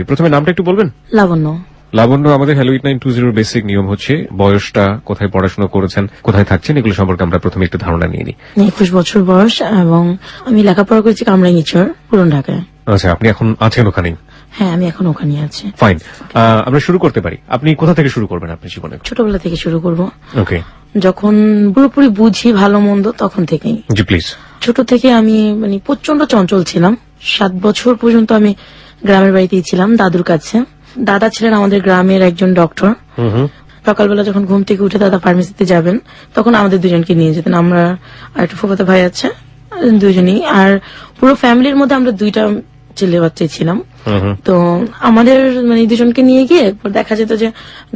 প্রথমে নামটা একটু বলবেন? লাবণ্য। লাবণ্য, আমাদের হ্যালো 8920 বেসিক নিয়ম হচ্ছে বয়সটা, কোথায় পড়াশোনা করেছেন, কোথায় থাকছেন, এগুলো সম্পর্কে আমরা প্রথমে একটু ধারণা নিয়ে নিই। 21 বছর বয়স এবং আমি লেখাপড়া করেছি কামরাঙ্গীরচর, পুরান ঢাকায়। আচ্ছা, আপনি এখন আছেন ওখানেই? হ্যাঁ, আমি এখন ওখানে আছি। ফাইন, আমরা শুরু করতে পারি। আপনি কোথা থেকে শুরু করবেন আপনার জীবনে? ছোটবেলা থেকে শুরু করব। ওকে, যখন পুরোপুরি বুঝি ভালো মন্দ তখন থেকেই। জি প্লিজ। ছোট থেকে আমি প্রচন্ড চঞ্চল ছিলাম। 7 বছর পর্যন্ত আমি গ্রামের বাড়িতেই ছিলাম, দাদুর কাছে। দাদা ছিলেন আমাদের গ্রামের একজন ডক্টর। সকালবেলা যখন ঘুম থেকে উঠে দাদা ফার্মেসিতে যাবেন, তখন আমাদের দুজনকে নিয়ে যেতেন। আমরা আর একটা ফুফাতো ভাই আছে, দুজনেই। আর পুরো ফ্যামিলির মধ্যে আমরা 2টা ছেলে বাচ্চাই ছিলাম। তো আমাদের দুজনকে নিয়ে গিয়ে দেখা যেত যে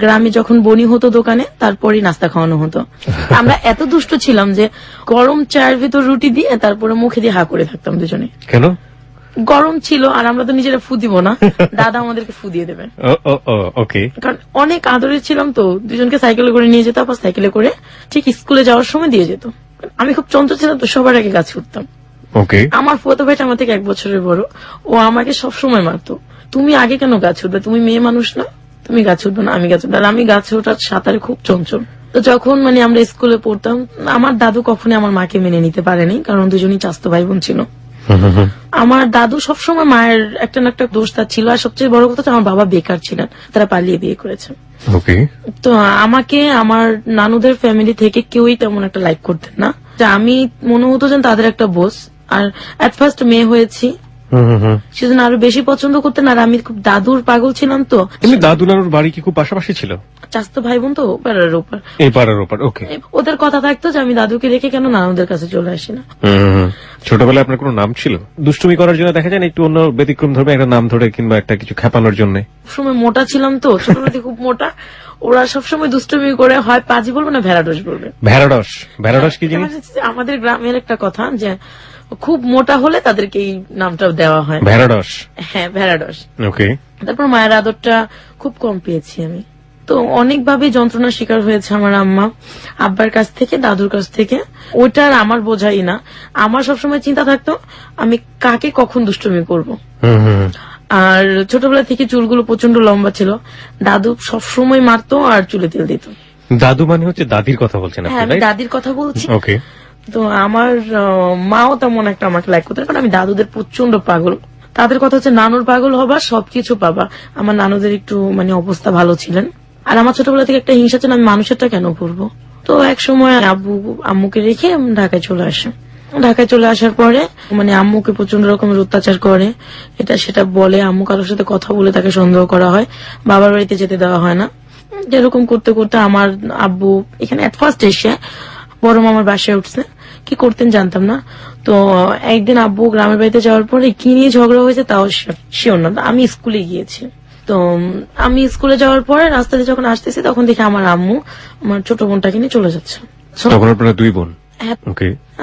গ্রামে যখন বনি হতো দোকানে, তারপরই নাস্তা খাওয়ানো হতো। আমরা এত দুষ্ট ছিলাম যে গরম চায়ের ভিতর রুটি দিয়ে তারপরে মুখে দিয়ে হা করে থাকতাম দুজনে। কেন? গরম ছিল আর আমরা তো নিজেরা ফু দিব না, দাদা আমাদেরকে ফু দিয়ে দেবে। ওকে। কারণ অনেক আদরে ছিলাম তো, দুজনকে সাইকেলে করে নিয়ে যেত, আবার সাইকেলে করে ঠিক স্কুলে যাওয়ার সময় দিয়ে যেত। আমি খুব চঞ্চল ছিলাম তো, সবার আগে গাছে উঠতাম। ওকে। আমার ফুফাতো ভাইটা আমার থেকে 1 বছরের বড়, ও আমাকে সবসময় মারতো, তুমি আগে কেন গাছে উঠবে, তুমি মেয়ে মানুষ না, তুমি গাছে উঠবে না, আমি গাছে উঠবো। আর আমি গাছে ওঠার সাঁতারে খুব চঞ্চল। তো যখন আমরা স্কুলে পড়তাম, আমার দাদু কখনোই আমার মাকে মেনে নিতে পারেনি, কারণ দুজনই চাস্তো ভাই বোন ছিল। আমার দাদু সবসময় মায়ের একটা না একটা দোষ তার ছিল। আর সবচেয়ে বড় কথা, আমার বাবা বেকার ছিলেন, তারা পালিয়ে বিয়ে করেছে। তো আমাকে আমার নানুদের ফ্যামিলি থেকে কেউই তেমন একটা লাইক করতেন না। আমি মনে হতো যে তাদের একটা বোস। আর এট ফার্স্ট মেয়ে হয়েছি, সেজন্য আরো বেশি পছন্দ করতেন। আর আমি খুব দাদুর পাগল ছিলাম। তো দাদু নানুর বাড়ি কি খুব পাশাপাশি ছিল? চাস্তো ভাই বোন তো পাড়ার ওপর, এই পাড়ার ওপর। ওকে। ওদের কথা থাকতো যে আমি দাদুকে রেখে কেন নানুদের কাছে চলে আসি না। ছোটবেলায় আপনার কোনো নাম ছিল? দুষ্টুমি করার জন্য দেখা যায় না, একটু অন্য ব্যতিক্রম ধরবে একটা নাম ধরে, কিংবা একটা কিছু খেপানোর জন্য? সময় মোটা ছিলাম তো, ছোটবেলা থেকে খুব মোটা। ওরা সবসময় দুষ্টুমি করে, হয় পাজি বলবে না ভেড়াডস বলবে। ভেড়াডস? ভেড়াডস কি জিনিস? আমাদের গ্রামের একটা কথা যে খুব মোটা হলে তাদেরকে এই নামটা দেওয়া হয়, ভেড়াডস। হ্যাঁ, ভেড়াডস। ওকে। তারপর মায়ের আদরটা খুব কম পেয়েছি আমি। তো অনেকভাবে যন্ত্রণার শিকার হয়েছে আমার আম্মা, আব্বার কাছ থেকে, দাদুর কাছ থেকে। ওইটার আমার বোঝাই না। আমার সবসময় চিন্তা থাকতো আমি কাকে কখন দুষ্টুমি করব। আর ছোটবেলা থেকে চুলগুলো প্রচন্ড লম্বা ছিল, দাদু সবসময় মারতো আর চুলে তেল দিত। দাদু মানে হচ্ছে দাদির কথা বলছেন? হ্যাঁ, আমি দাদির কথা বলছি। ওকে। তো আমার মাও তেমন একটা আমাকে লাইক করতেন, কারণ আমি দাদুদের প্রচন্ড পাগল। তাদের কথা হচ্ছে নানুর পাগল হবা, সবকিছু পাবা। আমার নানুদের একটু অবস্থা ভালো ছিলেন। আর আমার ছোটবেলা থেকে একটা হিংসা ছিল, আমি মানুষেরটা কেন করবো। তো এক সময় আব্বু আম্মুকে রেখে ঢাকায় চলে আসে। ঢাকায় চলে আসার পরে আম্মুকে প্রচন্ড রকমের অত্যাচার করে, এটা সেটা বলে। আম্মু কারোর সাথে কথা বলে তাকে সন্দেহ করা হয়, বাবার বাড়িতে যেতে দেওয়া হয় না। এরকম করতে করতে আমার আব্বু এখানে এট ফার্স্ট এসে বড় মামার বাসায় উঠছে। কি করতেন জানতাম না। তো একদিন আব্বু গ্রামের বাড়িতে যাওয়ার পরে কি নিয়ে ঝগড়া হয়েছে তাও শিওর না। আমি স্কুলে গিয়েছি। তো আমি স্কুলে যাওয়ার পরে রাস্তাতে যখন আসতেছি, তখন দেখি আমার আম্মু আমার ছোট বোনটাকে নিয়ে চলে যাচ্ছে। তখন আপনারা 2 বোন?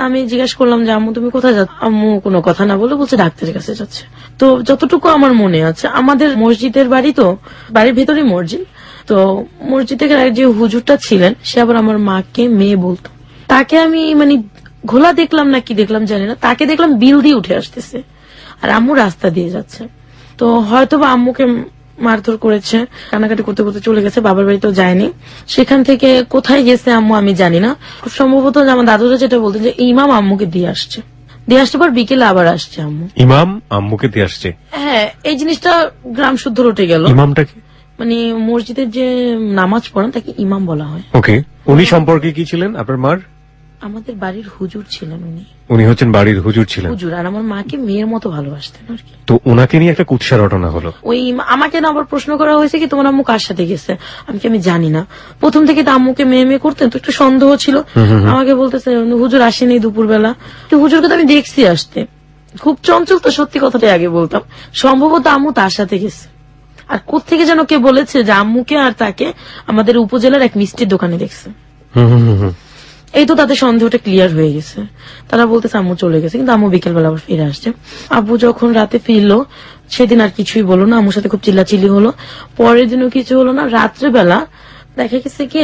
আমি জিজ্ঞাসা করলাম যে আম্মু তুমি কোথায় যাচ্ছ? আম্মু কোনো কথা না বলে বলছে ডাক্তারের কাছে যাচ্ছে। তো যতটুকু আমার মনে আছে, আমাদের মসজিদের বাড়ি, তো বাড়ির ভেতরেই মসজিদ। তো মসজিদের যে হুজুরটা ছিলেন, সে আবার আমার মাকে মেয়ে বলতো। তাকে আমি ঘোলা দেখলাম না কি দেখলাম জানি না, তাকে দেখলাম বিল দিয়ে উঠে আসতেছে আর আম্মু রাস্তা দিয়ে যাচ্ছে। তো হয়তো বা আম্মুকে মারধর করেছে, কান্নাকাটি করতে করতে চলে গেছে, বাবার বাড়িতেও যায়নি। সেখান থেকে কোথায় গেছে আম্মু আমি জানি না। খুব সম্ভবত আমার দাদুরা যেটা বলতেন যে ইমাম আম্মুকে দিয়ে আসছে পর বিকেলে আবার আসছে আম্মু। ইমাম আম্মুকে দিয়ে আসছে? হ্যাঁ, এই জিনিসটা গ্রাম শুদ্ধ রটে গেল। ইমামটা কি? মসজিদের যে নামাজ পড়েন তাকে ইমাম বলা হয়। ওকে। উনি সম্পর্কে কি ছিলেন আপনার মার? আমাদের বাড়ির হুজুর ছিলেন উনি হচ্ছেন বাড়ির হুজুর ছিলেন। হুজুর, আর আমার মাকে মেয়ের মতো ভালোবাসতেন আর কি। তো ওনাকে নিয়ে একটা কুৎসা রটনা হলো। ওই আমাকে না আবার প্রশ্ন করা হয়েছে কি তোমার আম্মু কার সাথে গেছে, আমি জানি না। প্রথম থেকে তো আম্মুকে মেয়ে মেয়ে করতেন, তো একটু সন্দেহ ছিল। আমাকে বলতেছে হুজুর আসেনি দুপুরবেলা। হুজুরকে তো আমি দেখছি আসতে, খুব চঞ্চল তো, সত্যি কথাটাই আগে বলতাম। সম্ভবত আম্মু তার সাথে গেছে। আর কোত্থেকে যেন কে বলেছে যে আম্মুকে আর তাকে আমাদের উপজেলার এক মিষ্টির দোকানে দেখছে। এই তো তাদের সন্দেহটা ক্লিয়ার হয়ে গেছে। তারা বলতেছে আম্মু চলে গেছে, কিন্তু আম্মু বিকেলবেলা আবার ফিরে আসছে। আব্বু যখন রাতে ফিরলো, সেদিন আর কিছুই বলো না, আম্মুর সাথে খুব চিল্লাচিল্লি হলো। পরের দিনও কিছু হলো না। রাত্রেবেলা দেখা গেছে কি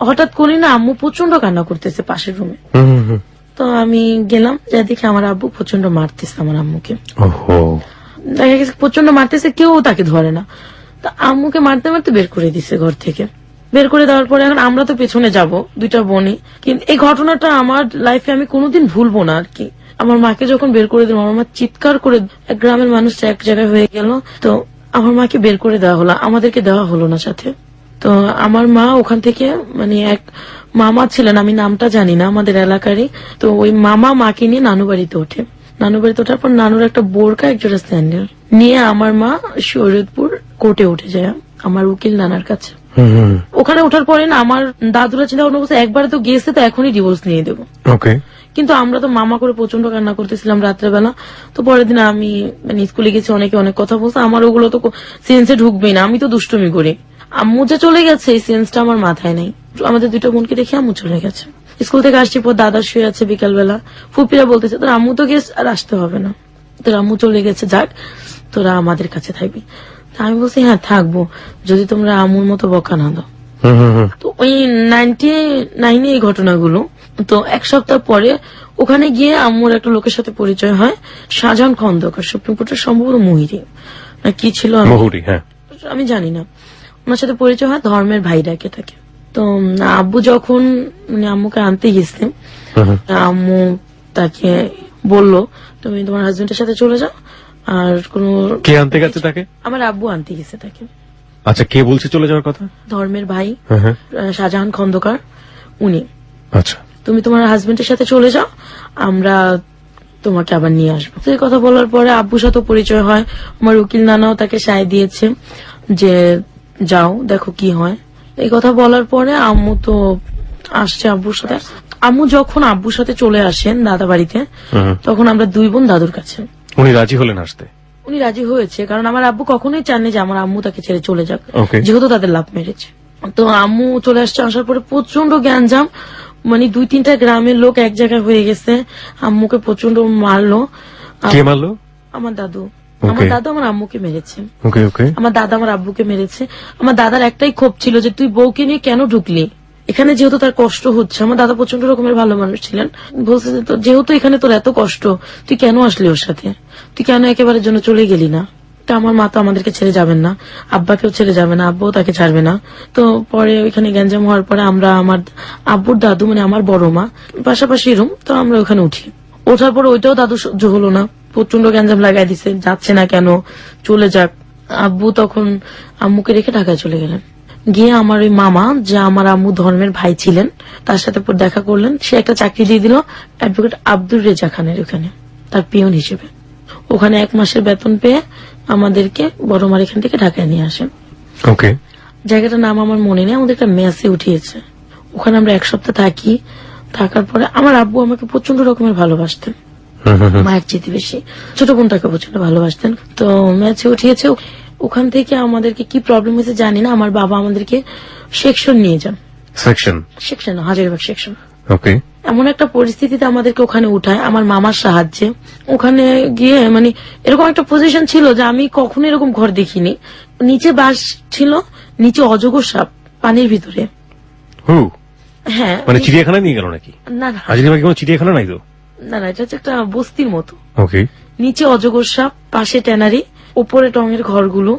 হঠাৎ করি না আম্মু প্রচন্ড কান্না করতেছে পাশের রুমে। তো আমি গেলাম, যা দেখি আমার আব্বু প্রচন্ড মারতেছে আমার আম্মুকে। দেখা গেছে প্রচন্ড মারতেছে, কেউ তাকে ধরে না। তো আম্মুকে মারতে মারতে বের করে দিছে ঘর থেকে। বের করে দেওয়ার পরে এখন আমরা তো পেছনে যাব, দুইটা বোনই। কিন্তু এই ঘটনাটা আমার লাইফে আমি কোনোদিন ভুলবো না আর কি। আমার মাকে যখন বের করে দিলাম, আমার মা চিৎকার করে, এক গ্রামের মানুষ এক জায়গায় হয়ে গেল। তো আমার মাকে বের করে দেওয়া হলো, আমাদেরকে দেওয়া হলো না সাথে। তো আমার মা ওখান থেকে মানে এক মামা ছিলেন, আমি নামটা জানি না, আমাদের এলাকারই। তো ওই মামা মাকে নিয়ে নানু বাড়িতে ওঠে। নানু বাড়িতে ওঠার পর নানুর একটা বোরকা, একজোড়া স্যান্ডেল নিয়ে আমার মা শরীয়তপুর কোর্টে উঠে যায়, আমার উকিল নানার কাছে। ওখানে ওঠার পরে না আমার দাদুরা চিন্তা ভাবনা করছে, একবারে তো গেছে তো এখনই ডিভোর্স নিয়ে দেবো। কিন্তু আমরা তো মামা করে প্রচন্ড কান্না করতেছিলাম রাত্রেবেলা। তো পরের দিন আমি মানে স্কুলে গেছি, অনেকে অনেক কথা বলছে, আমার ওগুলো তো সেন্সে ঢুকবেই না, আমি তো দুষ্টুমি করি। আম্মু যে চলে গেছে এই সেন্সটা আমার মাথায় নেই। আমাদের দুটো বোনকে দেখে আম্মু চলে গেছে। স্কুল থেকে আসছি পর দাদা শুয়ে আছে বিকালবেলা, ফুপিরা বলতেছে তোর আম্মু তো গেছে, আর আসতে হবে না, তোর আম্মু চলে গেছে, যাক তোরা আমাদের কাছে থাকবি। আমি বলছি হ্যাঁ থাকবো, যদি তোমরা আম্মুর মতো বকা না দাও। তো ওই 99 এই ঘটনাগুলো। তো এক সপ্তাহ পরে ওখানে গিয়ে আম্মুর একটা লোকের সাথে পরিচয় হয়, শাহজাহান খন্দকার, সুপ্রিম কোর্টের সম্ভবত মহিরি না কি ছিল আমি জানি না। ওনার সাথে পরিচয় হয়, ধর্মের ভাই ডাকে তাকে। তো আব্বু যখন মানে আম্মুকে আনতে গেছে, আম্মু তাকে বললো তুমি তোমার হাজবেন্ডের সাথে চলে যাও, আর কোনো কে আনতে গেছে তাকে? আমার আব্বু আনতে গেছে তাকে। আচ্ছা, কে বলছে চলে যাওয়ার কথা? ধর্মের ভাই শাহজাহান খন্দকার, উনি। আচ্ছা, তুমি তোমার হাজবেন্ডের সাথে চলে যাও, আমরা তোমাকে আবার নিয়ে আসবো। তো এই কথা বলার পরে আব্বুর সাথে পরিচয় হয়, আমার উকিল নানাও তাকে সায় দিয়েছে যে যাও দেখো কি হয়। এই কথা বলার পরে আম্মু তো আসছে আব্বুর সাথে। আম্মু যখন আব্বুর সাথে চলে আসেন দাদা বাড়িতে, তখন আমরা দুই বোন দাদুর কাছে। উনি রাজি হলেন আসতে? উনি রাজি হয়েছে, কারণ আমার আব্বু কখনোই চাননি যে আমার আম্মু তাকে ছেড়ে চলে যাক, যেহেতু তাদের লাভ মেরেছে। তো আম্মু চলে আসছে, আসার পরে প্রচন্ড গ্যাঞ্জাম, মানে 2-3টা গ্রামের লোক এক জায়গায় হয়ে গেছে, আম্মুকে প্রচন্ড মারলো। কে মারলো? আমার দাদু। আমার দাদু আমার আম্মুকে মেরেছে, আমার দাদা আমার আব্বুকে মেরেছে। আমার দাদার একটাই ক্ষোভ ছিল যে তুই বউকে নিয়ে কেন ঢুকলি এখানে, যেহেতু তার কষ্ট হচ্ছে। আমার দাদা প্রচন্ড রকমের ভালো মানুষ ছিলেন, বলছে যেহেতু এখানে তোর এত কষ্ট, তুই কেন আসলি ওর সাথে, তুই কেন একেবারের জন্য চলে গেলি না। আমার মা তো আমাদেরকে ছেড়ে যাবেন না, আব্বাকেও ছেড়ে যাবে না, আব্বাও তাকে ছাড়বে না। তো পরে ওইখানে গ্যাঞ্জাম হওয়ার পরে আমরা আমার আব্বুর দাদু মানে আমার বড় মা পাশাপাশি রুম, তো আমরা ওখানে উঠি। ওঠার পরে ওইটাও দাদু সহ্য হলো না, প্রচন্ড গ্যাঞ্জাম লাগাই দিছে, যাচ্ছে না কেন, চলে যাক। আব্বু তখন আম্মুকে রেখে ঢাকায় চলে গেলেন। গিয়ে আমার ওই মামা, যে আমার আম্মু ধর্মের ভাই ছিলেন, তার সাথে দেখা করলেন। সে একটা চাকরি দিয়ে দিল অ্যাডভোকেট আব্দুর রেজা খানের ওখানে, তার পিয়ন হিসেবে। ওখানে 1 মাসের বেতন পেয়ে আমাদেরকে বড় মার এখান থেকে ঢাকায় নিয়ে আসেন। জায়গাটার নাম আমার মনে নেই, আমাদের একটা মেসে উঠিয়েছে। ওখানে আমরা 1 সপ্তাহ থাকি। থাকার পরে আমার আব্বু আমাকে প্রচন্ড রকমের ভালোবাসতেন, মায়ের চেয়ে বেশি। ছোট বোনটাকে প্রচন্ড ভালোবাসতেন। তো মেসে উঠিয়েছে। ওখান থেকে আমাদেরকে কি প্রবলেম হয়েছে জানি না, আমার বাবা আমাদেরকে সেকশন নিয়ে যান। Section Hazaribagh section. এমন একটা পরিস্থিতিতে আমাদেরকে ওখানে উঠায় আমার মামার সাহায্যে। ওখানে গিয়ে মানে এরকম একটা পজিশন ছিল যে আমি কখনো এরকম ঘর দেখিনি। নিচে বাস ছিল, নিচে অজগর সাপ পানির ভিতরে। হ্যাঁ, মানে চিড়িয়াখানা নিয়ে গেল নাকি? না না, হাজারীবাগে কোনো চিড়িয়াখানা নাই তো? না না, এটা হচ্ছে একটা বস্তির মতো। নিচে অজগর সাপ, পাশে ট্যানারি, উপরে টঙের ঘরগুলো,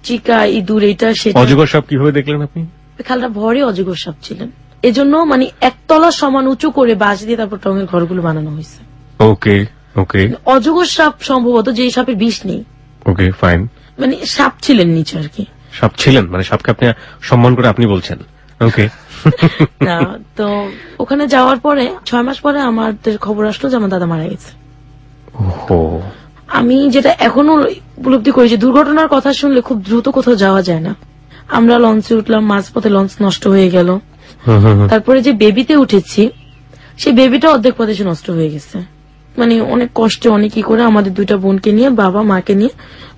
চিকা ইঁদুর এটা সেটা। অজগর সাপ কিভাবে দেখলেন আপনি? খালটা ভরে অজগর সাপ ছিলেন, এজন্য মানে 1 তলা সমান উঁচু করে বাঁশ দিয়ে তারপর টঙের ঘরগুলো বানানো হয়েছে। অজগর সাপ সম্ভবত, যে সাপের বিষ নেই। মানে সাপ ছিলেন নিচে আর কি। সাপ ছিলেন মানে সাপকে আপনি সম্মান করে আপনি বলছেন? না, তো ওখানে যাওয়ার পরে 6 মাস পরে আমাদের খবর আসলো যে আমার দাদা মারা গেছে। আমি যেটা এখনো উপলব্ধি করি যে দুর্ঘটনার কথা শুনলে খুব দ্রুত কোথাও যাওয়া যায় না। আমরা লঞ্চে উঠলাম, মাঝপথে লঞ্চ নষ্ট হয়ে গেল। তারপরে যে বেবিতে উঠেছি, সেই বেবিটা অর্ধেক পথে নষ্ট হয়ে গেছে। মানে অনেক কষ্টে অনেক কি করে আমাদের 2টা বোনকে নিয়ে, বাবা মাকে নিয়ে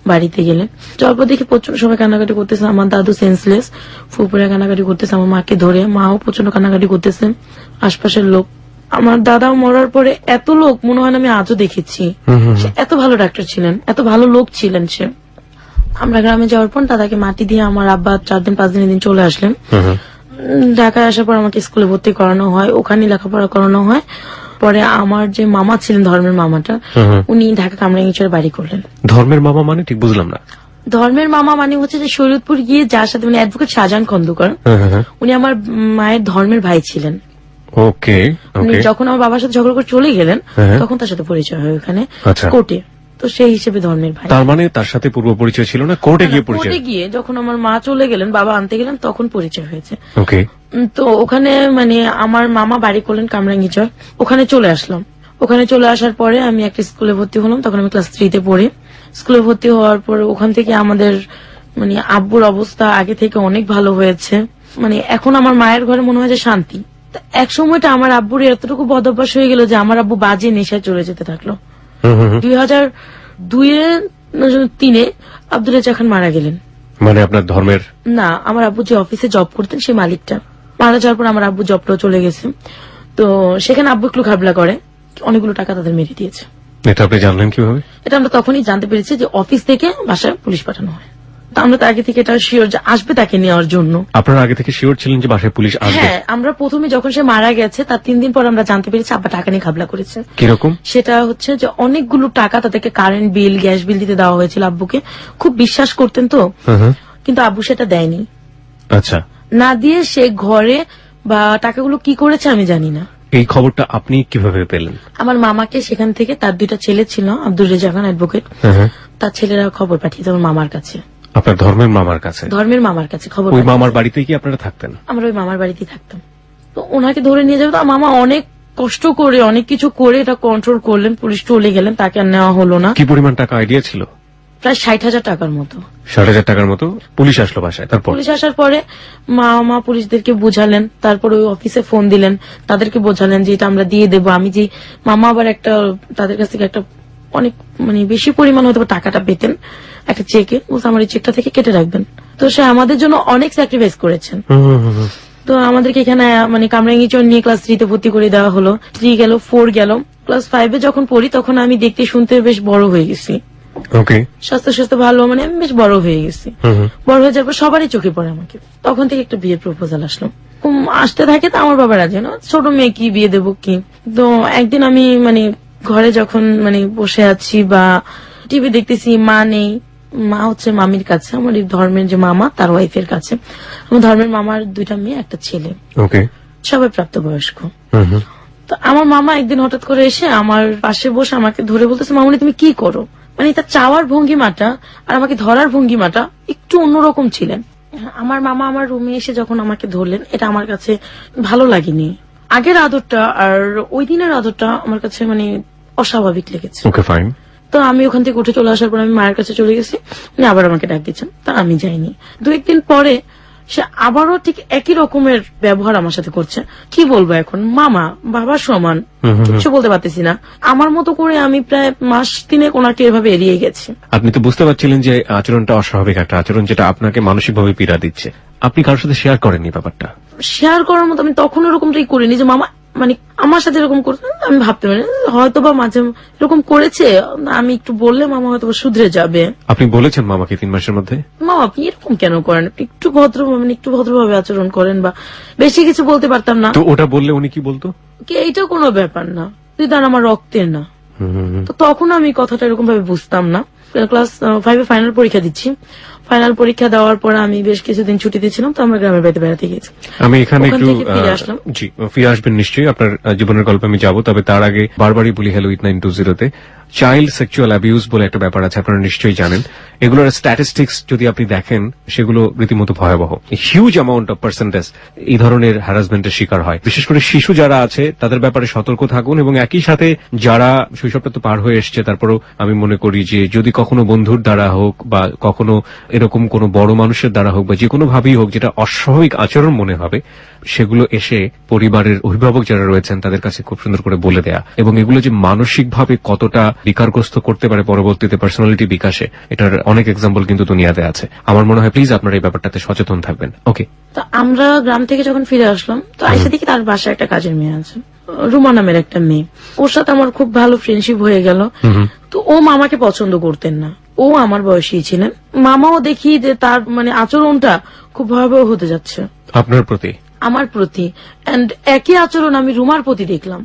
বাড়িতে গেলেন। যাওয়ার পর দেখি প্রচন্ড সবাই কান্নাকাটি করতেছে, আমার দাদু সেন্সলেস, ফুপুরা কান্নাকাটি করতেছে আমার মাকে ধরে, মাও প্রচন্ড কান্নাকাটি করতেছে, আশপাশের লোক। আমার দাদা মরার পরে এত লোক মনে হয় না আমি আজও দেখেছি। সে এত ভালো ডাক্তার ছিলেন, এত ভালো লোক ছিলেন সে। আমরা গ্রামে যাওয়ার পর দাদাকে মাটি দিয়ে আমার আব্বা 4 দিন 5 দিন চলে আসলেন। ঢাকায় আসার পর আমাকে স্কুলে ভর্তি করানো হয়, ওখানে লেখাপড়া করানো হয়। পরে আমার যে মামা ছিলেন, ধর্মের মামাটা, উনি ঢাকা কামরাঙ্গীরচরে বাড়ি করলেন। ধর্মের মামা মানে ঠিক বুঝলাম না। ধর্মের মামা মানে হচ্ছে যে শরীয়তপুর গিয়ে যার সাথে মানে অ্যাডভোকেট শাহজাহান খন্দকার, উনি আমার মায়ের ধর্মের ভাই ছিলেন। ওকে, উনি যখন আমার বাবার সাথে ঝগড়া করে চলে গেলেন তখন তার সাথে পরিচয় হয় ওখানে কোর্টে, তো সেই হিসেবে ধর্মের ভাই। তার মানে তার সাথে পূর্ব পরিচয় ছিল না, কোর্টে গিয়ে পরিচয়? কোর্টে গিয়ে যখন আমার মা চলে গেলেন, বাবা আনতে গেলেন, তখন পরিচয় হয়েছে। ওকে। তো ওখানে মানে আমার মামা বাড়ি করলেন কামরাঙ্গীরচর, ওখানে চলে আসলাম। ওখানে চলে আসার পরে আমি একটা স্কুলে ভর্তি হলাম, তখন আমি ক্লাস 3 তে পড়ি। স্কুলে ভর্তি হওয়ার পরে ওখান থেকে আমাদের মানে আব্বুর অবস্থা আগে থেকে অনেক ভালো হয়েছে। মানে এখন আমার মায়ের ঘরে মনে হয় যে শান্তি। এক সময়টা আমার আব্বুর এতটুকু বদভ্যাস হয়ে গেল যে আমার আব্বু বাজে নেশায় চলে যেতে থাকলো। 2002-3 আব্দুল রাজ্জাক খান মারা গেলেন। মানে আপনার ধর্মের না, আমার আব্বু যে অফিসে জব করতেন সেই মালিকটা মারা যাওয়ার পর আমার আব্বু জবটাও চলে গেছে। তো সেখানে আব্বু একটু ঘাবলা করে, অনেকগুলো টাকা তাদের মেরে দিয়েছে। এটা আপনি জানলেন কিভাবে? এটা আমরা তখনই জানতে পেরেছি যে অফিস থেকে বাসায় পুলিশ পাঠানো হয়। তো আমরা তো আগে থেকে এটা শিওর যে আসবে তাকে নেওয়ার জন্য। আপনারা আগে থেকে শিওর ছিলেন যে বাসায় পুলিশ আসবে? হ্যাঁ, আমরা প্রথমে যখন সে মারা গেছে তার 3 দিন পর আমরা জানতে পেরেছি আব্বা টাকা নিয়ে ঘাবলা করেছে। কিরকম? সেটা হচ্ছে যে অনেকগুলো টাকা তাদেরকে কারেন্ট বিল, গ্যাস বিল দিতে দেওয়া হয়েছিল আব্বুকে। খুব বিশ্বাস করতেন তো, কিন্তু আব্বু সেটা দেয়নি। আচ্ছা। না দিয়ে সে ঘরে বা টাকাগুলো কি করেছে আমি জানি না। এই খবরটা আপনি কিভাবে পেলেন? আমার মামাকে সেখান থেকে, তার 2টা ছেলে ছিল, আব্দুল রাজ্জাক খান অ্যাডভোকেট, তার ছেলেরা খবর পাঠিয়েছে আমার মামার কাছে। আপনার ধর্মের মামার কাছে? ধর্মের মামার কাছে খবর। ওই মামার বাড়িতেই কি আপনারা থাকতেন? আমরা ওই মামার বাড়িতেই থাকতাম। তো ওনাকে ধরে নিয়ে যাবে, তো মামা অনেক কষ্ট করে অনেক কিছু করে এটা কন্ট্রোল করলেন। পুলিশ চলে গেলেন, তাকে আর নেওয়া হলো না। কি পরিমাণ টাকা আইডিয়া ছিল? প্রায় 60,000 টাকার মতো। 60,000 টাকার মতো। পুলিশ আসলো বাসায়, তারপর? পুলিশ আসার পরে মামা পুলিশদেরকে বোঝালেন, তারপর ওই অফিসে ফোন দিলেন, তাদেরকে বোঝালেন যে এটা আমরা দিয়ে দেবো। আমি যে মামা আবার একটা তাদের কাছ থেকে একটা অনেক মানে বেশি পরিমাণ হয়তো টাকাটা পেতেন একটা চেকে, বলছে আমার এই চেকটা থেকে কেটে রাখবেন। তো সে আমাদের জন্য অনেক স্যাক্রিফাইস করেছেন। তো আমাদেরকে এখানে মানে কামরাঙ্গীরচর নিয়ে ক্লাস 3 তে ভর্তি করে দেওয়া হলো। 3 গেল, 4 গেল, ক্লাস 5 এ যখন পড়ি তখন আমি দেখতে শুনতে বেশ বড় হয়ে গেছি। ওকে। স্বাস্থ্য ভালো, মানে আমি বেশ বড় হয়ে গেছি। বড় হয়ে যাওয়ার পর সবারই চোখে পড়ে আমাকে। তখন থেকে একটা বিয়ের প্রপোজাল আসলো, আসতে থাকে। তো আমার বাবা রাজি না, ছোট মেয়ে কি বিয়ে দেবো কি। তো একদিন আমি মানে ঘরে যখন মানে বসে আছি বা টিভি দেখতেছি, মা নেই, মা হচ্ছে মামির কাছে, আমার ধর্মের যে মামা তার ওয়াইফের কাছে। আমার ধর্মের মামার 2টা মেয়ে, একটা ছেলে, সবাই প্রাপ্তবয়স্ক। তো আমার মামা একদিন হঠাৎ করে এসে আমার পাশে বসে আমাকে ধরে বলতেছে, মামুনি তুমি কি করো। মানে তার চাওয়ার ভঙ্গিমাটা আর আমাকে ধরার ভঙ্গিমাটা একটু অন্যরকম ছিলেন। আমার মামা আমার রুমে এসে যখন আমাকে ধরলেন, এটা আমার কাছে ভালো লাগেনি। আগের আদরটা আর ওই দিনের আদরটা আমার কাছে মানে অস্বাভাবিক লেগেছে। তো আমি ওখান থেকে উঠে চলে আসার পর আমি মায়ের কাছে চলে গেছি, উনি আবার আমাকে ডাক দিচ্ছেন, তা আমি যাইনি। 2-1 দিন পরে সে আবারও ঠিক একই রকমের ব্যবহার আমার সাথে করছে। কি বলবো এখন, মামা বাবার সমান, কিছু বলতে পারতেছি না। আমার মতো করে আমি প্রায় মাস 3 ওনাকে এভাবে এড়িয়ে গেছি। আপনি তো বুঝতে পারছিলেন যে আচরণটা অস্বাভাবিক একটা আচরণ, যেটা আপনাকে মানসিকভাবে পীড়া দিচ্ছে। আপনি কারোর সাথে শেয়ার করেননি ব্যাপারটা? শেয়ার করার মতো আমি তখন ওরকমটাই করিনি যে মামা মানে আমার সাথে এরকম করছে। আমি ভাবতে পারি হয়তো বা মাঝে এরকম করেছে, আমি একটু বললে মামা হয়তো শুধরে যাবে। আপনি বলেছেন মামাকে 3 মাসের মধ্যে, মামা আপনি এরকম কেন করেন, আপনি একটু ভদ্রভাবে আচরণ করেন, বা বেশি কিছু বলতে পারতাম না। তো ওটা বললে উনি কি বলতো? এইটা কোনো ব্যাপার না, তুই তার আমার রক্তের না। তো তখন আমি কথাটা এরকম ভাবে বুঝতাম না। ক্লাস 5 এ ফাইনাল পরীক্ষা দিচ্ছি। ফাইনাল পরীক্ষা দেওয়ার পর আমি বেশ কিছুদিন ছুটিতে ছিলাম, তো আমরা গ্রামের বাড়িতে বেড়াতে গেছি। আমি এখানে একটু জি ফিরে আসবেন নিশ্চয়ই, আপনার জীবনের গল্পে আমি যাবো। তবে তার আগে বারবারই বলি হ্যালো উইথ 920-তে চাইল্ড সেক্সুয়াল অ্যাবিউজ বলে একটা ব্যাপার আছে, আপনারা নিশ্চয়ই জানেন। এগুলোর স্ট্যাটিস্টিক্স যদি আপনি দেখেন, সেগুলো রীতিমতো ভয়াবহ। হিউজ অ্যামাউন্ট অফ পার্সেন্টেজ এই ধরনের হ্যারাসমেন্টের শিকার হয়। বিশেষ করে শিশু যারা আছে তাদের ব্যাপারে সতর্ক থাকুন, এবং একই সাথে যারা শৈশবটা তো পার হয়ে এসছে, তারপরেও আমি মনে করি যে যদি কখনো বন্ধুর দ্বারা হোক বা কখনো এরকম কোনো বড় মানুষের দ্বারা হোক বা যে কোনো ভাবেই হোক যেটা অস্বাভাবিক আচরণ মনে হবে, সেগুলো এসে পরিবারের অভিভাবক যারা রয়েছেন তাদের কাছে খুব সুন্দর করে বলে দেয়া, এবং এগুলো যে মানসিকভাবে কতটা বিকারগ্রস্ত করতে পারে পরবর্তীতে পার্সোনালিটি বিকাশে, এটার অনেক এক্সাম্পল কিন্তু দুনিয়াতে আছে। আমার মনে হয় প্লিজ আপনারা এই ব্যাপারটাতে সচেতন থাকবেন। ওকে। তো আমরা গ্রাম থেকে যখন ফিরে আসলাম, তো আইসা দেখি তার বাসায় একটা কাজের মেয়ে আছে, রুমা নামের একটা মেয়ে। ওর সাথে আমার খুব ভালো ফ্রেন্ডশিপ হয়ে গেল। তো ও মামাকে পছন্দ করতেন না, ও আমার বয়সী ছিলেন। মামাও দেখি যে তার মানে আচরণটা খুব ভয়াবহ হতে যাচ্ছে আপনার প্রতি, আমার প্রতি, এন্ড একই আচরণ আমি রুমার প্রতি দেখলাম।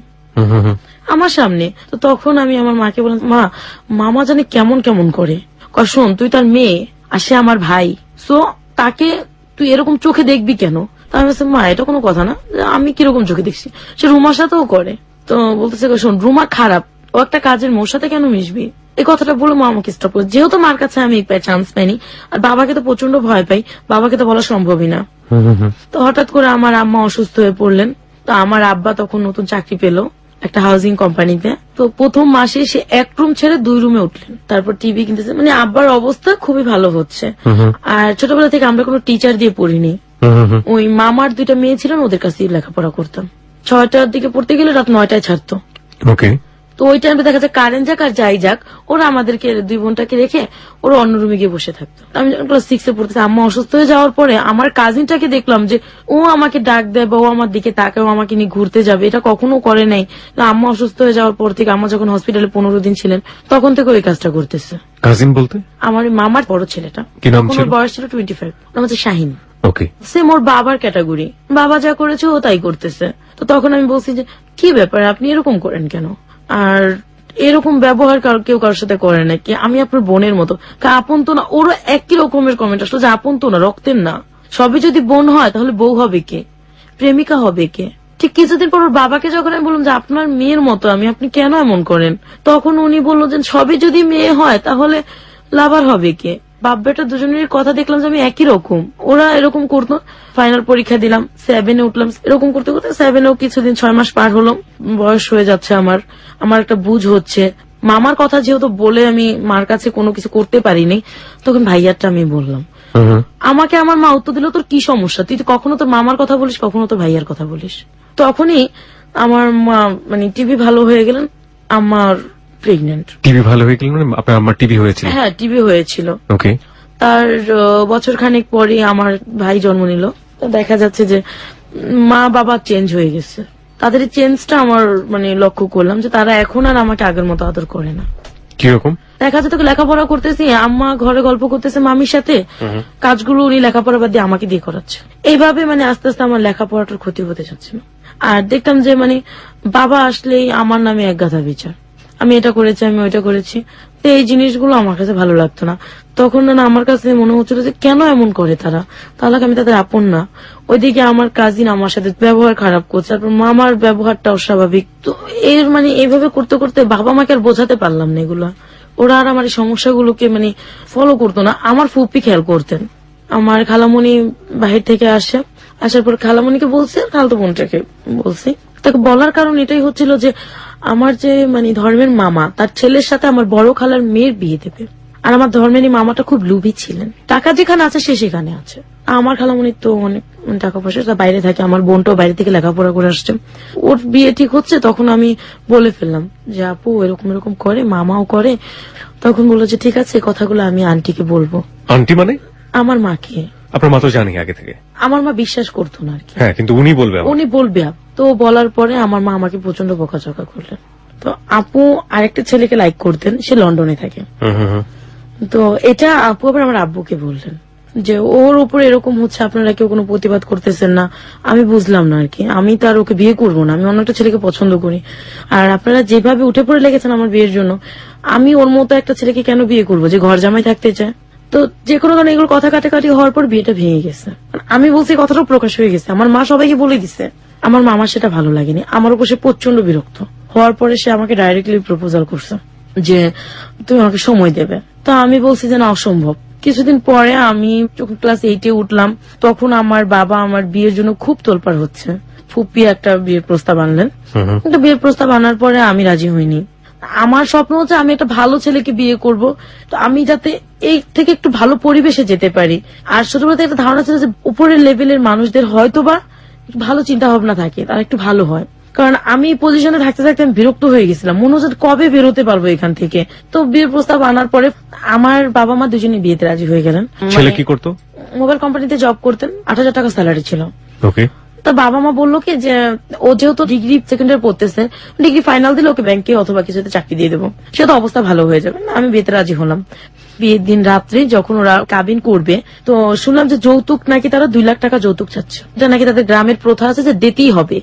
আমার সামনে। তো তখন আমি আমার মাকে বললাম, মা, মামা জানে কেমন কেমন করে। কয়, শোন, তুই তার মেয়ে আর সে আমার ভাই, সো তাকে তুই এরকম চোখে দেখবি কেন? তা আমি বলছি, মা, এটা কোনো কথা না, আমি কিরকম চোখে দেখছি, সে রুমার সাথেও করে। তো বলতেছে, শোন, রুমা খারাপ, ও একটা কাজের মোর সাথে কেন মিশবি? এই কথাটা বলে মা আমাকে স্টপ করে। যেহেতু মার কাছে আমি চান্স পাইনি, আর বাবাকে তো প্রচন্ড ভয় পাই, বাবাকে তো বলা সম্ভবই না। তো হঠাৎ করে আমার আম্মা অসুস্থ হয়ে পড়লেন। তো আমার আব্বা তখন নতুন চাকরি পেল একটা হাউজিং কোম্পানিতে। তো প্রথম মাসে সে 1 রুম ছেড়ে 2 রুমে উঠলেন, তারপর টিভি কিনতেছে। মানে আব্বার অবস্থা খুবই ভালো হচ্ছে। আর ছোটবেলা থেকে আমরা কোনো টিচার দিয়ে পড়িনি, ওই মামার 2টা মেয়ে ছিলেন, ওদের কাছেই লেখাপড়া করতাম। 6টার দিকে পড়তে গেলে রাত 9টায় ছাড়তো। ওকে। তো ওই টাইমে দেখা যায় কারেন্ট যাক আর যাই যাক, ওরা আমাদেরকে 2 বোনটাকে রেখে ওরা অন্য রুমে গিয়ে বসে থাকতো। আমি যখন ক্লাস 6-এ পড়তেছি, আম্মা অসুস্থ হয়ে যাওয়ার পরে আমার কাজিনটাকে দেখলাম যে ও আমাকে ডাক দেয় বা ও আমার দিকে তাকায়, ও আমাকে নিয়ে ঘুরতে যাবে, এটা কখনো করে নাই। আম্মা অসুস্থ হয়ে যাওয়ার পর থেকে, আম্মা যখন হসপিটালে 15 দিন ছিলেন, তখন থেকে ওই কাজটা করতেছে। কাজিন বলতে আমার মামার বড় ছেলেটা, কি নাম ছিল? ওর বয়স ছিল 25, নাম হচ্ছে শাহিন। ওকে। সে মোর বাবার ক্যাটাগরি, বাবা যা করেছে ও তাই করতেছে। তো তখন আমি বলছি যে, কি ব্যাপার, আপনি এরকম করেন কেন? আর এরকম ব্যবহার কেউ কারোর সাথে করে নাকি? আমি আপনার বোনের মতো, আপন তো না। ওরও একই রকমের কমেন্ট আসলো যে আপন তো না, রক্তের না। সবই যদি বোন হয় তাহলে বউ হবে কে, প্রেমিকা হবে কে? ঠিক কিছুদিন পর ওর বাবাকে যখন আমি বললাম যে আপনার মেয়ের মতো আমি, আপনি কেন এমন করেন, তখন উনি বললো যে সবই যদি মেয়ে হয় তাহলে লাভার হবে কে? বাপ বেটা দুজনের কথা দেখলাম যে আমি একই রকম, ওরা এরকম করতো। ফাইনাল পরীক্ষা দিলাম, 7-এ উঠলাম, এরকম করতে করতে 7-এও কিছুদিন 6 মাস পার হলো, বয়স হয়ে যাচ্ছে আমার একটা বুঝ হচ্ছে। মামার কথা যেহেতু বলে আমি মার কাছে কোনো কিছু করতে পারিনি, তখন ভাইয়ারটা আমি বললাম। আমাকে আমার মা উত্তর দিল, তোর কি সমস্যা, তুই কখনো তোর মামার কথা বলিস, কখনো তোর ভাইয়ার কথা বলিস। তখনই আমার মা মানে টিভি ভালো হয়ে গেলেন, আমার প্রেগনেন্ট। টিভি ভালো হয়ে গেল মানে আপনার আমার টিভি হয়েছিল? হ্যাঁ, টিভি হয়েছিল। ওকে। তার বছর খানেক পরে আমার ভাই জন্ম নিল। দেখা যাচ্ছে যে মা বাবা চেঞ্জ হয়ে গেছে। তাদের এই চেঞ্জটা আমার মানে লক্ষ্য করলাম যে তারা এখন আর আমাকে আগের মতো আদর করে না। কিরকম? দেখা যাচ্ছে তোকে লেখাপড়া করতেছি, আম্মা ঘরে গল্প করতেছে মামির সাথে, কাজগুলো উনি লেখাপড়া বাদ দিয়ে আমাকে দিয়ে করাচ্ছে। এইভাবে মানে আস্তে আস্তে আমার লেখাপড়াটার ক্ষতি হতে যাচ্ছে না। আর দেখতাম যে মানে বাবা আসলেই আমার নামে এক গাধা বিচার, আমি এটা করেছি, আমি ওইটা করেছি। তো এই জিনিসগুলো আমার কাছে ভালো লাগতো না। তখন না আমার কাছে মনে হচ্ছিল যে কেন এমন করে তারা, তাহলে আমি তাদের আপন না। ওইদিকে আমার কাজিন আমার সাথে ব্যবহার খারাপ করছে, তারপর মামার ব্যবহারটা অস্বাভাবিক। তো এর মানে এইভাবে করতে করতে বাবা মাকে আর বোঝাতে পারলাম না এগুলা। ওরা আর আমার এই সমস্যাগুলোকে মানে ফলো করতো না। আমার ফুপি খেয়াল করতেন। আমার খালামণি বাহির থেকে আসার পর খালামণিকে বলছে, খালতো বোনটাকে বলছি। তাকে বলার কারণ এটাই হচ্ছিল যে আমার যে মানে ধর্মের মামা, তার ছেলের সাথে আমার বড় খালার মেয়ের বিয়ে দেবে। আর আমার ধর্মেরই মামাটা খুব লোভী ছিলেন, টাকা যেখানে আছে সে সেখানে আছে। আমার খালামণির তো অনেক টাকা পয়সা, বাইরে থাকে, আমার বোনটাও বাইরে থেকে লেখাপড়া করে আসছে। ওর বিয়ে ঠিক হচ্ছে, তখন আমি বলে ফেললাম যে আপু এরকম এরকম করে, মামাও করে। তখন বললো যে ঠিক আছে, কথাগুলো আমি আন্টিকে বলবো। আন্টি মানে? আমার মাকে। আপনার মা তো জানি আগে থেকে? আমার মা বিশ্বাস করতো না আর কি। হ্যাঁ, কিন্তু উনি বলবে, উনি বলবে। তো বলার পরে আমার মা আমাকে প্রচন্ড বকাঝকা করলেন। তো আপু আরেকটা ছেলেকে লাইক করতেন, সে লন্ডনে থাকে। তো এটা আপু আবার আমার আব্বুকে বললেন যে ওর উপরে এরকম হচ্ছে, আপনারা কেউ কোনো প্রতিবাদ করতেছেন না। আমি বুঝলাম না আর কি, আমি তো আর ওকে বিয়ে করবো না, আমি অন্য একটা ছেলেকে পছন্দ করি। আর আপনারা যেভাবে উঠে পড়ে লেগেছেন আমার বিয়ের জন্য, আমি ওর মতো একটা ছেলেকে কেন বিয়ে করবো যে ঘর জামাই থাকতে চায়। তো যে কোনো কারণে এগুলো কথা কাটাকাটি হওয়ার পর বিয়েটা ভেঙে গেছে। আমি বলছি কথাটা প্রকাশ হয়ে গেছে, আমার মা সবাইকে বলে দিছে। আমার মামার সেটা ভালো লাগেনি, আমার উপর সে প্রচন্ড বিরক্ত হওয়ার পরে সে আমাকে ডাইরেক্টলি প্রপোজাল করছে যে তুমি আমাকে সময় দেবে। তো আমি বলছি যে না, অসম্ভব। কিছুদিন পরে আমি যখন ক্লাস 8-এ উঠলাম, তখন আমার বাবা আমার বিয়ের জন্য খুব তোলপাড় হচ্ছে। ফুপি একটা বিয়ের প্রস্তাব আনলেন। একটা বিয়ের প্রস্তাব আনার পরে আমি রাজি হইনি। আমার স্বপ্ন হচ্ছে আমি একটা ভালো ছেলেকে বিয়ে করব, তো আমি যাতে এই থেকে একটু ভালো পরিবেশে যেতে পারি। আর ছোটবেলাতে একটা ধারণা ছিল যে উপরের লেভেলের মানুষদের হয়তোবা ভালো চিন্তা ভাবনা থাকে, তারা একটু ভালো হয়। কারণ আমি পজিশনে থাকতে থাকতে আমি বিরক্ত হয়ে গেছিলাম, মনে হচ্ছে কবে বেরোতে পারবো এখান থেকে। তো বিয়ের প্রস্তাব আনার পরে আমার বাবা মা দুজনে বিয়েতে রাজি হয়ে গেলেন। ছেলে কি করতো? মোবাইল কোম্পানিতে জব করতেন, 8,000 টাকা স্যালারি ছিল। ওকে। তো বাবা মা বললো কি যে ও যেহেতু ডিগ্রি সেকেন্ড ইয়ার পড়তেছে, ডিগ্রি ফাইনাল দিলে ওকে ব্যাংকে অথবা কিছুতে চাকরি দিয়ে দেবো, সে তো অবস্থা ভালো হয়ে যাবে। আমি বিয়েতে রাজি হলাম। বিয়ের দিন রাত্রে যখন ওরা কাবিন করবে, তো শুনলাম যে যৌতুক নাকি তারা 2 লাখ টাকা যৌতুক চাচ্ছে। এটা নাকি তাদের গ্রামের প্রথা আছে যে দিতেই হবে।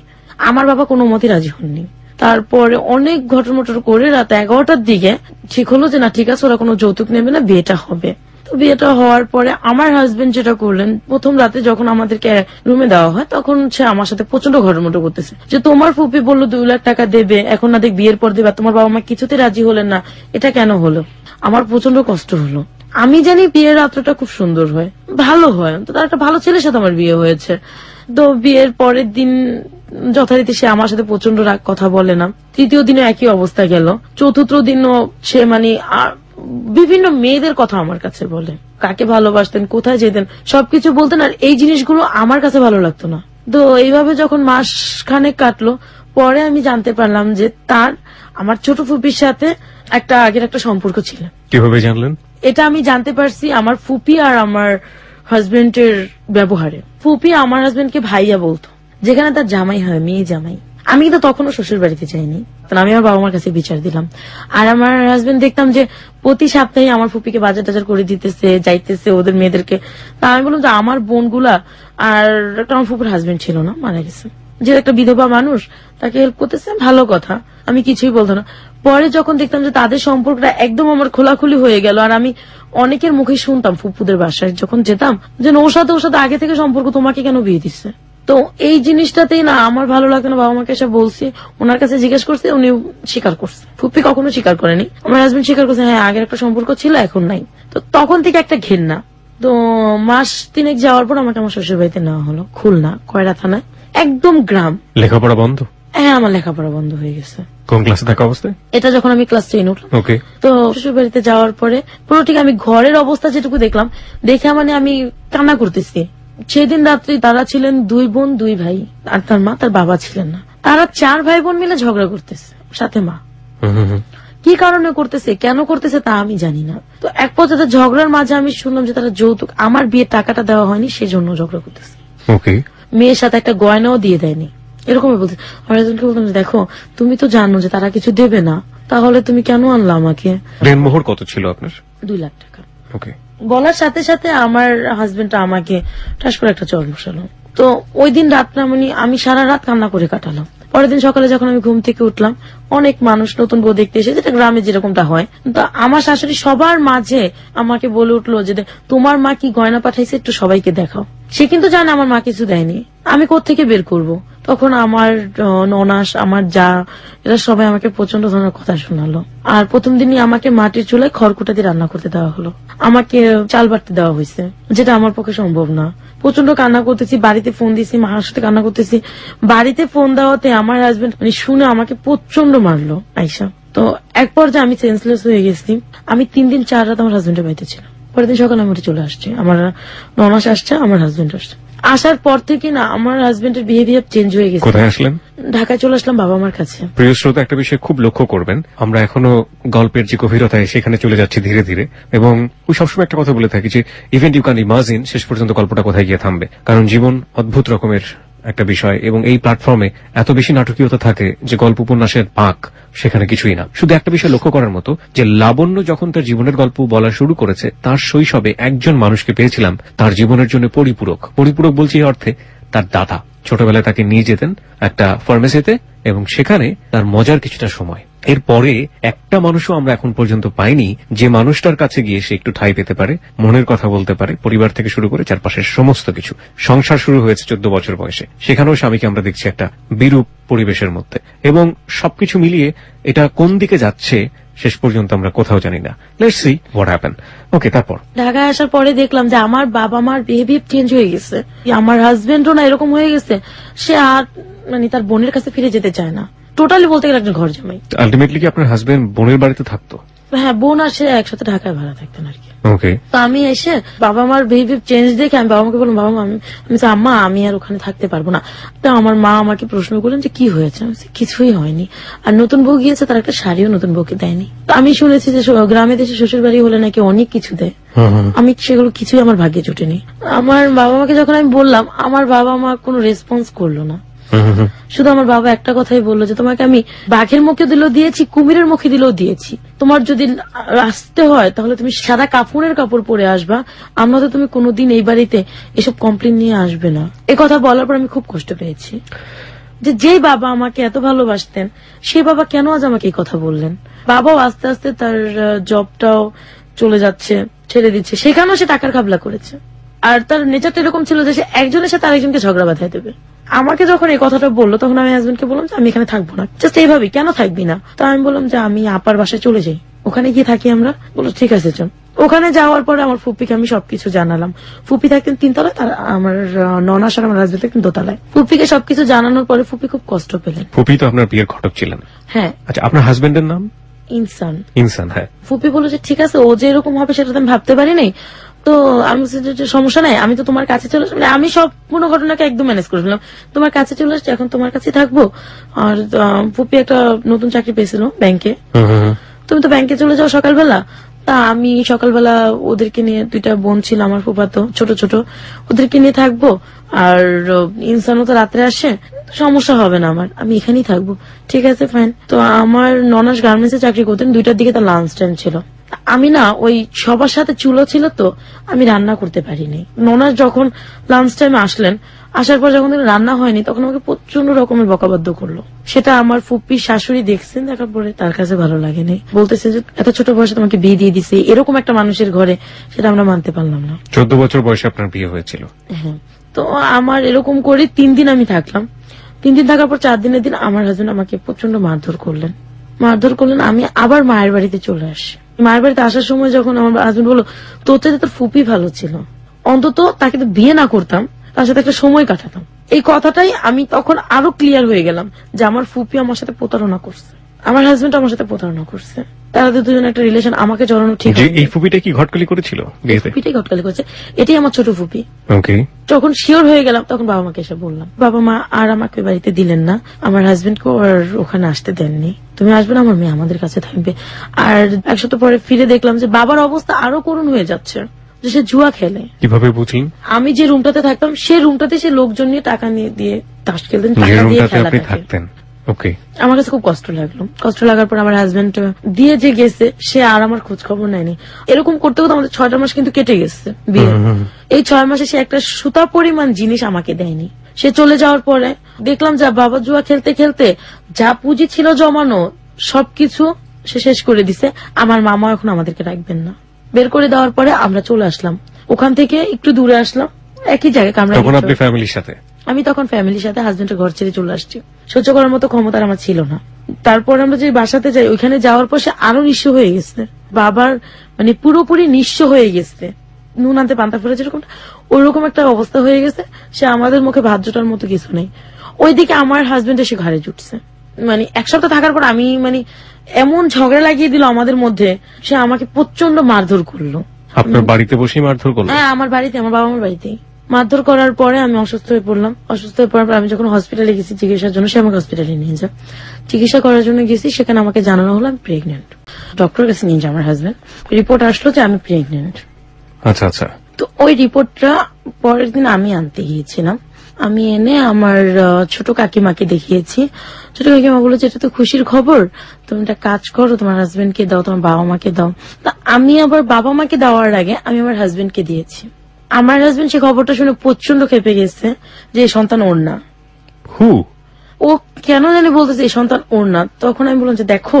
আমার বাবা কোনো মতে রাজি হননি। তারপরে অনেক ঘটমটর করে রাত 11টার দিকে ঠিক হলো যে না ঠিক আছে ওরা কোনো যৌতুক নেবে না, বিয়েটা হবে। তো বিয়েটা হওয়ার পরে আমার হাজবেন্ড যেটা করলেন, প্রথম রাতে যখন আমাদেরকে রুমে দেওয়া হয় তখন সে আমার সাথে প্রচন্ড ঘটমট করতেছে যে তোমার ফুপি বললো 2 লাখ টাকা দেবে, এখন না দেখ বিয়ের পর দেবে, তোমার বাবা মা কিছুতে রাজি হলেন না, এটা কেন হলো? আমার প্রচন্ড কষ্ট হলো। আমি জানি বিয়ের রাত্রটা খুব সুন্দর হয়, ভালো হয়, তো তার একটা ভালো ছেলের সাথে আমার বিয়ে হয়েছে। তো বিয়ের পরের দিন যথারীতি সে আমার সাথে প্রচন্ড রাগ, কথা বলে না। তৃতীয় দিনে একই অবস্থা গেল। চতুর্থ দিনও সে মানে বিভিন্ন মেয়েদের কথা আমার কাছে বলে, কাকে ভালোবাসতেন, কোথায় যেতেন, সবকিছু বলতেন, আর এই জিনিসগুলো আমার কাছে ভালো লাগতো না। তো এইভাবে যখন মাস খানেক কাটলো, পরে আমি জানতে পারলাম যে তার আমার ছোট ফুপির সাথে একটা আগের একটা সম্পর্ক ছিল। কিভাবে জানলেন? এটা আমি জানতে পারছি আমার ফুপি আর আমার হাজবেন্ডের ব্যবহারে। ফুপি আমার হাজবেন্ডকে ভাইয়া বলতো, যেখানে তার জামাই হয়, মেয়ে জামাই। আমি কিন্তু তখনও শ্বশুর বাড়িতে যাইনি, আমি আমার বাবা মার কাছে বিচার দিলাম। আর আমার হাজবেন্ড দেখতাম যে প্রতি সপ্তাহে আমার ফুপিকে বাজার টাজার করে দিতেছে, যাইতেছে ওদের মেয়েদেরকে। তা আমি বললাম যে আমার বোনগুলা, আর একটা আমার ফুপুর হাজবেন্ড ছিল না, মারা গেছে, যে একটা বিধবা মানুষ, তাকে হেল্প করতেছে, ভালো কথা, আমি কিছুই বলতো না। পরে যখন দেখতাম যে তাদের সম্পর্কটা একদম আমার খোলাখুলি হয়ে গেল, আর আমি অনেকের মুখে শুনতাম ফুপুদের বাসায় যখন যেতাম যে ওর সাথে আগে থেকে সম্পর্ক, তোমাকে কেন বিয়ে দিচ্ছে? তো এই জিনিসটাতেই না আমার ভালো লাগতো না। বাবা মাকে এসে বলছি, ওনার কাছে জিজ্ঞেস করছে, উনি স্বীকার করছে। ফুপি কখনো স্বীকার করেনি, আমার হাজবেন্ড স্বীকার করছে হ্যাঁ আগের একটা সম্পর্ক ছিল, এখন নাই। তো তখন থেকে একটা ঘেন্না। তো মাস 3 যাওয়ার পর আমাকে আমার শ্বশুর বাড়িতে নেওয়া হলো, খুলনা কয়রা থানায়, একদম গ্রাম। লেখাপড়া বন্ধ? হ্যাঁ, আমার লেখাপড়া বন্ধ হয়ে গেছে। কোন ক্লাসে থাকা অবস্থায়? এটা যখন আমি ক্লাস 10 উঠলাম। ওকে। তো শ্বশুর বাড়িতে যাওয়ার পরে পুরো ঠিক আমি ঘরের অবস্থা যেটুকু দেখলাম, দেখে মানে আমি কান্না করতেছি। সেদিন রাত্রি তারা ছিলেন 2 বোন 2 ভাই, আর তার মা তার বাবা ছিলেন না। তারা 4 ভাই বোন মিলে ঝগড়া করতেছে, সাথে মা। কি কারণে করতেছে, কেন করতেছে তা আমি জানি না। তো এক পর্যায়ে ঝগড়ার মাঝে আমি শুনলাম যে তারা যৌতুক, আমার বিয়ের টাকাটা দেওয়া হয়নি সেজন্য ঝগড়া করতেছে। ওকে। মেয়ের সাথে একটা গয়নাও দিয়ে দেয়নি, এরকমই বলতে। আমার হাজবেন্ডকে বলতাম দেখো তুমি তো জানো যে তারা কিছু দেবে না, তাহলে তুমি কেন আনলা আমাকে? দেনমোহর কত ছিল আপনার? 2 লাখ টাকা। ওকে। বলার সাথে সাথে আমার হাজবেন্ডটা আমাকে ঠাস করে একটা চড় বসালো। তো ওই দিন রাতটা মানে আমি সারা রাত কান্না করে কাটালাম। পরের দিন সকালে যখন আমি ঘুম থেকে উঠলাম, অনেক মানুষ নতুন বউ দেখতে এসে, যেটা গ্রামে যেরকমটা হয়। তো আমার শাশুড়ি সবার মাঝে আমাকে বলে উঠলো যে তোমার মা কি গয়না পাঠাইছে, একটু সবাইকে দেখাও। সে কিন্তু জানে আমার মা কিছু দেয়নি, আমি কোত্থেকে বের করব। তখন আমার ননাস, আমার যা, এরা সবাই আমাকে প্রচন্ড ধরনের কথা শোনালো। আর প্রথম দিনই আমাকে মাটির চুলায় খড়কুটা দিয়ে রান্না করতে দেওয়া হলো, আমাকে চাল বাটতে দেওয়া হয়েছে, যেটা আমার পক্ষে সম্ভব না। প্রচন্ড কান্না করতেছি, বাড়িতে ফোন দিয়েছি, মার সাথে কান্না করতেছি। বাড়িতে ফোন দেওয়াতে আমার হাজবেন্ড মানে শুনে আমাকে প্রচন্ড মারলো আইসা। তো এক পর্যায়ে আমি সেন্সলেস হয়ে গেছি। আমি 3 দিন 4 রাত আমার হাজবেন্ডের বাড়িতে ছিলাম। পরের দিন সকালে আমি উঠে চলে আসছি, আমার ননাস আসছে, আমার হাজবেন্ড আসছে। আসার পর থেকে না আমার হাজবেন্ডের বিহেভিয়ার চেঞ্জ হয়ে গেছে। কোথায় আসলেন? ঢাকায় চলে আসলাম বাবা মার কাছে। প্রিয় শ্রোতা, একটা বিষয় খুব লক্ষ্য করবেন, আমরা এখনো গল্পের যে গভীরতায় সেখানে চলে যাচ্ছি ধীরে ধীরে। এবং ওই সবসময় একটা কথা বলে থাকি যে ইভেন্ট ইউ ক্যান ইমাজিন, শেষ পর্যন্ত গল্পটা কোথায় গিয়ে থামবে। কারণ জীবন অদ্ভুত রকমের একটা বিষয়, এবং এই প্ল্যাটফর্মে এত বেশি নাটকীয়তা থাকে যে গল্প উপন্যাসের পাক সেখানে কিছুই না। শুধু একটা বিষয় লক্ষ্য করার মতো যে লাবণ্য যখন তার জীবনের গল্প বলা শুরু করেছে, তার শৈশবে একজন মানুষকে পেয়েছিলাম তার জীবনের জন্য পরিপূরক। পরিপূরক বলছি এই অর্থে, তার দাদা ছোটবেলায় তাকে নিয়ে যেতেন একটা ফার্মেসিতে, এবং সেখানে তার মজার কিছুটা সময়। এরপরে একটা মানুষও আমরা এখন পর্যন্ত পাইনি যে মানুষটার কাছে গিয়ে সে একটু ঠাঁই পেতে পারে, মনের কথা বলতে পারে, পরিবার থেকে শুরু করে চারপাশের সমস্ত কিছু। সংসার শুরু হয়েছে 14 বছর বয়সে, সেখানেও স্বামীকে আমরা দেখছি একটা বিরূপ পরিবেশের মধ্যে। এবং সবকিছু মিলিয়ে এটা কোন দিকে যাচ্ছে শেষ পর্যন্ত আমরা কোথাও জানি না। Let's see what happen. Okay, তারপর ঢাকায় আসার পরে দেখলাম যে আমার বাবা মার বিহেভিয়ার চেঞ্জ হয়ে গেছে। আমার হাজবেন্ডও না এরকম হয়ে গেছে, সে আর মানে তার বোনের কাছে ফিরে যেতে চায় না। টোটালি বলতে গেলে একজন ঘর জামাই। আলটিমেটলি কি আপনার হাজবেন্ড বোনের বাড়িতে থাকতো? হ্যাঁ, বোন আর সে একসাথে ঢাকায় ভাড়া থাকতেন আর কি। ওকে। তো আমি এসে বাবা মার বিহেভিয়ার চেঞ্জ দেখে আমি বাবা মাকে বললাম, বাবা মা আমি আম্মা আমি আর ওখানে থাকতে পারবো না। তো আমার মা আমাকে প্রশ্ন করলেন যে কি হয়েছে। কিছুই হয়নি, আর নতুন বউ গিয়েছে, তার একটা শাড়িও নতুন বউকে দেয়নি। তো আমি শুনেছি যে গ্রামে দেশে শ্বশুর বাড়ি হলে নাকি অনেক কিছু দেয়, আমি সেগুলো কিছুই আমার ভাগ্যে জুটেনি। আমার বাবা মাকে যখন আমি বললাম, আমার বাবা মা কোনো রেসপন্স করলো না। শুধু আমার বাবা একটা কথাই বললো যে তোমাকে আমি বাঘের মুখে দিলেও দিয়েছি, কুমিরের মুখে দিলেও দিয়েছি, তোমার যদি আসতে হয় তাহলে তুমি সাদা কাপড়ের কাপড় পরে আসবা, আমরা তো তুমি কোনোদিন এই বাড়িতে এসব কমপ্লেন নিয়ে আসবে না। এ কথা বলার পর আমি খুব কষ্ট পেয়েছি। যে যেই বাবা আমাকে এত ভালোবাসতেন সেই বাবা কেন আজ আমাকে এই কথা বললেন। বাবাও আস্তে আস্তে তার জবটাও চলে যাচ্ছে, ছেড়ে দিচ্ছে, সেখানেও সে টাকার ঘাবলা করেছে। আর তার নেচারটা এরকম ছিল যে সে একজনের সাথে আরেকজনকে ঝগড়া বাঁধাই দেবে। আমাকে যখন এই কথাটা বললো তখন আমি হাজবেন্ডকে বললাম যে আমি এখানে থাকবো না, জাস্ট এইভাবে কেন থাকবি না। তো আমি বললাম যে আমি আপার বাসায় চলে যাই, ওখানে গিয়ে থাকি আমরা। বললো ঠিক আছে চল। ওখানে যাওয়ার পরে আমার ফুপিকে আমি সবকিছু জানালাম। ফুপি থাকতেন 3 তলায়, তার আমার ননাস আর আমার হাজবেন্ড থাকতেন 2 তলায়। ফুপিকে সবকিছু জানানোর পরে ফুপি খুব কষ্ট পেলেন। ফুপি তো আপনার বিয়ের ঘটক ছিলেন? হ্যাঁ। আচ্ছা, আপনার হাজবেন্ডের নাম? ইনসান। ইনসান, হ্যাঁ। ফুপি বললো যে ঠিক আছে, ও যে এরকম হবে সেটা তো আমি ভাবতে পারি নাই। তো আমি সমস্যা নাই, আমি তো তোমার কাছে চলে আসলাম। আমি সব পুরো ঘটনাকে একদম ম্যানেজ করে ফেললাম। তোমার কাছে চলে আসছি, এখন তোমার কাছে থাকবো। আর ফুপি একটা নতুন চাকরি পেয়েছিল ব্যাংকে, তুমি তো ব্যাংকে চলে যাও সকালবেলা। তা আমি সকালবেলা ওদেরকে নিয়ে, 2টা বোন ছিল আমার ফুফাতো ছোট ছোট, ওদেরকে নিয়ে থাকবো। আর ইনসানও তো রাত্রে আসে, সমস্যা হবে না আমার, আমি এখানেই থাকবো। ঠিক আছে ফাইন। তো আমার ননাস গার্মেন্টসে চাকরি করতেন, 2টার দিকে তার লাঞ্চ টাইম ছিল। আমি না ওই সবার সাথে চুলো ছিল তো আমি রান্না করতে পারিনি। ননাস যখন লাঞ্চ টাইমে আসলেন, আসার পর যখন রান্না হয়নি তখন আমাকে প্রচন্ড রকমের বকাবাদ্য করলো। সেটা আমার ফুপ্পির শাশুড়ি দেখছেন, দেখার পরে তার কাছে ভালো লাগেনি। বলতেছে যে এত ছোট বয়সে তোমাকে বিয়ে দিয়ে দিছে এরকম একটা মানুষের ঘরে, সেটা আমরা মানতে পারলাম না। 14 বছর বয়সে আপনার বিয়ে হয়েছিল? হ্যাঁ। তো আমার এরকম করে 3 দিন আমি থাকলাম। 3 দিন থাকার পর 4 দিনের দিন আমার হাজবেন্ড আমাকে প্রচন্ড মারধর করলেন। আমি আবার মায়ের বাড়িতে চলে আসি। মায়ের বাড়িতে আসার সময় যখন আমার হাজবেন্ড বললো তোর চাইতে তোর ফুপি ভালো ছিল, অন্তত তাকে তো বিয়ে না করতাম, তার সাথে একটা সময় কাটাতাম। এই কথাটাই আমি তখন আরো ক্লিয়ার হয়ে গেলাম যে আমার ফুপি আমার সাথে প্রতারণা করছে, আমার হাজবেন্ড আমার সাথে প্রতারণা করছে। তাদের দুজন একটা রিলেশন, আমাকে জড়ানো ঠিক। এই ফুপিটা কি ঘটকালি করেছিল? ফুপিটাই ঘটকালি করেছে, এটাই আমার ছোট ফুপি। ওকে। যখন শিওর হয়ে গেলাম তখন বাবা মাকে এসে বললাম। বাবা মা আর আমাকে বাড়িতে দিলেন না, আমার হাজবেন্ডকে আর ওখানে আসতে দেননি। তুমি আসবে না, আমার মেয়ে আমাদের কাছে থাকবে। আর 1 সপ্তাহ পরে ফিরে দেখলাম যে বাবার অবস্থা আরো করুণ হয়ে যাচ্ছে, যে সে জুয়া খেলে। কিভাবে বুঝলেন? আমি যে রুমটাতে থাকতাম সেই রুমটাতে সে লোকজন নিয়ে টাকা নিয়ে দিয়ে তাস খেলতেন, টাকা দিয়ে খেলা থাকতেন। ওকে। আমার কাছে খুব কষ্ট লাগলো। কষ্ট লাগার পর আমার হাজবেন্ড দিয়ে যে গেছে সে আর আমার খোঁজ খবর নেয়নি। এরকম করতে করতে আমাদের 6টা মাস কিন্তু কেটে গেছে বিয়ে। এই 6 মাসে সে একটা সুতা পরিমাণ জিনিস আমাকে দেয়নি। সে চলে যাওয়ার পরে দেখলাম যে বাবা জুয়া খেলতে খেলতে যা পুঁজি ছিল জমানো সবকিছু সে শেষ করে দিছে। আমার মামা এখন আমাদেরকে রাখবেন না, বের করে দেওয়ার পরে আমরা চলে আসলাম। ওখান থেকে একটু দূরে আসলাম, একই জায়গায় কামরা। তখন আপনি ফ্যামিলির সাথে? আমি তখন ফ্যামিলির সাথে হাজবেন্ডের ঘর ছেড়ে চলে আসছি। সহ্য করার মতো ক্ষমতা আমার ছিল না। তারপর আমরা যে বাসাতে যাই, ওইখানে যাওয়ার পর সে আরো নিঃস্ব হয়ে গেছে। বাবার মানে পুরোপুরি নিঃস্ব হয়ে গেছে, নুন আনতে পান্তা ফেলে যেরকম ওইরকম একটা অবস্থা হয়ে গেছে। সে আমাদের মুখে ভাত জোটার মতো কিছু নেই। ওইদিকে আমার হাজবেন্ড এসে ঘাড়ে জুটছে। 1 সপ্তাহ থাকার পর আমি এমন ঝগড়া লাগিয়ে দিল আমাদের মধ্যে, সে আমাকে প্রচন্ড মারধর করলো। আপনার বাড়িতে বসেই মারধর করলো? হ্যাঁ, আমার বাড়িতে, আমার বাবা মার বাড়িতেই। মারধর করার পরে আমি অসুস্থ হয়ে পড়লাম। অসুস্থ হয়ে পড়ার পর আমি যখন হসপিটালে গেছি চিকিৎসার জন্য, সে আমাকে হসপিটালে নিয়ে যায়। চিকিৎসা করার জন্য গেছি, সেখানে আমাকে জানানো হলো আমি প্রেগনেন্ট। ডক্টরের কাছে নিয়ে যায় আমার হাজবেন্ড, রিপোর্ট আসলো যে আমি প্রেগনেন্ট। আচ্ছা আচ্ছা। তো ওই রিপোর্টটা পরের দিন আমি আনতে গিয়েছিলাম। আমি এনে আমার ছোট কাকিমাকে দেখিয়েছি। ছোট কাকিমা বললো যে এটা তো খুশির খবর, তুমি একটা কাজ করো, তোমার হাজবেন্ডকে দাও, তোমার বাবা মাকে দাও। তা আমি আবার বাবা মাকে দেওয়ার আগে আমি আমার হাজবেন্ডকে দিয়েছি। আমার হাজবেন্ড সে খবরটা শুনে প্রচন্ড খেপে গেছে যে এই সন্তান ওর না। ও কেন জানি বলতেছে এই সন্তান ওর না। তখন আমি বললাম যে দেখো,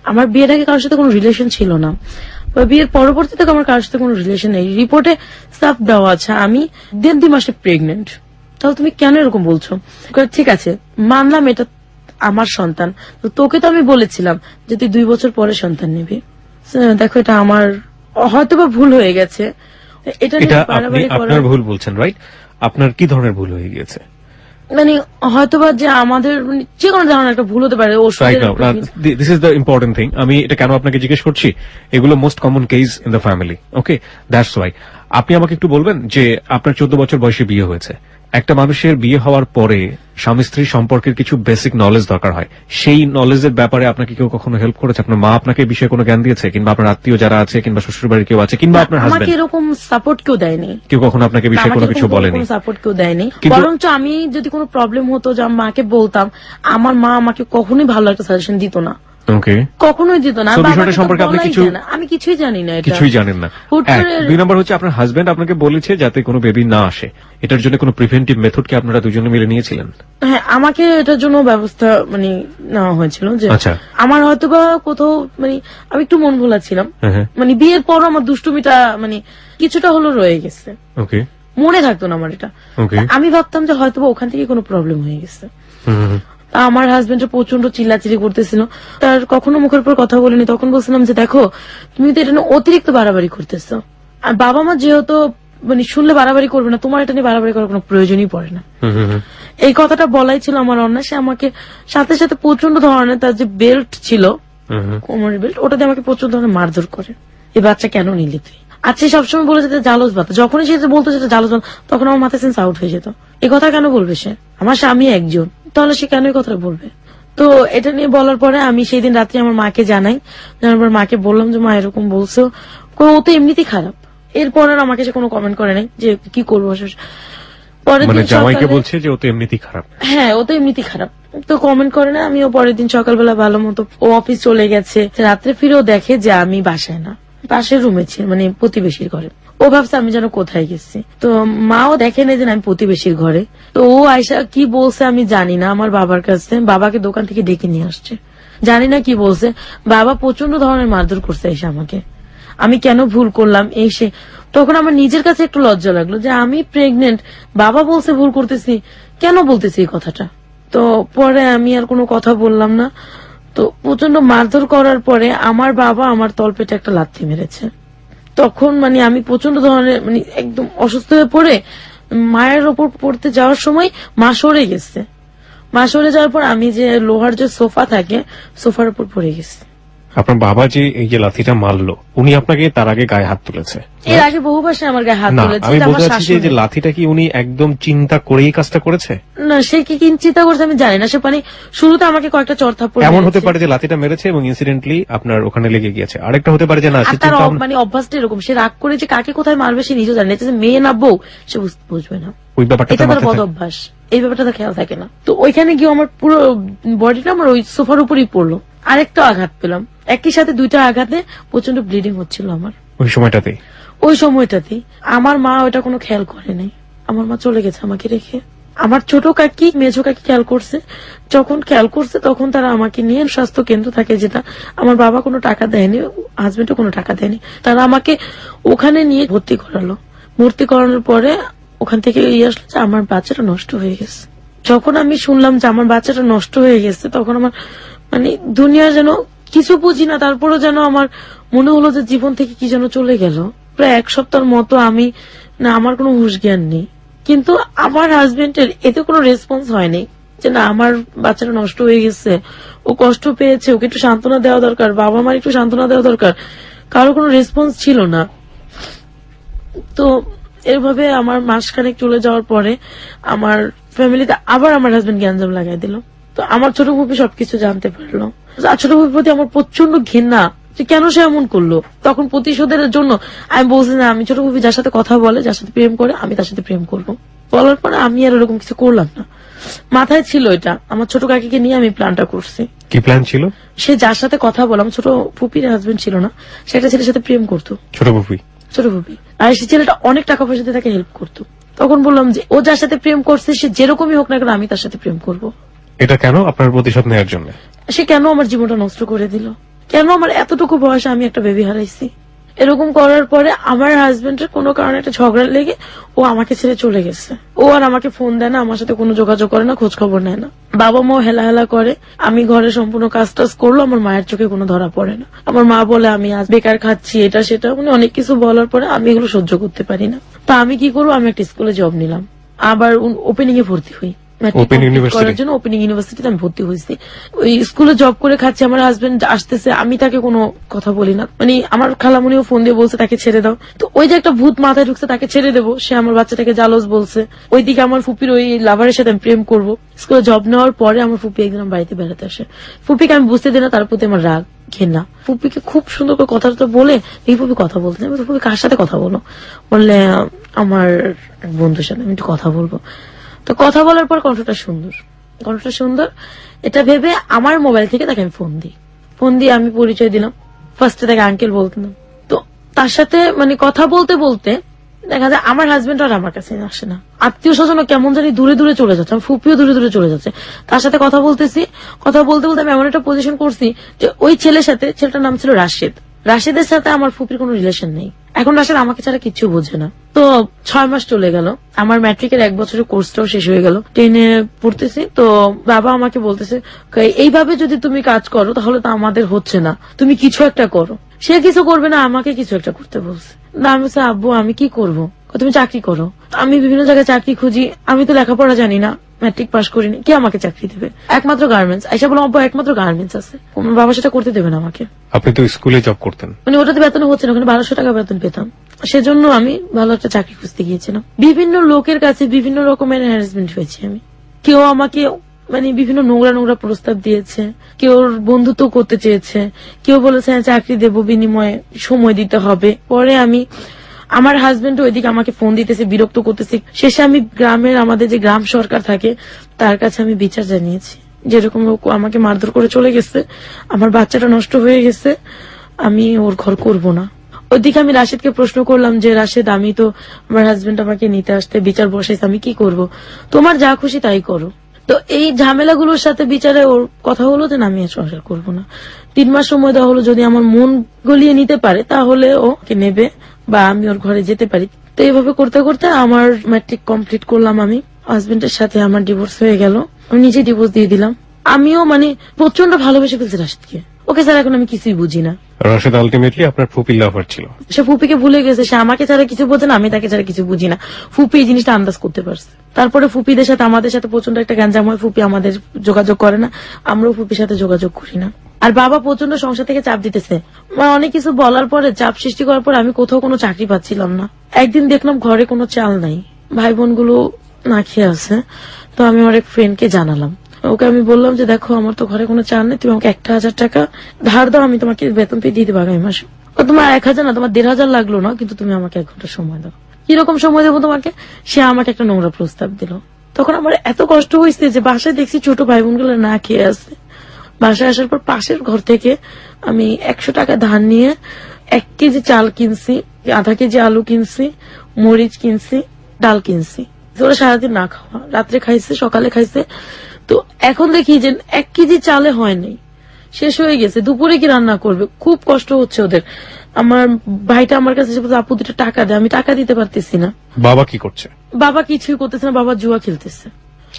আমার বিয়ের আগে কারোর সাথে কোনো রিলেশন ছিল না, বিয়ের পরবর্তীতে আমার কারোর সাথে কোনো রিলেশন নেই, রিপোর্টে সাফ দেওয়া আছে আমি 1.5 মাসে প্রেগনেন্ট। তাহলে তুমি কেন এরকম বলছো? ঠিক আছে, মানলাম এটা আমার সন্তান, তো তোকে তো আমি বলেছিলাম যে তুই 2 বছর পরে সন্তান নিবি। দেখো, এটা আমার হয়তোবা ভুল হয়ে গেছে। এটা আপনার ভুল বলছেন, রাইট? আপনার কি ধরনের ভুল হয়ে গিয়েছে? হয়তোবা যে আমাদের যে কোনো ধরনের একটা ভুল হতে পারে। This is the important thing. আমি এটা কেন আপনাকে জিজ্ঞেস করছি, এগুলো most common case in the family. Okay, that's why. আপনি আমাকে একটু বলবেন যে আপনার 14 বছর বয়সে বিয়ে হয়েছে। একটা মানুষের বিয়ে হওয়ার পরে স্বামী স্ত্রী সম্পর্কের কিছু বেসিক নলেজ দরকার হয়। সেই নলেজের ব্যাপারে আপনাকে কেউ কখনো হেল্প করেছে? আপনার মা আপনাকে এই বিষয়ে কোনো জ্ঞান দিয়েছে, কিংবা আপনার আত্মীয় যারা আছে, কিংবা শ্বশুর বাড়ির কেউ আছে, কিংবা আপনার হাজবেন্ড? আমাকে এরকম সাপোর্ট কেউ দেয়নি। কেউ কখনো আপনাকে বিষয়ে কোনো কিছু বলেনি? সাপোর্ট কেউ দেয়নি। বরঞ্চ আমি যদি কোনো প্রবলেম হতো যে মাকে বলতাম, আমার মা আমাকে কখনোই ভালো একটা সাজেশন দিত না। ওকে, কখনোই দিত না। তো বাবাকে বিষয়টা তো সম্পর্কে আপনি বলাই কিছু যায় না। আমি কিছুই জানি না, এটা কিছুই জানেন না। হুট করে। 2 নম্বর হচ্ছে আপনার হাজবেন্ড আপনাকে বলেছে যাতে কোনো বেবি না আসে, এটার জন্য কোনো প্রিভেন্টিভ মেথড কি আপনারা দুজনে মিলে নিয়েছিলেন? হ্যাঁ, আমাকে এটার জন্য ব্যবস্থা মানে নেওয়া হয়েছিল যে আচ্ছা। আমার হয়তোবা কোথাও মানে আমি একটু মন ভোলা ছিলাম, হ্যাঁ। মানে বিয়ের পর আমার দুষ্টুমিটা মানে কিছুটা হলো রয়ে গেছে, ওকে মনে থাকতো না আমার এটা। ওকে। আমি ভাবতাম যে হয়তোবা ওখান থেকে কোনো প্রবলেম হয়ে গেছে। তা আমার হাজবেন্ড প্রচন্ড চিল্লাচিল্লি করতেছিল, তার কখনো মুখের উপর কথা বলিনি। তখন বলছিলাম যে দেখো, তুমি তো এটা নিয়ে অতিরিক্ত বাড়াবাড়ি করতেছো, আর বাবা মা যেহেতু মানে শুনলে বাড়াবাড়ি করবে না, তোমার এটা নিয়ে বাড়াবাড়ি করার কোনো প্রয়োজনই পড়ে না। এই কথাটা বলাই ছিল আমার অন্যায়। সে আমাকে সাথে সাথে প্রচন্ড ধরনের তার যে বেল্ট ছিল, কোমরের বেল্ট, ওটা দিয়ে আমাকে প্রচন্ড ধরনের মারধর করে। এই বাচ্চা কেন নিলি তুই? আচ্ছা, সবসময় বলে যেতে জালস বাতা, যখনই সে বলতো সেটা জালস বাতা, তখন আমার মাথায় সেন্স আউট হয়ে যেত। এই কথা কেন বলবে সে? আমার স্বামী একজন, তাহলে সে কেন এই কথাটা বলবে? তো এটা নিয়ে বলার পরে আমি সেই দিন রাত্রে আমার মাকে জানাই। জানার পর মাকে বললাম যে মা এরকম বলছো, ও তো এমনিতেই খারাপ। এরপর আর আমাকে সে কোনো কমেন্ট করে নাই যে কি করবো। পরের মানে দিন জামাইকে সকালে- বলছে যে ও তো এমনিতেই খারাপ। হ্যাঁ, ও তো এমনিতেই খারাপ, তো কমেন্ট করে না। আমিও পরের দিন সকালবেলা ভালো মতো ও অফিস চলে গেছে, রাত্রে ফিরেও দেখে যে আমি বাসায় না, পাশের রুমে ছিল, মানে প্রতিবেশীর ঘরে। ও ভাবছে আমি যেন কোথায় গেছি। তো মাও দেখে না যে আমি প্রতিবেশীর ঘরে। তো ও আয়সা কি বলছে আমি জানি না আমার বাবার কাছে, বাবাকে দোকান থেকে ডেকে নিয়ে আসছে, জানি না কি বলছে। বাবা প্রচন্ড ধরনের মারধর করছে এসে আমাকে, আমি কেন ভুল করলাম এই সে। তখন আমার নিজের কাছে একটু লজ্জা লাগলো যে আমি প্রেগনেন্ট, বাবা বলছে ভুল করতেছি, কেন বলতেছি এই কথাটা। তো পরে আমি আর কোনো কথা বললাম না। তো প্রচন্ড মারধর করার পরে আমার বাবা আমার তলপেটে একটা লাথি মেরেছে। তখন মানে আমি প্রচন্ড ধরনের মানে একদম অসুস্থ হয়ে পড়ে মায়ের ওপর পড়তে যাওয়ার সময় মা সরে গেছে। মা সরে যাওয়ার পর আমি যে লোহার যে সোফা থাকে, সোফার উপর পড়ে গেছি। আপনার বাবা যে এই যে লাথিটা মারলো, উনি আপনাকে তার আগে গায়ে হাত তুলেছে? এর আগে বহু ভাষা আমার গায়ে হাত না, তুলেছে, আমি এটা আমার বলতে চাচ্ছি যে এই যে শাশুড়ি। লাথিটা কি উনি একদম চিন্তা করেই কাজটা করেছে? না, সে কি চিন্তা করছে আমি জানি না। সে মানে শুরুতে আমাকে কয়েকটা চড় থাপ্পড় এমন হতে মেরেছে। পারে যে লাথিটা মেরেছে এবং ইনসিডেন্টলি আপনার ওখানে লেগে গিয়েছে। আরেকটা হতে পারে যে না, আর সে তার চিন্তা ভাবনা- মানে অভ্যাসটা এরকম, সে রাগ করে যে কাকে কোথায় মারবে সে নিজেও জানে না, যে মেয়ে না বউ সে বুঝবে না, ওই ব্যাপারটা এটা তার তার মাথায় বদ থাকে। অভ্যাস। এই ব্যাপারটা তার খেয়াল থাকে না। তো ওইখানে গিয়ে আমার পুরো বডিটা আমার ওই সোফার উপরই পড়লো, আরেকটা আঘাত পেলাম। একই সাথে দুইটা আঘাতে প্রচন্ড ব্লিডিং হচ্ছিল আমার ওই সময়টাতেই। ওই সময়টাতেই। আমার মা ওটা কোনো খেয়াল করে নাই, আমার মা চলে গেছে আমাকে রেখে। আমার ছোট কাকি মেজো কাকি খেয়াল করছে, যখন খেয়াল করছে তখন তারা আমাকে নিয়ে স্বাস্থ্য কেন্দ্র থাকে যেটা, আমার বাবা কোনো টাকা দেয়নি, হাজবেন্ডও কোনো টাকা দেয়নি, তারা আমাকে ওখানে নিয়ে ভর্তি করালো। ভর্তি করানোর পরে ওখান থেকে আসলো যে আমার বাচ্চাটা নষ্ট হয়ে গেছে। যখন আমি শুনলাম যে আমার বাচ্চাটা নষ্ট হয়ে গেছে, তখন আমার মানে দুনিয়া যেন কিছু বুঝি না, তারপরও যেন আমার মনে হলো যে জীবন থেকে কি যেন চলে গেল। প্রায় 1 সপ্তাহের মতো আমি না, আমার কোনো হুঁশ জ্ঞান নেই। কিন্তু আমার হাজবেন্ডের এতে কোনো রেসপন্স হয়নি যে না আমার বাচ্চাটা নষ্ট হয়ে গেছে, ও কষ্ট পেয়েছে, ওকে একটু সান্ত্বনা দেওয়া দরকার, বাবা মার একটু সান্ত্বনা দেওয়া দরকার। কারো কোনো রেসপন্স ছিল না। তো এভাবে আমার মাসখানেক চলে যাওয়ার পরে আমার ফ্যামিলিতে আবার আমার হাজবেন্ড গ্যাঞ্জাম লাগাই দিল। তো আমার ছোট ফুপি সবকিছু জানতে পারলো। আর ছোট ফুপির প্রতি আমার প্রচন্ড ঘৃণা যে কেন সে এমন করলো। তখন প্রতিশোধের জন্য আমি বলছি না, আমি ছোট ফুপি যার সাথে কথা বলে, যার সাথে প্রেম করে, আমি তার সাথে প্রেম করবো। বলার পরে আমি আর এরকম কিছু করলাম না। মাথায় ছিল এটা, আমার ছোট কাকিকে নিয়ে আমি প্ল্যানটা করছি। কি প্ল্যান ছিল? সে যার সাথে কথা বললাম, ছোট ফুপির হাজবেন্ড ছিল না, সেটা ছেলের সাথে প্রেম করতো, ছোট ফুপি। ছোট ফুপি। আর সে ছেলেটা অনেক টাকা পয়সা দিয়ে তাকে হেল্প করতো। তখন বললাম যে ও যার সাথে প্রেম করছে সে যেরকমই হোক না কেন আমি তার সাথে প্রেম করব। এটা কেন? আপনার প্রতিশোধ নেওয়ার জন্য? সে কেন আমার জীবনটা নষ্ট করে দিল, কেন আমার এতটুকু বয়সে আমি একটা বেবি হারাইছি। এরকম করার পরে আমার হাজবেন্ডের কোনো কারণে একটা ঝগড়া লেগে ও আমাকে ছেড়ে চলে গেছে। ও আর আমাকে ফোন দেয় না, আমার সাথে কোনো যোগাযোগ করে না, খোঁজ খবর নেয় না। বাবা মাও হেলা হেলা করে। আমি ঘরে সম্পূর্ণ কাজ টাজ করলো, আমার মায়ের চোখে কোনো ধরা পড়ে না। আমার মা বলে আমি আজ বেকার খাচ্ছি, এটা সেটা, মানে অনেক কিছু বলার পরে আমি এগুলো সহ্য করতে পারি না। তা আমি কি করবো, আমি একটা স্কুলে জব নিলাম, আবার ওপেনিং এ ভর্তি হই। ওপেন ইউনিভার্সিটি করার জন্য ওপেনিং ইউনিভার্সিটিতে আমি ভর্তি হয়েছি। ওই স্কুলে জব করে খাচ্ছি, আমার হাজবেন্ড আসতেছে, আমি তাকে কোনো কথা বলি না। মানে আমার খালামুনিও ফোন দিয়ে বলছে তাকে ছেড়ে দাও। তো ওই যে একটা ভূত মাথায় ঢুকছে, তাকে ছেড়ে দেবো, সে আমার বাচ্চাটাকে জালস বলছে। ওইদিকে আমার ফুপির ওই লাভারের সাথে আমি প্রেম করবো। স্কুলে জব নেওয়ার পরে আমার ফুপি একদিন আমার বাড়িতে বেড়াতে আসে। ফুপিকে আমি বুঝতে দিই না তার প্রতি আমার রাগ ঘেন্না। ফুপিকে খুব সুন্দর করে কথাটা বলে, এই ফুপি কথা বলতে, আমি ফুপি কার সাথে কথা বলো, বললে আমার এক বন্ধুর সাথে আমি একটু কথা বলবো। তো কথা বলার পর কণ্ঠটা সুন্দর, কণ্ঠটা সুন্দর, এটা ভেবে আমার মোবাইল থেকে তাকে আমি ফোন দিই। ফোন দিয়ে আমি পরিচয় দিলাম, ফার্স্টে তাকে আঙ্কেল বলতাম। তো তার সাথে মানে কথা বলতে বলতে দেখা যায় আমার হাজবেন্ড আর আমার কাছে আসে না, আত্মীয় স্বজন কেমন জানি দূরে দূরে চলে যাচ্ছে, আমার ফুপিও দূরে দূরে চলে যাচ্ছে। তার সাথে কথা বলতেছি, কথা বলতে বলতে আমি এমন একটা পজিশন করছি যে ওই ছেলের সাথে, ছেলেটার নাম ছিল রাশেদ, রাশেদের সাথে আমার ফুপির কোনো রিলেশন নেই। এখন রাশেদ আমাকে ছাড়া কিচ্ছু বোঝে না। তো 6 মাস চলে গেল, আমার ম্যাট্রিকের 1 বছরের কোর্সটাও শেষ হয়ে গেল, 10-এ পড়তেছি। তো বাবা আমাকে বলতেছে এইভাবে যদি তুমি কাজ করো তাহলে তো আমাদের হচ্ছে না, তুমি কিছু একটা করো। সে কিছু করবে না, আমাকে কিছু একটা করতে বলছে। না আমি বলছি, আব্বু আমি কি করবো? তুমি চাকরি করো। আমি বিভিন্ন জায়গায় চাকরি খুঁজি, আমি তো লেখাপড়া জানি না, ম্যাট্রিক পাস করিনি, কে আমাকে চাকরি দেবে? একমাত্র গার্মেন্টস। আইসা বললাম আব্বু একমাত্র গার্মেন্টস আছে, আমার বাবা সেটা করতে দেবে না আমাকে। আপনি তো স্কুলে জব করতেন, মানে ওটাতে বেতন হচ্ছে না, ওখানে 1200 টাকা বেতন পেতাম। সেজন্য আমি ভালো একটা চাকরি খুঁজতে গিয়েছিলাম। বিভিন্ন লোকের কাছে বিভিন্ন রকমের হ্যারাসমেন্ট হয়েছে আমি। কেউ আমাকে মানে বিভিন্ন নোংরা নোংরা প্রস্তাব দিয়েছে, কেউ বন্ধুত্ব করতে চেয়েছে, কেউ বলেছে চাকরি দেবো বিনিময়ে সময় দিতে হবে। পরে আমি আমার হাজবেন্ড ওইদিকে আমাকে ফোন দিতেছে, বিরক্ত করতেছে। শেষে আমি গ্রামের আমাদের যে গ্রাম সরকার থাকে তার কাছে আমি বিচার জানিয়েছি, যেরকম আমাকে মারধর করে চলে গেছে, আমার বাচ্চাটা নষ্ট হয়ে গেছে, আমি ওর ঘর করব না। ওইদিকে আমি রাশেদকে প্রশ্ন করলাম যে রাশেদ আমি তো, আমার হাজবেন্ড আমাকে নিতে আসতে বিচার বসাইছে, আমি কি করব? তোমার যা খুশি তাই করো। তো এই ঝামেলাগুলোর সাথে বিচারে ওর কথা হলো যে আমি সংসার করবো না। 3 মাস সময় দেওয়া হলো, যদি আমার মন গলিয়ে নিতে পারে তাহলে ওকে নেবে বা আমি ওর ঘরে যেতে পারি। তো এইভাবে করতে করতে আমার ম্যাট্রিক কমপ্লিট করলাম। আমি হাজবেন্ডের সাথে আমার ডিভোর্স হয়ে গেল, আমি নিজে ডিভোর্স দিয়ে দিলাম। আমিও মানে প্রচন্ড ভালোবেসে ফেলছি রাশেদকে, ওকে স্যার এখন আমি কিছুই বুঝি না। রাশেদ আলটিমেটলি আপনার ফুপির লাভার ছিল। সে ফুপিকে ভুলে গেছে, সে আমাকে ছাড়া কিছু বোঝে না, আমি তাকে ছাড়া কিছু বুঝি না। ফুপি এই জিনিসটা আন্দাজ করতে পারছে। তারপরে ফুপিদের সাথে আমাদের সাথে প্রচন্ড একটা গ্যাঞ্জাম হয়, ফুপি আমাদের যোগাযোগ করে না, আমরাও ফুপির সাথে যোগাযোগ করি না। আর বাবা প্রচন্ড সংসার থেকে চাপ দিতেছে, অনেক কিছু বলার পরে, চাপ সৃষ্টি করার পরে আমি কোথাও কোনো চাকরি পাচ্ছিলাম না। একদিন দেখলাম ঘরে কোনো চাল নাই, ভাই বোন গুলো না খেয়ে আছে। তো আমি আমার এক ফ্রেন্ডকে জানালাম, ওকে আমি বললাম যে দেখো আমার তো ঘরে কোনো চাল নেই, তুমি আমাকে 1000 টাকা ধার দাও, আমি তোমাকে বেতন পেয়ে দিয়ে দেবো আগামী মাসে। তোমার 1000 না, তোমার 1500 লাগলো না, কিন্তু তুমি আমাকে 1 ঘন্টা সময় দাও। কিরকম সময় দেবো তোমাকে? সে আমাকে একটা নোংরা প্রস্তাব দিল। তখন আমার এত কষ্ট হয়েছে যে বাসায় দেখছি ছোট ভাই বোন গুলো না খেয়ে আছে। বাসায় আসার পর পাশের ঘর থেকে আমি 100 টাকা ধার নিয়ে 1 কেজি চাল কিনছি, আধা কেজি আলু কিনছি, মরিচ কিনছি, ডাল কিনছি। ওরা সারাদিন না খাওয়া, রাত্রে খাইছে, সকালে খাইছে। তো এখন দেখি যে 1 কেজি চালে হয় নাই, শেষ হয়ে গেছে। দুপুরে কি রান্না করবে? খুব কষ্ট হচ্ছে ওদের। আমার ভাইটা আমার কাছে এসে বলছে, আপু 2 টাকা দেয়, আমি টাকা দিতে পারতেছি না। বাবা কি করছে? বাবা কিছুই করতেছে না, বাবা জুয়া খেলতেছে।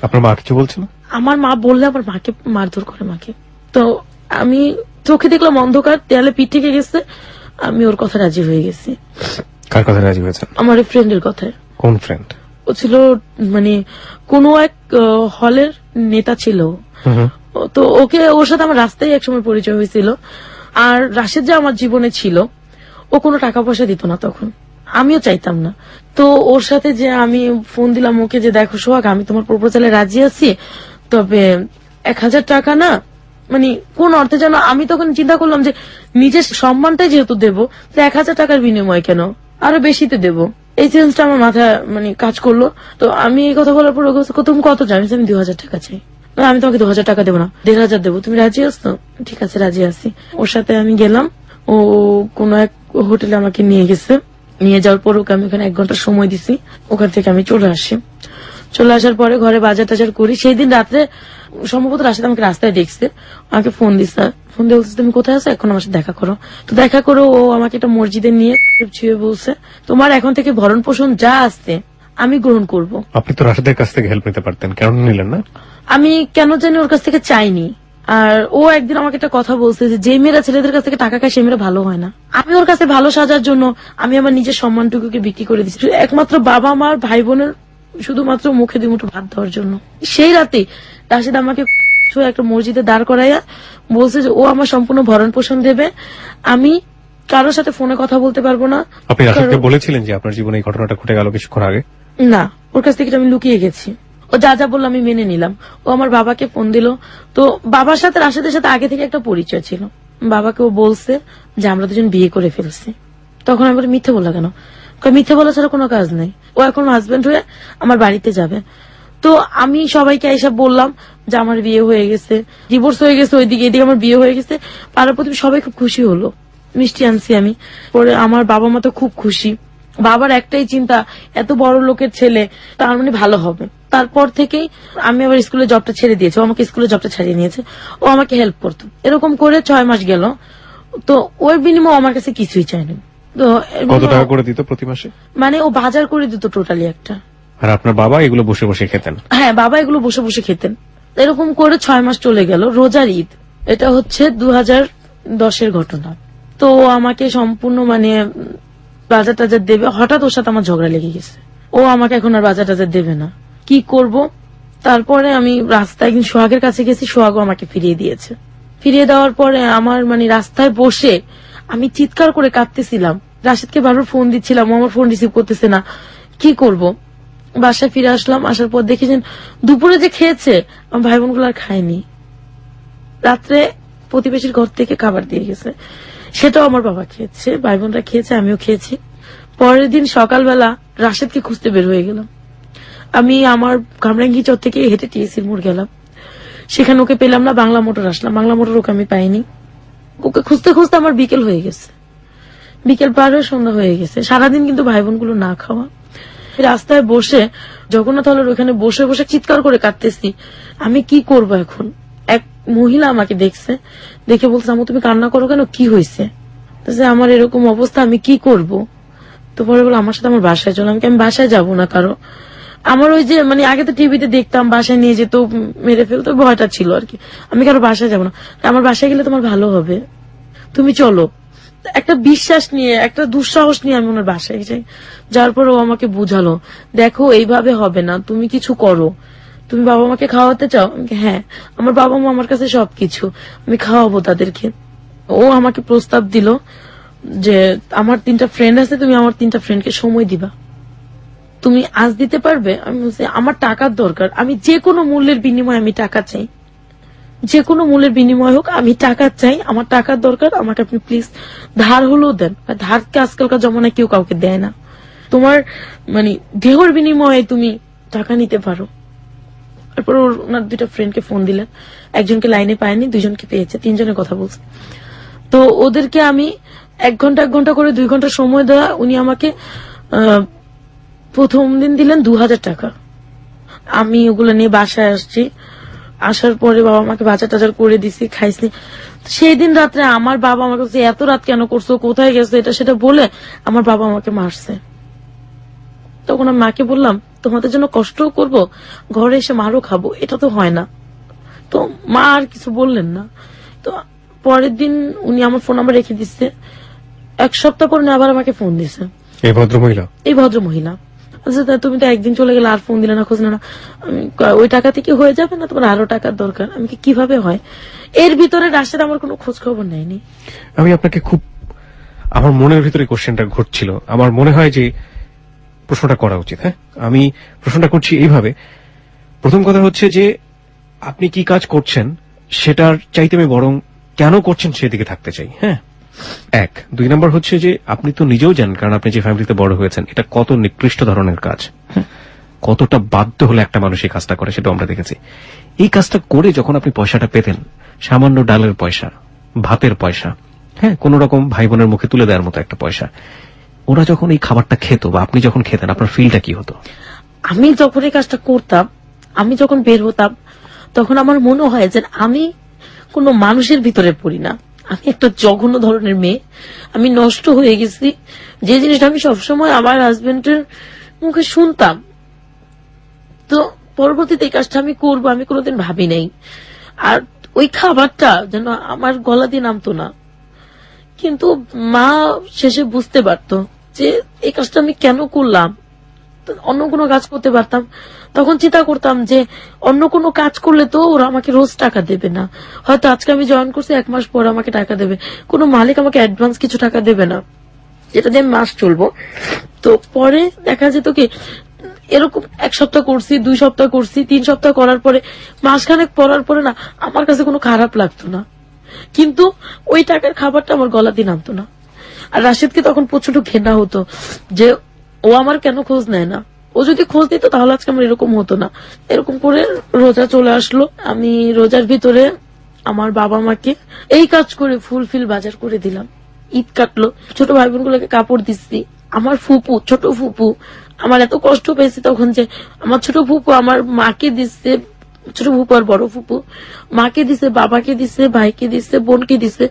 আপনার মা কিছু বলছে না? আমার মা বললে আমার মাকে মারধর করে মাকে। তো আমি চোখে দেখলাম অন্ধকার, দেয়ালে পিঠ থেকে গেছে, আমি ওর কথা রাজি হয়ে গেছি। কার কথা রাজি হয়েছেন? আমার ফ্রেন্ডের কথায়। কোন ফ্রেন্ড? ও ছিল মানে কোন এক হলের নেতা ছিল। তো ওকে, ওর সাথে আমার রাস্তায় একসময় পরিচয় হয়েছিল। আর রাশেদ যে আমার জীবনে ছিল, ও কোনো টাকা পয়সা দিত না তখন, আমিও চাইতাম না। তো ওর সাথে যে আমি ফোন দিলাম ওকে যে দেখো সোহাগ, আমি তোমার প্রপোজালে রাজি আছি, তবে 1000 টাকা না, মানে কোন অর্থে যেন। আমি তখন চিন্তা করলাম যে নিজের সম্মানটাই যেহেতু দেবো, তো 1000 টাকার বিনিময় কেন, আরো বেশিতে দেবো। এই চেঞ্জটা আমার মাথায় মানে কাজ করলো। তো আমি এই কথা বলার পর তুমি কত চাই? আমি 2000 টাকা চাই। আমি তোমাকে 2000 টাকা দেবো না, 1500 দেবো, তুমি রাজি আছো? ঠিক আছে রাজি আছি। ওর সাথে আমি গেলাম, ও কোন এক হোটেলে আমাকে নিয়ে গেছে। নিয়ে যাওয়ার পর ওকে আমি ওখানে 1 ঘন্টা সময় দিছি। ওখান থেকে আমি চলে আসি। চলে আসার পরে ঘরে বাজার টাজার করি। সেই দিন রাত্রে সম্ভবত রাশেদ আমাকে রাস্তায় দেখছে, আমাকে ফোন দিচ্ছে, ফোন দিয়ে বলছে তুমি কোথায় আছো, এখন আমার সাথে দেখা করো। তো দেখা করো, ও আমাকে একটা মসজিদে নিয়ে ছুঁয়ে বলছে, তোমার এখন থেকে ভরণ পোষণ যা আছে আমি গ্রহণ করব। আপনি তো রাশেদের কাছ থেকে হেল্প নিতে পারতেন, কেন নিলেন না? আমি কেন জানি ওর কাছ থেকে চাইনি। আর ও একদিন আমাকে একটা কথা বলছে যে মেয়েরা ছেলেদের কাছ থেকে টাকা খায় সে মেয়েরা ভালো হয় না। আমি ওর কাছে ভালো সাজার জন্য আমি আমার নিজের সম্মানটুকুকে বিক্রি করে দিচ্ছি, একমাত্র বাবা মার ভাই বোনের শুধুমাত্র মুখে 2 মুঠো ভাত দেওয়ার জন্য। সেই রাতে রাশেদ আমাকে একটা মসজিদে দাঁড় করাইয়া বলছে যে ও আমার সম্পূর্ণ ভরণ পোষণ দেবে, আমি কারোর সাথে ফোনে কথা বলতে পারবো না। আপনি রাশেদকে বলেছিলেন যে আপনার জীবনে এই ঘটনাটা ঘটে গেল কিছুক্ষণ আগে? না, ওর কাছ থেকে আমি লুকিয়ে গেছি। ও যা যা বললো আমি মেনে নিলাম। ও আমার বাবাকে ফোন দিল। তো বাবার সাথে রাশেদের সাথে আগে থেকে একটা পরিচয় ছিল। বাবাকে ও বলছে যে আমরা দুজন বিয়ে করে ফেলছি। তখন আমি বলি মিথ্যে বললা কেন? মিথ্যে বলা ছাড়া কোনো কাজ নেই, ও এখন হাজবেন্ড হয়ে আমার বাড়িতে যাবে। তো আমি সবাইকে এসে বললাম যে আমার বিয়ে হয়ে গেছে, ডিভোর্স হয়ে গেছে, ওইদিকে এদিকে আমার বিয়ে হয়ে গেছে। পাড়ার প্রতি সবাই খুব খুশি হলো, মিষ্টি আনছি আমি। পরে আমার বাবা মা তো খুব খুশি, বাবার একটাই চিন্তা এত বড় লোকের ছেলে তার মানে ভালো হবে। তারপর থেকেই আমি আবার স্কুলে জবটা ছেড়ে দিয়েছি, ও আমাকে স্কুলে জবটা ছাড়িয়ে নিয়েছে, ও আমাকে হেল্প করতো। এরকম করে 6 মাস গেল, তো ওর বিনিময়ে আমার কাছে কিছুই চাইনি। তো কত টাকা করে দিত প্রতি মাসে? মানে ও বাজার করে দিত টোটালি একটা। আর আপনার বাবা এগুলো বসে বসে খেতেন? হ্যাঁ, বাবা এগুলো বসে বসে খেতেন। এরকম করে 6 মাস চলে গেল। রোজার ঈদ, এটা হচ্ছে 2010-এর ঘটনা। তো ও আমাকে সম্পূর্ণ মানে বাজার টাজার দেবে, হঠাৎ ওর সাথে আমার ঝগড়া লেগে গেছে। ও আমাকে এখন আর বাজার টাজার দেবে না, কি করব। তারপরে আমি রাস্তায় একদিন সোহাগের কাছে গেছি, সোহাগও আমাকে ফিরিয়ে দিয়েছে। ফিরিয়ে দেওয়ার পরে আমার মানে রাস্তায় বসে আমি চিৎকার করে কাঁদতেছিলাম। রাশেদকে বারবার ফোন দিচ্ছিলাম, ও আমার ফোন রিসিভ করতেছে না, কি করব। বাসায় ফিরে আসলাম, আসার পর দেখেছেন দুপুরে যে খেয়েছে আমার ভাই বোনগুলো আর খায়নি। রাত্রে প্রতিবেশীর ঘর থেকে খাবার দিয়ে গেছে, সেটাও আমার বাবা খেয়েছে, ভাই বোনরা খেয়েছে, আমিও খেয়েছি। পরের দিন সকালবেলা রাশেদকে খুঁজতে বের হয়ে গেলাম। আমি আমার কামরাঙ্গি চর থেকে হেঁটে টিএসির মোড় গেলাম, সেখানে ওকে পেলাম না। বাংলা মোটর আসলাম, বাংলা মোটর ওকে আমি পাইনি। ওকে খুঁজতে খুঁজতে আমার বিকেল হয়ে গেছে, বিকেল পার হয়ে সন্ধ্যা হয়ে গেছে। সারাদিন কিন্তু ভাই বোনগুলো না খাওয়া। রাস্তায় বসে জগন্নাথ হলের ওখানে বসে বসে চিৎকার করে কাঁদতেছি, আমি কি করব এখন। এক মহিলা আমাকে দেখছে, দেখে বলছে আমু তুমি কান্না করো কেন, কি হয়েছে। আমার এরকম অবস্থা, আমি কি করব। তো পরে বলে আমার সাথে আমার বাসায় চলো। আমি বাসায় যাব না, কারো আমার ওই যে মানে আগে তো টিভিতে দেখতাম বাসায় নিয়ে যেত, মেরে ফেলতো, ভয়টা ছিল আর কি। আমি কারো বাসায় যাব না, আমার বাসায় গেলে তোমার ভালো হবে, তুমি চলো। একটা বিশ্বাস নিয়ে, একটা দুঃসাহস নিয়ে আমি ওনার বাসায় যাই। যার পর ও আমাকে বুঝালো, দেখো এইভাবে হবে না, তুমি কিছু করো। তুমি বাবা মাকে খাওয়াতে চাও? হ্যাঁ, আমার বাবা মা আমার কাছে সবকিছু, আমি খাওয়াবো তাদেরকে। ও আমাকে প্রস্তাব দিল যে আমার 3টা ফ্রেন্ড আছে, তুমি আমার 3টা ফ্রেন্ডকে সময় দিবা, তুমি আজ দিতে পারবে? আমি বলছি আমার টাকার দরকার, আমি যে কোনো মূল্যের বিনিময়ে আমি টাকা চাই, যে কোনো মূল্যের বিনিময় হোক আমি টাকা চাই, আমার টাকার দরকার, আমাকে আপনি প্লিজ ধার হলেও দেন। ধারকে আজকালকার জমানায় কেউ কাউকে দেয় না, তোমার মানে দেহর বিনিময়ে তুমি টাকা নিতে পারো। তারপর ওনার 2টা ফ্রেন্ডকে ফোন দিলেন, একজনকে লাইনে পায়নি, 2জনকে পেয়েছে, 3জনের কথা বলছে। তো ওদেরকে আমি 1 ঘন্টা করে 2 ঘন্টা সময় দেওয়া। উনি আমাকে প্রথম দিন দিলেন 2000 টাকা। আমি ওগুলো নিয়ে বাসায় আসছি, আসার পরে বাবা আমাকে বাজার টাজার করে দিছি, খাইছি। সেই দিন রাত্রে আমার বাবা আমাকে বলছে এত রাত কেন করছো, কোথায় গেছো, এটা সেটা বলে আমার বাবা আমাকে মারছে। তখন আমি মাকে বললাম তোমাদের জন্য কষ্টও করব, ঘরে এসে মারও খাবো, এটা তো হয় না। তো মা আর কিছু বললেন না। তো পরের দিন উনি আমার ফোন নাম্বার রেখে দিচ্ছে। 1 সপ্তাহ পর আবার আমাকে ফোন দিছে এই ভদ্রমহিলা। আচ্ছা তুমি তো একদিন চলে গেলে আর ফোন দিলে না, খোঁজ না। ওই টাকা থেকে হয়ে যাবে না, তোমার আরো টাকার দরকার। আমি কিভাবে হয়, এর ভিতরে রাশেদ আমার কোনো খোঁজ খবর নেয়নি। আমি আপনাকে খুব, আমার মনের ভিতরে কোশ্চেনটা ঘুরছিল, আমার মনে হয় যে প্রশ্নটা করা উচিত। হ্যাঁ, আমি প্রশ্নটা করছি এইভাবে। প্রথম কথা হচ্ছে যে আপনি কি কাজ করছেন সেটার চাইতে আমি বরং কেন করছেন সেদিকে থাকতে চাই। হ্যাঁ, 1। 2 নম্বর হচ্ছে যে আপনি তো নিজেও জানেন, কারণ আপনি যে ফ্যামিলিতে বড় হয়েছেন, এটা কত নিকৃষ্ট ধরনের কাজ, কতটা বাধ্য হলে একটা মানুষ এই কাজটা করে সেটা আমরা দেখেছি। এই কাজটা করে যখন আপনি পয়সাটা পেতেন, সামান্য ডালের পয়সা, ভাতের পয়সা, হ্যাঁ, কোন রকম ভাই বোনের মুখে তুলে দেওয়ার মতো একটা পয়সা, ওরা যখন এই খাবারটা খেত বা আপনি যখন খেতেন, আপনার ফিলটা কি হতো? আমি যখন এই কাজটা করতাম, আমি যখন বের হতাম, তখন আমার মনে হয় যে আমি কোনো মানুষের ভিতরে পড়ি না, আমি একটা জঘন্য ধরনের মেয়ে, আমি নষ্ট হয়ে গেছি। যে জিনিসটা আমি সবসময় আমার হাজবেন্ডের মুখে শুনতাম, তো পরবর্তীতে এই কাজটা আমি করবো আমি কোনোদিন ভাবি নাই। আর ওই খাবারটা যেন আমার গলা দিয়ে নামতো না। কিন্তু মা শেষে বুঝতে পারতো যে এই কাজটা আমি কেন করলাম, অন্য কোনো কাজ করতে পারতাম। তখন চিন্তা করতাম যে অন্য কোনো কাজ করলে তো ওরা আমাকে রোজ টাকা দেবে না, হয়তো আজকে আমি জয়েন করছি 1 মাস পর আমাকে টাকা দেবে, কোনো মালিক আমাকে অ্যাডভান্স কিছু টাকা দেবে না, যেটা দিয়ে মাস চলবো। তো পরে দেখা যেত কি এরকম 1 সপ্তাহ করছি, 2 সপ্তাহ করছি, 3 সপ্তাহ করার পরে, মাসখানেক পড়ার পরে না আমার কাছে কোনো খারাপ লাগতো না, কিন্তু ওই টাকার খাবারটা আমার গলা দিয়ে নামতো না। আর রাশেদকে তখন প্রচন্ড ঘেন্না হতো যে ও আমার কেন খোঁজ নেয় না, ও ও যদি খোঁজ দিত তাহলে আজকে আমার এরকম হতো না। এরকম করে রোজা চলে আসলো। আমি রোজার ভিতরে আমার বাবা মাকে এই কাজ করে ফুলফিল বাজার করে দিলাম। ঈদ কাটলো, ছোট ভাই বোন গুলোকে কাপড় দিচ্ছি। আমার ফুপু, ছোট ফুপু, আমার এত কষ্ট পেয়েছি তখন যে আমার ছোট ফুপু আমার মাকে দিচ্ছে, ছোট ফুপু আর বড় ফুপু মাকে দিছে, বাবাকে দিছে, ভাইকে দিছে, বোনকে দিছে।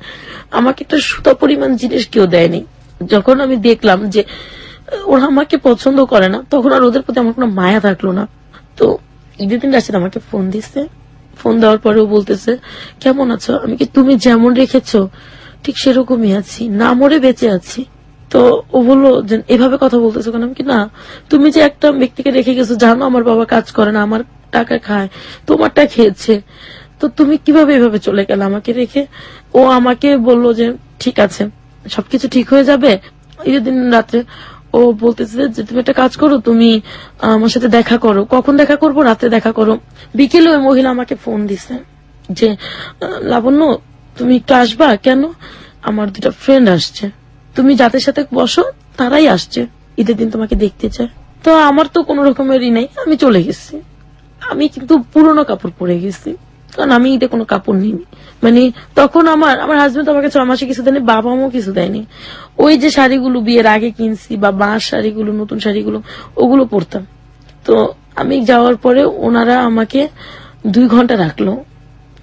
আমাকে একটা সুতা পরিমাণ জিনিস কেউ দেয়নি। যখন আমি দেখলাম যে ওরা আমাকে পছন্দ করে না, তখন আর ওদের প্রতি আমার কোনো মায়া থাকলো না। তো ঈদের দিন রাশিদ আমাকে ফোন দিছে। ফোন দেওয়ার পরেও বলতেছে কেমন আছো? আমি কি তুমি যেমন রেখেছো ঠিক সেরকমই আছি, না মরে বেঁচে আছি। তো ও বললো যে এভাবে কথা বলতেছো কেন? আমি কি না, তুমি যে একটা ব্যক্তিকে রেখে গেছো, জানো আমার বাবা কাজ করে না, আমার টাকা খায়, তোমারটা খেয়েছে, তো তুমি কিভাবে এভাবে চলে গেলে আমাকে রেখে? ও আমাকে বললো যে ঠিক আছে, সবকিছু ঠিক হয়ে যাবে। ঈদের দিন রাত্রে ও বলতেছে যে তুমি একটা কাজ করো, তুমি আমার সাথে দেখা করো। কখন দেখা করবো? রাতে দেখা করো। বিকেলে ওই মহিলা আমাকে ফোন দিছে যে লাবণ্য তুমি একটু আসবা। কেন? আমার 2টা ফ্রেন্ড আসছে, তুমি যাদের সাথে বসো তারাই আসছে, ঈদের দিন তোমাকে দেখতে চায়। তো আমার তো কোন রকমেরই নেই, আমি চলে গেছি। আমি কিন্তু পুরনো কাপড় পরে গেছি, কারণ আমি ঈদে কোনো কাপড় নিইনি। মানে তখন আমার হাজবেন্ড আমাকে 6 মাসে কিছু দেয়নি, বাবা মাও কিছু দেয়নি। ওই যে শাড়িগুলো বিয়ের আগে কিনছি বা বাঁশ শাড়িগুলো, নতুন শাড়িগুলো, ওগুলো পরতাম। তো আমি যাওয়ার পরে ওনারা আমাকে 2 ঘন্টা রাখলো।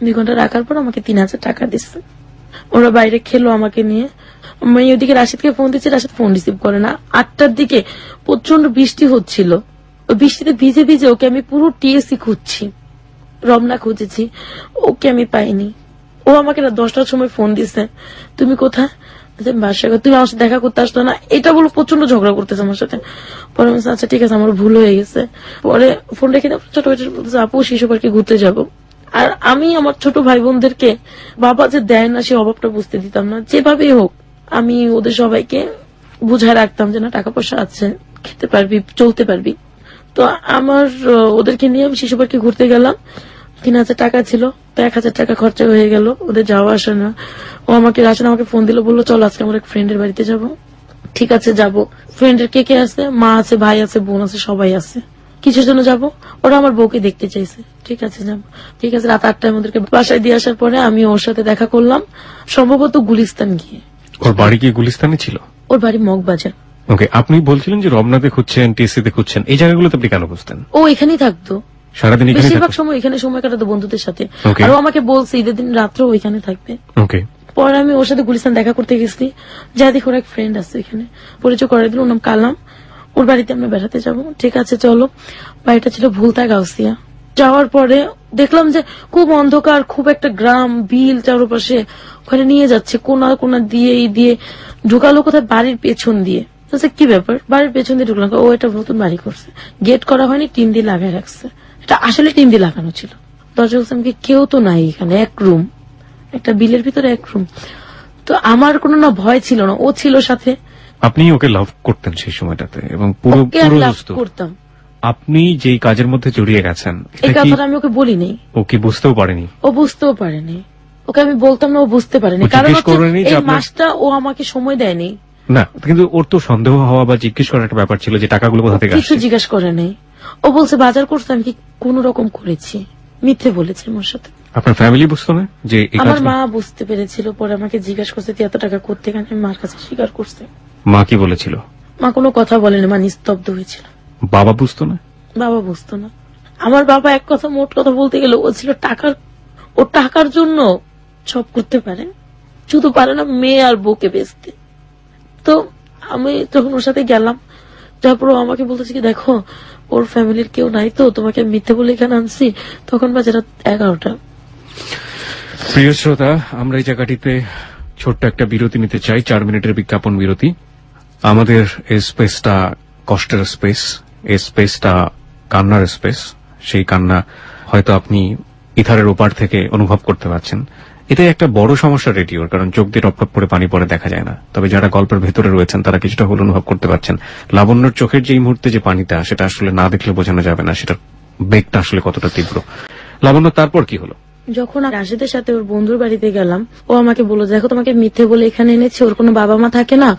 2 ঘন্টা রাখার পর আমাকে 3000 টাকা দিচ্ছে। ওরা বাইরে খেলো আমাকে নিয়ে। আমি ওদিকে রাশিদকে ফোন দিচ্ছি, রাশিদ ফোন রিসিভ করে না। 8টার দিকে প্রচন্ড বৃষ্টি হচ্ছিল, ওই বৃষ্টিতে ভিজে ভিজে ওকে আমি পুরো টিএসসি খুঁজছি, রমনা খুঁজেছি, ওকে আমি পাইনি। ও আমাকে 10টার সময় ফোন দিছে, তুমি কোথায়? বাসায়। তুমি আমার সাথে দেখা করতে আসতো না, এটা বলো। প্রচন্ড ঝগড়া করতেছে আমার সাথে। পরে আমি আচ্ছা ঠিক আছে, আমার ভুল হয়ে গেছে। পরে ফোন রেখে ছোট বলতেছে আপু শিশু পার্কে ঘুরতে যাবো। আর আমি আমার ছোট ভাই বোনদেরকে বাবা যে দেয় না সে অভাবটা বুঝতে দিতাম না। যেভাবেই হোক আমি ওদের সবাইকে বুঝায় রাখতাম যে না টাকা পয়সা আছে, খেতে পারবি, চলতে পারবি। তো আমার ওদেরকে নিয়ে আমি শিশু পার্কে ঘুরতে গেলাম। 3000 টাকা ছিল, তো 1000 টাকা খরচা হয়ে গেল। ওদের যাওয়া আসে না। ও আমাকে রাশিদ আমাকে ফোন দিল, বললো চলো আজকে আমার এক ফ্রেন্ডের বাড়িতে যাব। ঠিক আছে যাব। ফ্রেন্ডের কে কে আছে? মা আছে, ভাই আছে, বোন আছে, সবাই আছে। কিসের জন্য যাব? ওরা আমার বউকে দেখতে চাইছে। ঠিক আছে যাব। ঠিক আছে, রাত 8টায় আমাদেরকে বাসায় দিয়ে আসার পরে আমি ওর সাথে দেখা করলাম, সম্ভবত গুলিস্তান গিয়ে। ওর বাড়ি কি গুলিস্তানে ছিল? ওর বাড়ি মগবাজার। ওকে, আপনি বলছিলেন যে রমনাতে খুঁজছেন, টিএসসিতে খুঁজছেন, এই জায়গাগুলোতে আপনি কেন খুঁজতেন? ও এখানেই থাকতো সারাদিন এখানে বেশিরভাগ থাকতো? সময়, এখানে সময় কাটাতো বন্ধুদের সাথে। Okay. আর ও আমাকে বলছে ঈদের দিন রাত্রেও ওইখানে থাকবে। ওকে। পরে আমি ওর সাথে গুলিস্তান দেখা করতে গেছি, যা দেখি ওর এক ফ্রেন্ড আছে এখানে, পরিচয় করে দিল, ওর নাম কালাম। ওর বাড়িতে আমরা বেড়াতে যাব। ঠিক আছে চলো। বাড়িটা ছিল ভুলতা গাউসিয়া। যাওয়ার পরে দেখলাম যে খুব অন্ধকার, খুব একটা গ্রাম, বিল চারপাশে, ওখানে নিয়ে যাচ্ছে কোনা কোনা দিয়ে দিয়ে ঢুকালো কোথায় বাড়ির পেছন দিয়ে। কি ব্যাপার, বাড়ির পেছন দিয়ে ঢুকলাম। ও এটা নতুন বাড়ি করছে, গেট করা হয়নি, টিন দিয়ে লাগাই রাখছে। এটা আসলে টিন দিয়ে লাগানো ছিল। দরজা খুলছে, আমি কেউ তো নাই এখানে, এক রুম, একটা বিলের ভিতরে এক রুম। তো আমার কোনো না ভয় ছিল না, ও ছিল সাথে। আপনি ওকে লাভ করতেন সেই সময়টাতে এবং পুরো ওকে আমি লাভ করতাম। আপনি যেই কাজের মধ্যে জড়িয়ে গেছেন এই কথাটা আমি ওকে বলিনি। ও কি বুঝতেও পারেনি? ও বুঝতেও পারেনি। ওকে আমি বলতাম না, ও বুঝতে পারেনি। কারণ এই মাসটা ও আমাকে সময় দেয়নি। না, কিন্তু ওর তো সন্দেহ হওয়া বা জিজ্ঞেস করার একটা ব্যাপার ছিল যে টাকাগুলো কোথা থেকে আসছে। কিছু জিজ্ঞাসা করে নাই। ও বলছে বাজার করছে, আমি কি কোন রকম করেছি, মিথ্যে বলেছে আমার সাথে। আপনার ফ্যামিলি বুঝতো না যে আমার মা বুঝতে পেরেছিল, পরে আমাকে জিজ্ঞাসা করছে তুই এত টাকা করতে গেলে, আমি মার কাছে স্বীকার করছে। মা কি বলেছিল? মা কোনো কথা বলেনি, মা নিস্তব্ধ হয়েছিল। বাবা বুঝতো না? বাবা বুঝতো না। আমার বাবা এক কথা মোট কথা বলতে গেলে ও ছিল টাকার, ও টাকার জন্য সব করতে পারে, শুধু পারে না মেয়ে আর বউকে বেচতে। তো আমি যখন ওর সাথে গেলাম, তারপর আমাকে বলতেছি কি দেখো ওর ফ্যামিলির কেউ নাই, তো তোমাকে মিথ্যে বলে এখানে আনছি। তখন বাজে রাত 11টা। প্রিয় শ্রোতা, আমরা এই জায়গাটিতে ছোট্ট একটা বিরতি নিতে চাই, 4 মিনিটের বিজ্ঞাপন বিরতি। আমাদের এই স্পেসটা কষ্টের স্পেস, এই স্পেসটা কান্নার স্পেস। সেই কান্না হয়তো আপনি ইথারের ওপার থেকে অনুভব করতে পারছেন। এটাই একটা বড় সমস্যা রেডিওর, কারণ চোখ দিয়ে টপটপ করে পানি পড়ে দেখা যায় না। তবে যারা গল্পের ভেতরে রয়েছেন তারা কিছুটা হল অনুভব করতে পারছেন। লাবণ্যর চোখের যে মুহূর্তে যে পানিটা, সেটা আসলে না দেখলে বোঝানো যাবে না সেটার বেগটা আসলে কতটা তীব্র। লাবণ্য, তারপর কি হলো? যখন রাশেদের সাথে ওর বন্ধুর বাড়িতে গেলাম, ও আমাকে বলল দেখো তোমাকে মিথ্যে বলে এখানে এনেছে, ওর কোনো বাবা মা থাকে না,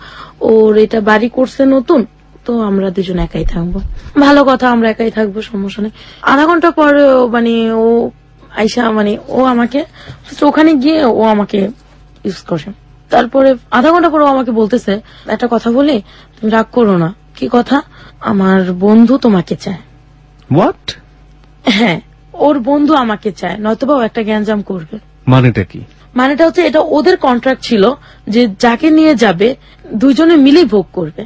ওর এটা বাড়ি করছে নতুন, তো আমরা দুজন একাই থাকবো। ভালো কথা, আমরা একাই থাকবো, সমস্যা নেই। আধা ঘন্টা পরে মানে ও আইসা মানে ও আমাকে ওখানে গিয়ে ও আমাকে ইউজ করে। তারপরে আধা ঘন্টা পরে ও আমাকে বলতেছে, একটা কথা বলি, তুমি রাগ করো না। কি কথা? আমার বন্ধু তোমাকে চায়। হোয়াট? হ্যাঁ, ওর বন্ধু আমাকে চায়, নয়তোবা ও একটা গ্যাঞ্জাম করবে। মানেটা কি? মানেটা হচ্ছে এটা ওদের কন্ট্রাক্ট ছিল যে যাকে নিয়ে যাবে দুজনে মিলেই ভোগ করবে।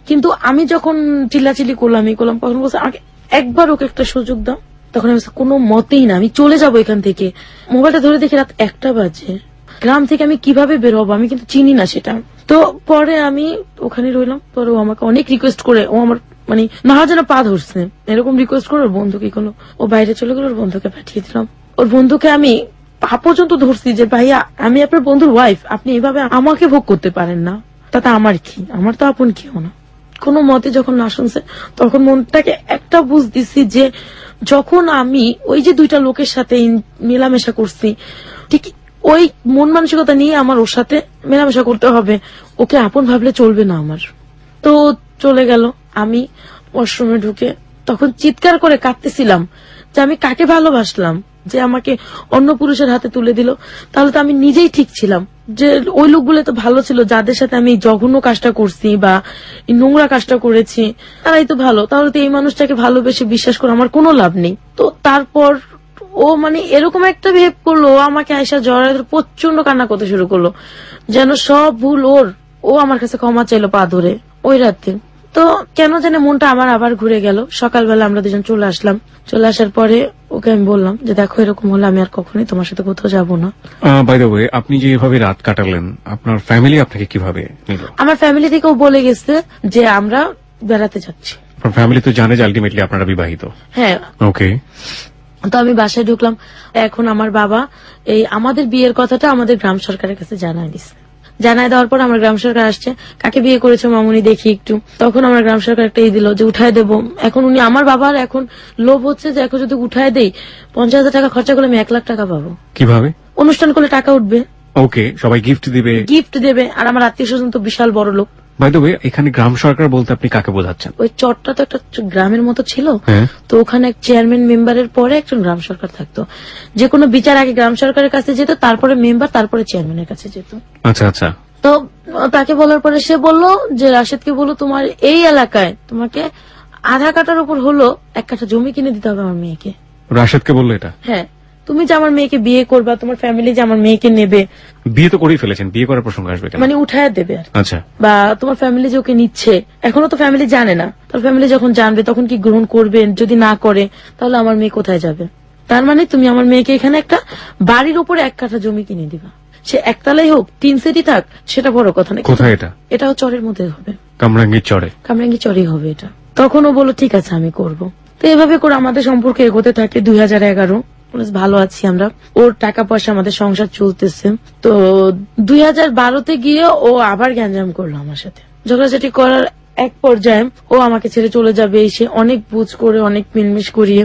কিন্তু আমি যখন চিল্লাচিল্লি করলাম তখন বলছে আমাকে একবার ওকে একটা সুযোগ দাও। তখন আমি কোনো মতেই না, আমি চলে যাবো এখান থেকে। মোবাইলটা ধরে দেখি রাত 1টা বাজে। গ্রাম থেকে আমি কিভাবে বের হবো, আমি কিন্তু চিনি না সেটা। তো পরে আমি ওখানে রইলাম। পরে ও আমাকে অনেক রিকোয়েস্ট করে, ও আমার মানে না যেন পা ধরছে এরকম রিকোয়েস্ট করে ওর বন্ধুকে কোনো, ও বাইরে চলে গেল, ওর বন্ধুকে পাঠিয়ে দিলাম। ওর বন্ধুকে আমি পা পর্যন্ত ধরছি যে ভাইয়া আমি আপনার বন্ধুর ওয়াইফ, আপনি এভাবে আমাকে ভোগ করতে পারেন না। তাতে আমার কি, আমার তো আপন কেউ না। কোনো মতে যখন না শুনছে তখন মনটাকে একটা বুঝ দিছি যে যখন আমি ওই যে 2টা লোকের সাথে মেলামেশা করছি, ঠিক ওই মন মানসিকতা নিয়ে আমার ওর সাথে মেলামেশা করতে হবে। ওকে আপন ভাবলে চলবে না আমার। তো চলে গেল। আমি ওয়াশরুমে ঢুকে তখন চিৎকার করে কাঁদতেছিলাম যে আমি কাকে ভালোবাসলাম যে আমাকে অন্য পুরুষের হাতে তুলে দিল। তাহলে তো আমি নিজেই ঠিক ছিলাম, যে ওই লোকগুলো তো ভালো ছিল, যাদের সাথে আমি জঘন্য কাজটা করছি বা নোংরা কাজটা করেছি তারাই তো ভালো। তাহলে তো এই মানুষটাকে ভালোবেসে বিশ্বাস করে আমার কোনো লাভ নেই। তো তারপর ও মানে এরকম একটা বিহেভ করলো, ও আমাকে আয়সা জড়ায় প্রচন্ড কান্না করতে শুরু করলো, যেন সব ভুল ওর। ও আমার কাছে ক্ষমা চাইলো পা ধরে ওই রাতে। তো কেন জানে মনটা আমার আবার ঘুরে গেল। সকালবেলা আমরা দুজন চলে আসলাম। চলে আসার পরে ওকে আমি বললাম যে দেখো এরকম হলে আমি আর কখনোই তোমার সাথে কোথাও যাবো না। বাই দ্য ওয়ে, আপনি যে এভাবে রাত কাটালেন, আপনার ফ্যামিলি আপনাকে কিভাবে নিল? আমার ফ্যামিলি থেকেও বলে গেছে যে আমরা বেড়াতে যাচ্ছি। আপনার ফ্যামিলি তো জানে যে আলটিমেটলি আপনারা বিবাহিত? হ্যাঁ। ওকে। তো আমি বাসায় ঢুকলাম। এখন আমার বাবা এই আমাদের বিয়ের কথাটা আমাদের গ্রাম সরকারের কাছে জানায় দিচ্ছে। জানায় দেওয়ার পর আমার গ্রাম সরকার আসছে, কাকে বিয়ে করেছে মামুনি দেখি একটু। তখন আমার গ্রাম সরকার একটা দিল যে উঠায় দেবো। এখন উনি আমার বাবার এখন লোভ হচ্ছে যে এখন যদি উঠায় দেই 50,000 টাকা খরচা করলে আমি 1 লাখ টাকা পাবো। কিভাবে? অনুষ্ঠান করলে টাকা উঠবে। ওকে, সবাই গিফট দেবে। আর আমার আত্মীয় স্বজন তো বিশাল বড় লোক। বাই দ্য ওয়ে, এখানে গ্রাম সরকার বলতে আপনি কাকে বোঝাচ্ছেন? ওই চরটা তো একটা গ্রামের মতো ছিল, হ্যাঁ। তো ওখানে চেয়ারম্যান মেম্বারের পরে একজন গ্রাম সরকার থাকতো। যে কোনো বিচার আগে গ্রাম সরকারের কাছে যেত, তারপরে মেম্বার, তারপরে চেয়ারম্যানের কাছে যেত। আচ্ছা আচ্ছা। তো তাকে বলার পরে সে বললো যে রাশেদকে বলো তোমার এই এলাকায় তোমাকে আধা কাটার উপর হলো 1 কাঠা জমি কিনে দিতে হবে আমার মেয়েকে। রাশেদকে বললো এটা? হ্যাঁ, তুমি যে আমার মেয়েকে বিয়ে করবা, তোমার ফ্যামিলি যে আমার মেয়েকে নেবে। বিয়ে তো করেই ফেলেছেন, বিয়ে করার প্রসঙ্গ আসবে কেন? মানে উঠায় দেবে আর। আচ্ছা। বা তোমার ফ্যামিলি যে ওকে নিচ্ছে, এখনো তো ফ্যামিলি জানে না। তার ফ্যামিলি যখন জানবে তখন কি গ্রহণ করবে? যদি না করে তাহলে আমার মেয়ে কোথায় যাবে? তার মানে তুমি আমার মেয়েকে এখানে একটা বাড়ির উপরে 1 কাঠা জমি কিনে দিবা। সে একতলাই হোক 3 সিটি থাক, সেটা বড় কথা না। কোথায় এটা? এটাও চরের মধ্যে হবে, কামরাঙ্গীর চরে। কামরাঙ্গি চরেই হবে এটা। তখন ও বললো ঠিক আছে আমি করব। তো এভাবে করে আমাদের সম্পর্ক এগোতে থাকে। 2011 ভালো আছি আমরা, ওর টাকা পয়সা আমাদের সংসার চলতেছে। তো 2012তে গিয়ে ও আবার গ্যাঞ্জাম করলো আমার সাথে। ঝগড়াঝাটি করার এক পর্যায়ে ও আমাকে ছেড়ে চলে যাবে, এসে অনেক বুঝ করে অনেক মিনমিশ করিয়ে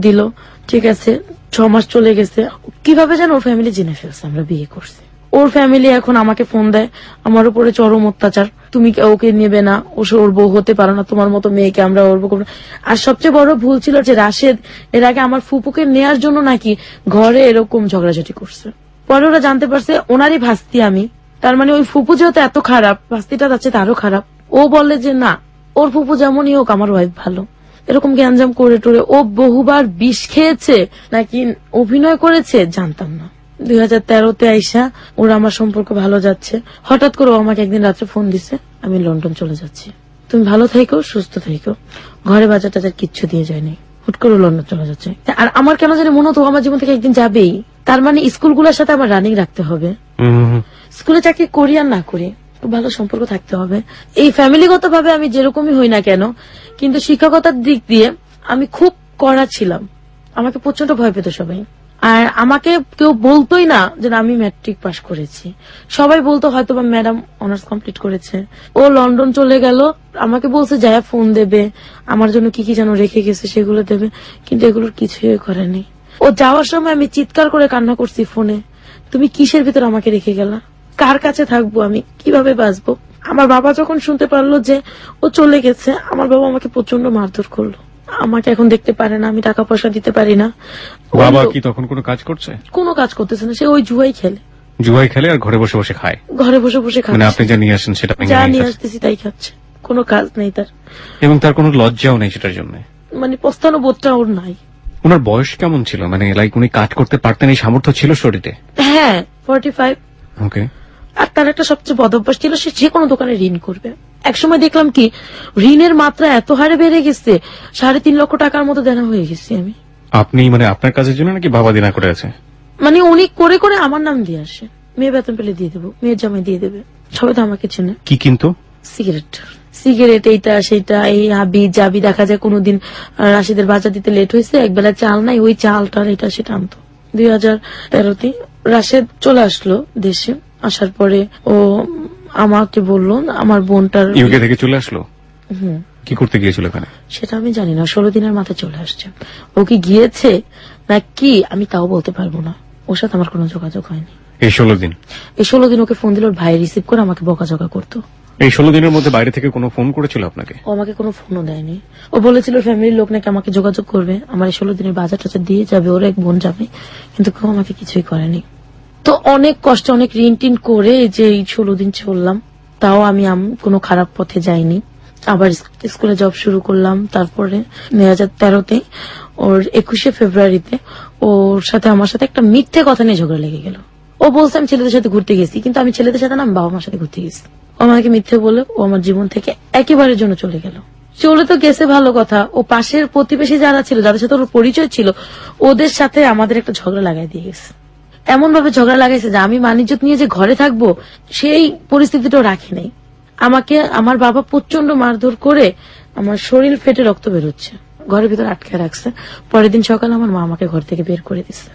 দিল। ঠিক আছে, 6 মাস চলে গেছে। কিভাবে যেন ওর ফ্যামিলি জেনে ফেলছে আমরা বিয়ে করছি। ওর ফ্যামিলি এখন আমাকে ফোন দেয়, আমার উপরে চরম অত্যাচার, তুমি ওকে নেবে না, ওর বউ হতে পারো না, তোমার মতো মেয়েকে আমরা ওর বউ করবো না। আর সবচেয়ে বড় ভুল ছিল যে রাশেদ এর আগে আমার ফুপুকে নেয়ার জন্য নাকি ঘরে এরকম ঝগড়াঝাটি করছে। পরে ওরা জানতে পারছে ওনারই ভাস্তি আমি। তার মানে ওই ফুপু যেহেতু এত খারাপ, ভাস্তিটা যাচ্ছে তারও খারাপ। ও বলে যে না, ওর ফুপু যেমনই হোক আমার ওয়াইফ ভালো। এরকম গ্যাঞ্জাম করে টোরে ও বহুবার বিষ খেয়েছে নাকি অভিনয় করেছে জানতাম না। 2013তে আইসা ওরা আমার সম্পর্ক ভালো যাচ্ছে। হঠাৎ করে ও আমাকে একদিন রাত্রে ফোন দিছে, আমি লন্ডন চলে যাচ্ছি, তুমি ভালো থাইকো, সুস্থ থাইকো। ঘরে বাজার টাজার কিচ্ছু দিয়ে যায়নি, হুট করে লন্ডন চলে যাচ্ছে। আর আমার কেন জানি মনে হতো আমার জীবন থেকে একদিন যাবেই। তার মানে স্কুলগুলোর সাথে আমার রানিং রাখতে হবে, স্কুলে চাকরি করি আর না করি ভালো সম্পর্ক থাকতে হবে। এই ফ্যামিলিগত ভাবে আমি যেরকমই হই না কেন, কিন্তু শিক্ষকতার দিক দিয়ে আমি খুব কড়া ছিলাম। আমাকে প্রচন্ড ভয় পেত সবাই। আর আমাকে কেউ বলতোই না যে আমি ম্যাট্রিক পাস করেছি, সবাই বলতো হয়তো বা ম্যাডাম অনার্স কমপ্লিট করেছে। ও লন্ডন চলে গেল, আমাকে বলছে যায় ফোন দেবে, আমার জন্য কি কি যেন রেখে গেছে সেগুলো দেবে, কিন্তু এগুলোর কিছুই করেনি। ও যাওয়ার সময় আমি চিৎকার করে কান্না করছি ফোনে, তুমি কিসের ভিতর আমাকে রেখে গেলা, কার কাছে থাকবো, আমি কিভাবে বাঁচবো। আমার বাবা যখন শুনতে পারলো যে ও চলে গেছে, আমার বাবা আমাকে প্রচন্ড মারধর করলো। আমাকে এখন দেখতে পারে না, আমি টাকা পয়সা দিতে পারি না। বাবা কি তখন কোনো কাজ করছে? কোনো কাজ করতেছে না, সে ওই জুয়াই খেলে। জুয়াই খেলে আর ঘরে বসে বসে খায়? ঘরে বসে বসে খায়। মানে আপনি যা নিয়ে আসেন সেটা যা নিয়ে আসতেছি তাই খাচ্ছে, কোনো কাজ নেই তার। এবং তার কোনো লজ্জাও নেই সেটার জন্য? মানে পস্তানো বোধটা ওর নাই। ওনার বয়স কেমন ছিল? মানে লাইক উনি কাজ করতে পারতেন, এই সামর্থ্য ছিল শরীরে? হ্যাঁ, 45। ওকে। আর তার একটা সবচেয়ে বদ অভ্যাস ছিল, সে যে কোনো দোকানে ঋণ করবে। একসময় দেখলাম কি ঋণের মাত্রা এত হারে বেড়ে গেছে, 3.5 লক্ষ টাকার মতো দেনা হয়ে গেছি আমি। আপনি মানে আপনার কাজের জন্য নাকি বাবা দিনা করে আছে? মানে উনি করে করে আমার নাম দিয়ে আসে, মেয়ে বেতন পেলে দিয়ে দেবো, মেয়ের জামাই দিয়ে দেবে, সবাই তো আমাকে চেনে। কি কিন্তু? সিগারেট এইটা সেইটা, এই হাবি যাবি। দেখা যায় কোনোদিন রাশিদের বাজার দিতে লেট হয়েছে, একবেলা চাল নাই, ওই চালটার এটা সেটা আনতো। 2013-তে রাশেদ চলে আসলো দেশে। আসার পরে ও আমাকে বললো আমার বোনটার ইউকে থেকে চলে আসলো। কি করতে গিয়েছিল এখানে সেটা আমি জানি না, 16 দিনের মাথায় চলে আসছে। ও কি গিয়েছে না কি আমি তাও বলতে পারবো না, ওর সাথে আমার কোনো যোগাযোগ হয়নি এই 16 দিন। এই 16 দিন ওকে ফোন দিল, ওর ভাই রিসিভ করে আমাকে বকাঝকা করতো। এই 16 দিনের মধ্যে বাইরে থেকে কোনো ফোন করেছিল আপনাকে? ও আমাকে কোনো ফোনও দেয়নি। ও বলেছিল ফ্যামিলির লোক নাকি আমাকে যোগাযোগ করবে, আমার এই 16 দিনের বাজার টাজার দিয়ে যাবে, ওর এক বোন যাবে, কিন্তু কেউ আমাকে কিছুই করেনি। তো অনেক কষ্ট, অনেক ঋণ টিন করে যে এই 16 দিন চললাম, তাও আমি কোনো খারাপ পথে যাইনি। আবার স্কুলে জব শুরু করলাম। তারপরে 2013-তে ওর 21শে ফেব্রুয়ারিতে ওর সাথে আমার সাথে একটা মিথ্যে কথা নিয়ে ঝগড়া লেগে গেল। ও বলছে আমি ছেলেদের সাথে ঘুরতে গেছি, কিন্তু আমি ছেলেদের সাথে না, আমি বাবা মার সাথে ঘুরতে গেছি। ও আমাকে মিথ্যে বলে ও আমার জীবন থেকে একেবারের জন্য চলে গেল। চলে তো গেছে ভালো কথা, ও পাশের প্রতিবেশী যারা ছিল, যাদের সাথে ওর পরিচয় ছিল, ওদের সাথে আমাদের একটা ঝগড়া লাগাই দিয়ে গেছে। এমন ভাবে ঝগড়া লাগাইছে যে আমি মানিজ্যত নিয়ে যে ঘরে থাকবো সেই পরিস্থিতিটাও রাখি নাই। আমাকে আমার বাবা প্রচন্ড মারধর করে আমার শরীর ফেটে রক্ত বেরোচ্ছে, ঘরের ভিতর আটকে রাখছে। পরের দিন সকালে আমার মা আমাকে ঘর থেকে বের করে দিচ্ছে।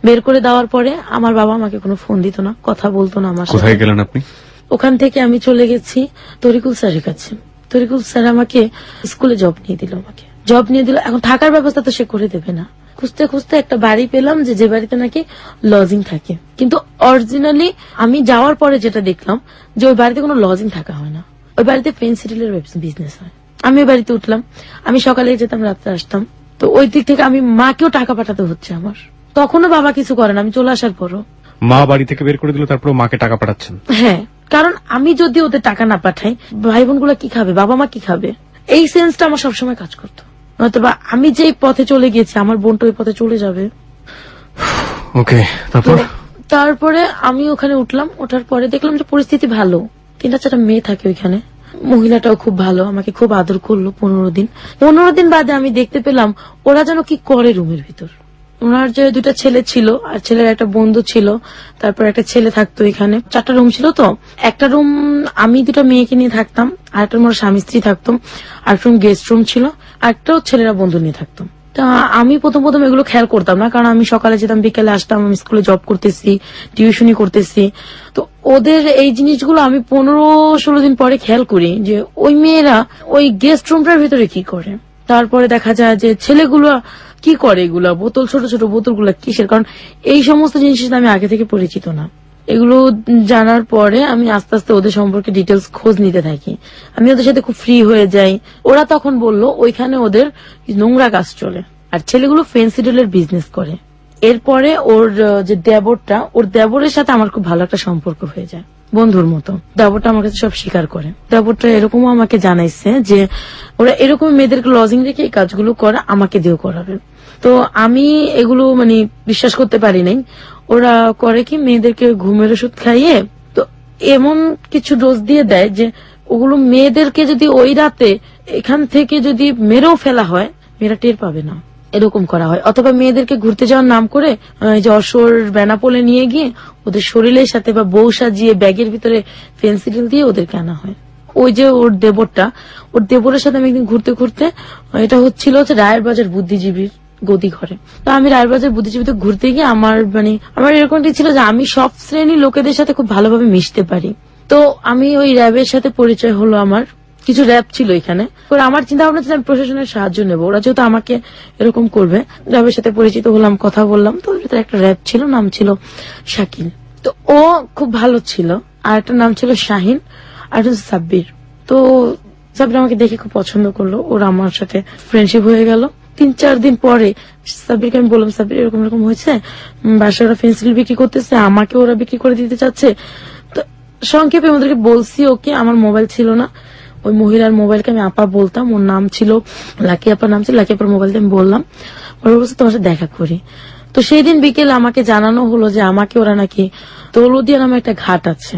বের করে দেওয়ার পরে আমার বাবা আমাকে কোনো ফোন দিত না, কথা বলতো না আমার সাথে। কোথায় গেলেন আপনি? ওখান থেকে আমি চলে গেছি তরিকুল স্যারের কাছে। তরিকুল স্যার আমাকে স্কুলে জব নিয়ে দিল। এখন থাকার ব্যবস্থা তো সে করে দেবে না। খুঁজতে খুঁজতে একটা বাড়ি পেলাম, যে বাড়িতে নাকি লজিং থাকে, কিন্তু অরিজিনালি আমি যাওয়ার পরে যেটা দেখলাম যে ওই বাড়িতে কোনো লজিং থাকা হয় না, ওই বাড়িতে ফেন্সিডিলের বিজনেস হয়। আমি ওই বাড়িতে উঠলাম, আমি সকালে যেতাম, রাত্রে আসতাম। তো ওই দিক থেকে আমি মাকেও টাকা পাঠাতে হচ্ছে আমার। তখনও বাবা কিছু করে না, আমি চলে আসার পরও। মা বাড়ি থেকে বের করে দিল, তারপর মাকে টাকা পাঠাচ্ছেন? হ্যাঁ, কারণ আমি যদি ওদের টাকা না পাঠাই, ভাই বোন গুলা কি খাবে, বাবা মা কি খাবে, এই সেন্সটা আমার সবসময় কাজ করতো। নয়তো বা আমি যে পথে চলে গেছি আমার বোনটা ওই পথে চলে যাবে। ওকে, তারপরে আমি ওখানে উঠলাম। ওঠার পরে দেখলাম যে পরিস্থিতি ভালো, 3-4টা মেয়ে থাকে ওইখানে। মহিলাটাও খুব ভালো, আমাকে খুব আদর করলো। 15 দিন বাদে আমি দেখতে পেলাম ওরা যেন কি করে রুমের ভিতর। ওনার যে 2টা ছেলে ছিল আর ছেলের একটা বন্ধু ছিল, তারপর একটা ছেলে থাকতো এখানে। 4টা রুম ছিল। তো একটা রুম আমি 2টা মেয়েকে নিয়ে থাকতাম, আর একটা রুম স্বামী স্ত্রী থাকতাম, আর রুম গেস্ট রুম ছিল, আর একটাও ছেলেরা বন্ধু নিয়ে থাকতাম। তা আমি প্রথম এগুলো খেয়াল করতাম না, কারণ আমি সকালে যেতাম, বিকেলে আসতাম, আমি স্কুলে জব করতেছি, টিউশনি করতেছি। তো ওদের এই জিনিসগুলো আমি 15-16 দিন পরে খেয়াল করি যে ওই মেয়েরা ওই গেস্ট রুমটার ভিতরে কি করে। তারপরে দেখা যায় যে ছেলেগুলো কি করে, এগুলা বোতল, ছোট ছোট বোতলগুলা কিসের, কারণ এই সমস্ত জিনিসের আমি আগে থেকে পরিচিত না। এগুলো জানার পরে আমি আস্তে আস্তে ওদের সম্পর্কে ডিটেলস খোঁজ নিতে থাকি। আমি ওদের সাথে খুব ফ্রি হয়ে যাই। ওরা তখন বলল ওইখানে ওদের নোংরা কাজ চলে, আর ছেলেগুলো ফেন্সিডিলের বিজনেস করে। এরপরে ওর যে দেবরটা, ওর দেবরের সাথে আমার খুব ভালো একটা সম্পর্ক হয়ে যায়, বন্ধুর মতো। দেবরটা আমার কাছে সব স্বীকার করে। দেবরটা এরকমও আমাকে জানাইছে যে ওরা এরকম মেয়েদেরকে লজিং রেখে এই কাজগুলো করে, আমাকে দিয়েও করাবে। তো আমি এগুলো মানে বিশ্বাস করতে পারি নাই। ওরা করে কি, মেয়েদেরকে ঘুমের ওষুধ খাইয়ে তো এমন কিছু ডোজ দিয়ে দেয় যে ওগুলো মেয়েদেরকে যদি ওই রাতে এখান থেকে যদি মেরেও ফেলা হয়, মেয়েরা টের পাবে না, এরকম করা হয়। অথবা মেয়েদেরকে ঘুরতে যাওয়ার নাম করে যশোর বেনাপোলে নিয়ে গিয়ে ওদের শরীরের সাথে বা বউ সাজিয়ে ব্যাগের ভিতরে ফেন্সিডিল দিয়ে ওদেরকে আনা হয়। ওই যে ওর দেবরের সাথে আমি একদিন ঘুরতে ঘুরতে, এটা হচ্ছিল হচ্ছে রায়ের বাজার বুদ্ধিজীবীর গদি ঘরে। তো আমি রায়ের বাজার বুদ্ধিজীবীতে ঘুরতে গিয়ে আমার এরকমটি ছিল যে আমি সব শ্রেণীর লোকেদের সাথে খুব ভালোভাবে মিশতে পারি। তো আমি ওই র্যাবের সাথে পরিচয় হলো আমার। কিছু র্যাব ছিল এখানে। আমার চিন্তা ভাবনা ছিল আমি প্রশাসনের সাহায্য নেবো, ওরা যেহেতু আমাকে এরকম করবে। র্যাবের সাথে পরিচিত হলাম, কথা বললাম। তো ওর ভিতরে একটা র্যাব ছিল, নাম ছিল শাকিল। তো ও খুব ভালো ছিল। আর একটা নাম ছিল শাহিন, আর হচ্ছে সাব্বির। তো সাব্বির আমাকে দেখে খুব পছন্দ করলো, ওরা আমার সাথে ফ্রেন্ডশিপ হয়ে গেল। 3-4 দিন পরে সাব্বিরকে আমি বললাম, সাব্বির এরকম এরকম হয়েছে, বাসায় ওরা পেন্সিল বিক্রি করতেছে, আমাকে ওরা বিক্রি করে দিতে চাচ্ছে। তো সংক্ষেপে ওদেরকে বলছি ওকে, আমার মোবাইল ছিল না, ওই মহিলার মোবাইলকে আমি আপা বলতাম, ওর নাম ছিল লাকি আপার নাম ছিল, লাকি আপার মোবাইলটা আমি বললাম, ওরা বলছে তোমার সাথে দেখা করি। তো সেই দিন বিকেলে আমাকে জানানো হলো যে আমাকে ওরা নাকি দৌলদিয়া নামে একটা ঘাট আছে,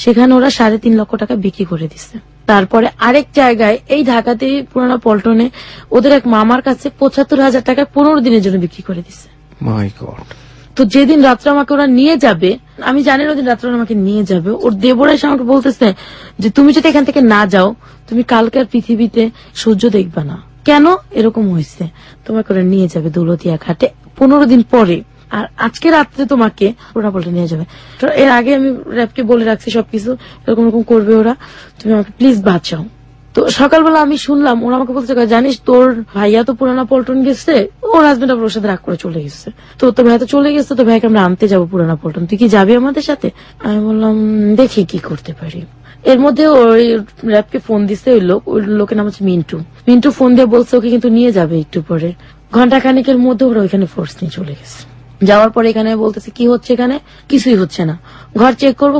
সেখানে ওরা 3.5 লক্ষ টাকা বিক্রি করে দিচ্ছে। তারপরে আরেক জায়গায় এই ঢাকাতেই পুরানা পল্টনে ওদের এক মামার কাছে 75,000 টাকা 15 দিনের জন্য বিক্রি করে দিচ্ছে। মাই গড। তো যেদিন রাত্রে আমাকে ওরা নিয়ে যাবে, আমি জানি না ওদিন রাত্রে ওরা আমাকে নিয়ে যাবে, ওর দেবরা এসে আমাকে বলতেছে যে তুমি যদি এখান থেকে না যাও, তুমি কালকে আর পৃথিবীতে সূর্য দেখবা না। কেন এরকম হয়েছে? তোমাকে ওরা নিয়ে যাবে দৌলতিয়া ঘাটে 15 দিন পরে, আর আজকে রাত্রে তোমাকে ওরা বলে নিয়ে যাবে। তো এর আগে আমি র্যাবকে বলে রাখছি সবকিছু, এরকম এরকম করবে ওরা, তুমি আমাকে প্লিজ বাঁচাও। তো সকালবেলা আমি শুনলাম ওরা আমাকে বলছে, জানিস তোর ভাইয়া তো পুরানা পল্টন গেছে, ওর হাজবেন্ড আবার ওর সাথে রাগ করে চলে গেছে, তো তোর ভাইয়া তো চলে গেছে, তো ভাইকে আমরা আনতে যাবো পুরানা পল্টন, তুই কি যাবি আমাদের সাথে? আমি বললাম দেখি কি করতে পারি। এর মধ্যে ওই র্যাবকে ফোন দিচ্ছে ওই লোকের নাম হচ্ছে মিন্টু। মিন্টু ফোন দিয়ে বলছে ওকে কিন্তু নিয়ে যাবে একটু পরে। ঘন্টাখানেকের মধ্যে ওরা ওইখানে ফোর্স নিয়ে চলে গেছে। যাওয়ার পরে এখানে বলতেছে কি হচ্ছে, এখানে কিছুই হচ্ছে না, ঘর চেক করবো,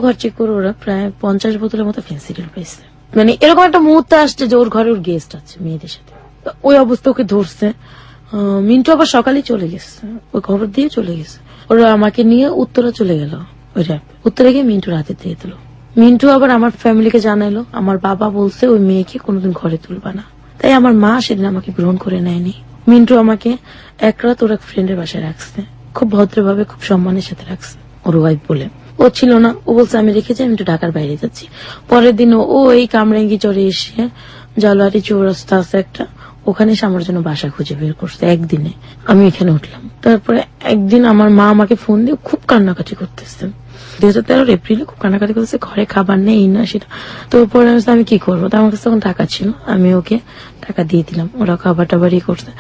ওরা প্রায় 50 বোতলের মতো ফেন্সিডিল পেয়েছে। মানে এরকম একটা মুহূর্ত আসছে যে ওর ঘরে ওর গেস্ট আছে মেয়েদের সাথে, ওই অবস্থা ওকে ধরছে। মিন্টু আবার সকালেই চলে গেছে, ওই খবর দিয়ে চলে গেছে। ওরা আমাকে নিয়ে উত্তরা চলে গেল, ওই র্যাব উত্তরে গিয়ে মিন্টু রাতে দিয়ে দিল। মিন্টু আবার আমার ফ্যামিলিকে জানাইলো, আমার বাবা বলছে ওই মেয়েকে কোনোদিন ঘরে তুলবা না, তাই আমার মা সেদিন আমাকে গ্রহণ করে নেয়নি। মিন্টু আমাকে এক রাত ওর এক ফ্রেন্ডের বাসায় রাখছে, খুব ভদ্রভাবে খুব সম্মানের সাথে রাখছে, ওর ওয়াইফ বলে। ও ছিল না, ও বলছে আমি রেখেছি, আমি একটু ঢাকার বাইরে যাচ্ছি। পরের দিন ও এই কামরাঙ্গি চড়ে এসে জালুয়ারি চৌরাস্তা আছে একটা, ওখানে এসে আমার জন্য বাসা খুঁজে বের করছে একদিনে। আমি এখানে উঠলাম। তারপরে একদিন আমার মা আমাকে ফোন দিয়ে খুব কান্নাকাটি করতেছে, 2013 এপ্রিলে খুব কান্নাকাটি করতেছে, ঘরে খাবার নেই না সেটা। তো পরে আমি কি করবো, তো আমার কাছে তখন টাকা ছিল, আমি ওকে টাকা দিয়ে দিলাম, ওরা খাবার টাবার করছে।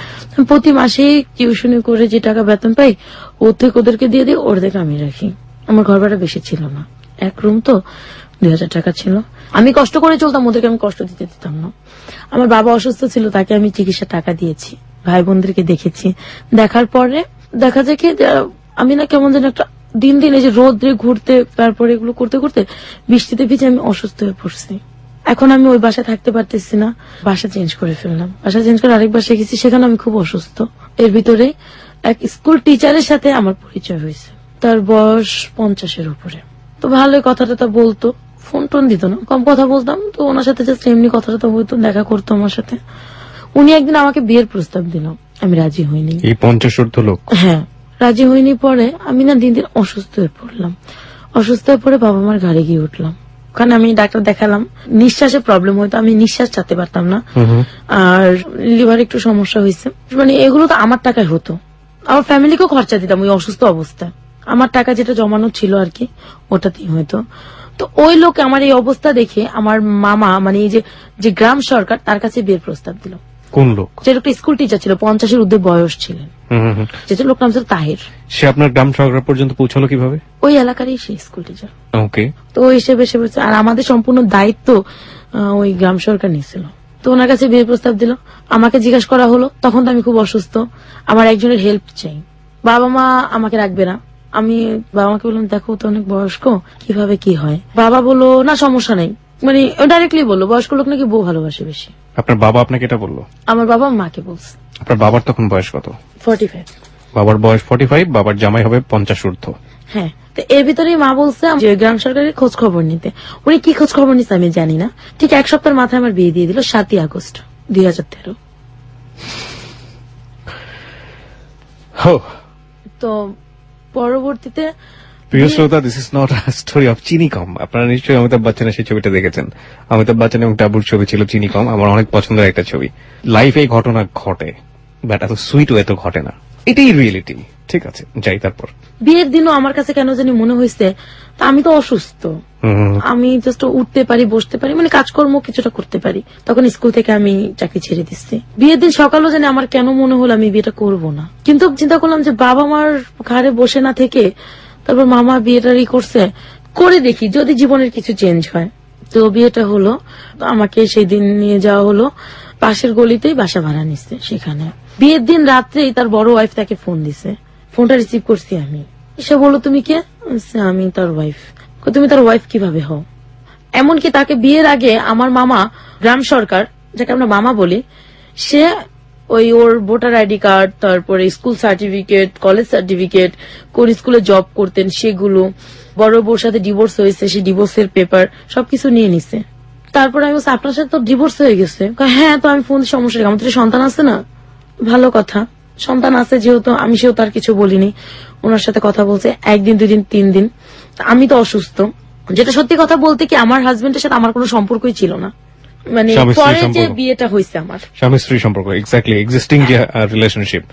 প্রতি মাসে টিউশনি করে যে টাকা বেতন পাই ওর থেকে ওদেরকে দিয়ে দিই, ওর থেকে আমি রাখি। আমার ঘর ভাড়া বেশি ছিল না, এক রুম তো 2,000 টাকা ছিল। আমি কষ্ট করে চলতাম, ওদেরকে আমি কষ্ট দিতে দিতাম না। আমার বাবা অসুস্থ ছিল, তাকে আমি চিকিৎসার টাকা দিয়েছি, ভাই বোনদেরকে দেখেছি। দেখার পরে দেখা যায় কি আমি না কেমন যেন একটা দিন দিন এই যে রোদ্রে ঘুরতে, তারপরে এগুলো করতে করতে বৃষ্টিতে ভিজে আমি অসুস্থ হয়ে পড়ছি। এখন আমি ওই বাসায় থাকতে পারতেছি না, বাসা চেঞ্জ করে ফেললাম। বাসা চেঞ্জ করে আরেক বাসায় গেছি, সেখানে আমি খুব অসুস্থ। এর ভিতরে এক স্কুল টিচারের সাথে আমার পরিচয় হয়েছে, তার বয়স 50-এর উপরে। তো ভালোই কথা টথা বলতো, ফোন টোন দিত না, কম কথা বলতাম। তো ওনার সাথে জাস্ট এমনি কথা টথা হইতো, দেখা করতো আমার সাথে। উনি একদিন আমাকে বিয়ের প্রস্তাব দিল, আমি রাজি হইনি। এই 50 লোক? হ্যাঁ, রাজি হইনি। পরে আমি না দিন দিন অসুস্থ হয়ে পড়লাম। অসুস্থ হয়ে পড়ে বাবা মার গাড়ি গিয়ে উঠলাম। ওখানে আমি ডাক্তার দেখালাম, নিঃশ্বাসে প্রবলেম হইতো, আমি নিঃশ্বাস চাতে পারতাম না, আর লিভার একটু সমস্যা হয়েছে। মানে এগুলো তো আমার টাকায় হতো, আমার ফ্যামিলিকেও খরচা দিতাম ওই অসুস্থ অবস্থায়। আমার টাকা যেটা জমানো ছিল আর কি, ওটাতেই হয়তো। তো ওই লোক আমার এই অবস্থা দেখে আমার মামা, মানে এই যে গ্রাম সরকার, তার কাছে বিয়ের প্রস্তাব দিল। কোন লোক? যে লোকটা স্কুল টিচার ছিল, 50-এর ঊর্ধ্বে বয়স ছিলেন, যে লোক নাম ছিল তাহির। সে আপনার গ্রাম সরকার পর্যন্ত পৌঁছালো কিভাবে? ওই এলাকারই সে স্কুল টিচার। ওকে। তো ওই হিসেবে সে বলছে, আর আমাদের সম্পূর্ণ দায়িত্ব ওই গ্রাম সরকার নিয়েছিল। তো ওনার কাছে বিয়ের প্রস্তাব দিল। আমাকে জিজ্ঞাসা করা হলো, তখন তো আমি খুব অসুস্থ, আমার একজনের হেল্প চাই, বাবা মা আমাকে রাখবে না। আমি বাবা মাকে বললাম, দেখো তো অনেক বয়স্ক, কিভাবে কি হয়। বাবা বললো না সমস্যা নেই, মানে ডাইরেক্টলি বললো বয়স্ক লোক নাকি বউ ভালোবাসে বেশি। আপনার বাবা আপনাকে এটা বললো? আমার বাবা মাকে বলছে। আপনার বাবার তখন বয়স কত? 45। বাবার বয়স 45, বাবার জামাই হবে 50 ঊর্ধ্ব। হ্যাঁ, তো এর ভিতরেই মা বলছে যে গ্রাম সরকারের খোঁজ খবর নিতে। উনি কি খোঁজ খবর নিচ্ছে আমি জানি না। ঠিক এক সপ্তাহের মাথায় আমার বিয়ে দিয়ে দিল, 7ই আগস্ট 2013। তো পরবর্তীতে প্রিয় শ্রোতা, this is not a story of চিনি কম। আপনারা নিশ্চয়ই অমিতাভ বচ্চনের সেই ছবিটা দেখেছেন। অমিতাভ বচ্চন এবং টাবুর ছবি ছিল চিনি কম, আমার অনেক পছন্দের একটা ছবি। লাইফে এই ঘটনা ঘটে, বাট এত সুইট এত ঘটে না, এটাই রিয়েলিটি। ঠিক আছে, যাই। তারপর বিয়ের দিনও আমার কাছে কেন জানি মনে হয়েছে আমি তো অসুস্থ, আমি জাস্ট উঠতে পারি, বসতে পারি, মানে কাজকর্ম কিছুটা করতে পারি। তখন স্কুল থেকে আমি চাকরি ছেড়ে দিচ্ছি। বিয়ের দিন সকালও জানি আমার কেন মনে হলো আমি বিয়েটা করব না, কিন্তু চিন্তা করলাম যে বাবা মার ঘাড়ে বসে না থেকে তারপর মামা বিয়েটারই করছে, করে দেখি যদি জীবনের কিছু চেঞ্জ হয়। তো বিয়েটা হলো, তো আমাকে সেই দিন নিয়ে যাওয়া হলো পাশের গলিতেই, বাসা ভাড়া নিচ্ছে সেখানে। বিয়ের দিন রাত্রেই তার বড় ওয়াইফ তাকে ফোন দিছে, ফোনটা রিসিভ করছি আমি। সে বললো তুমি কে? আমি তার ওয়াইফ। তুমি তার ওয়াইফ কিভাবে হও? এমনকি তাকে বিয়ের আগে আমার মামা, গ্রাম সরকার যাকে আমরা মামা বলি, সে ওর ভোটার আইডি কার্ড, তারপরে স্কুল সার্টিফিকেট, কলেজ সার্টিফিকেট, কোন স্কুলে জব করতেন সেগুলো, বড় বউর সাথে ডিভোর্স হয়েছে সেই ডিভোর্সের পেপার সবকিছু নিয়ে নিছে। তারপরে আমি বলছি আপনার সাথে তো ডিভোর্স হয়ে গেছে। হ্যাঁ, তো আমি ফোন সমস্যা, আমার তো সন্তান আছে না। ভালো কথা, সন্তান আছে যেহেতু, আমি সেও তার কিছু বলিনি। ওনার সাথে কথা বলছে 1 দিন 2 দিন 3 দিন। আমি তো অসুস্থ, যেটা সত্যি কথা বলতে কি আমার হাজবেন্ডের সাথে আমার কোনো সম্পর্কই ছিল না, মানে পরে যে বিয়েটা হয়েছে আমার স্বামী স্ত্রী সম্পর্ক, এক্স্যাক্টলি এক্সিস্টিং যে রিলেশনশিপ,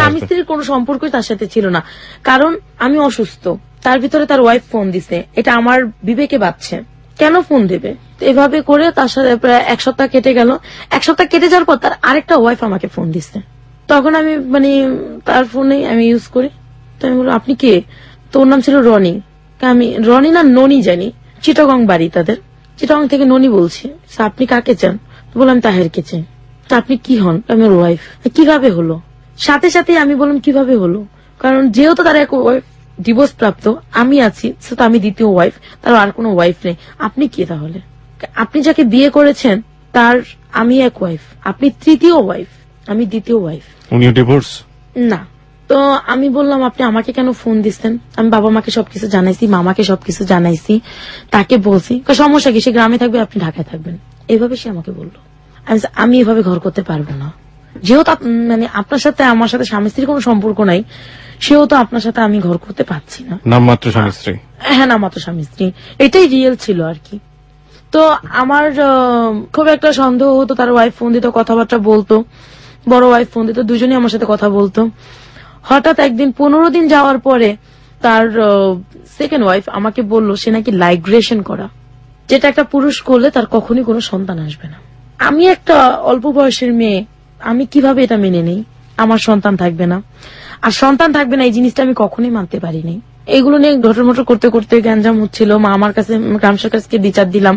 স্বামী স্ত্রীর কোনো সম্পর্কই তার সাথে ছিল না। কারণ আমি অসুস্থ, তার ভিতরে তার ওয়াইফ ফোন দিছে, এটা আমার বিবেকে বাজছে, কেন ফোন দেবে? এভাবে করে তার সাথে প্রায় 1 সপ্তাহ কেটে গেল। 1 সপ্তাহ কেটে যাওয়ার পর তার আরেকটা ওয়াইফ আমাকে ফোন দিছে। তখন আমি মানে তার ফোনে আমি ইউজ করি, তো আমি বললাম আপনি কে? তো ওর নাম ছিল রনি। আমি রনি না ননি জানি, চিটাগং বাড়ি তাদের, চিটাগং থেকে ননি বলছি। আপনি কাকে চান? বললাম তাহেরকে চাই। তা আপনি কি হন? আমি ওর ওয়াইফ। কিভাবে হলো? সাথে সাথে আমি বললাম কিভাবে হলো, কারণ যেহেতু তার এক ওয়াইফ ডিভোর্স প্রাপ্ত, আমি আছি, তো আমি দ্বিতীয় ওয়াইফ, তার আর কোনো ওয়াইফ নেই। আপনি কে তাহলে? আপনি যাকে বিয়ে করেছেন তার আমি এক ওয়াইফ, আপনি তৃতীয় ওয়াইফ, আমি দ্বিতীয় ওয়াইফ। উনিও ডিভোর্স? না। তো আমি বললাম আপনি আমাকে কেন ফোন দিচ্ছেন? আমি বাবা মাকে সবকিছু জানাইছি, মামাকে সবকিছু জানাইছি, তাকে বলছি। সমস্যা কি, সে গ্রামে থাকবে, আপনি ঢাকায় থাকবেন, এইভাবে সে আমাকে বললো। আমি এভাবে ঘর করতে পারবো না, যেহেতু মানে আপনার সাথে আমার সাথে স্বামী স্ত্রীর কোনো সম্পর্ক নাই, সেও তো আপনার সাথে আমি ঘর করতে পারছি না। নামমাত্র স্বামী স্ত্রী? হ্যাঁ, নামমাত্র স্বামী স্ত্রী, এটাই রিয়েল ছিল আর কি। তো আমার খুব একটা সন্দেহ হতো, তার ওয়াইফ ফোন দিত, কথাবার্তা বলতো, বড় ওয়াইফ ফোন দিত, দুজনেই আমার সাথে কথা বলতো। হঠাৎ একদিন 15 দিন যাওয়ার পরে তার সেকেন্ড ওয়াইফ আমাকে বলল সে নাকি লাইগ্রেশন করা, যেটা একটা পুরুষ করলে তার কখনই কোনো সন্তান আসবে না। আমি একটা অল্প বয়সের মেয়ে, আমি কিভাবে এটা মেনে নেই? আমার সন্তান থাকবে না, আর সন্তান থাকবে না এই জিনিসটা আমি কখনোই মানতে পারিনি। এগুলো নিয়ে ঘটমট করতে করতে গ্যাঞ্জাম হচ্ছিল। মা আমার কাছে, গ্রাম সরকারকে বিচার দিলাম।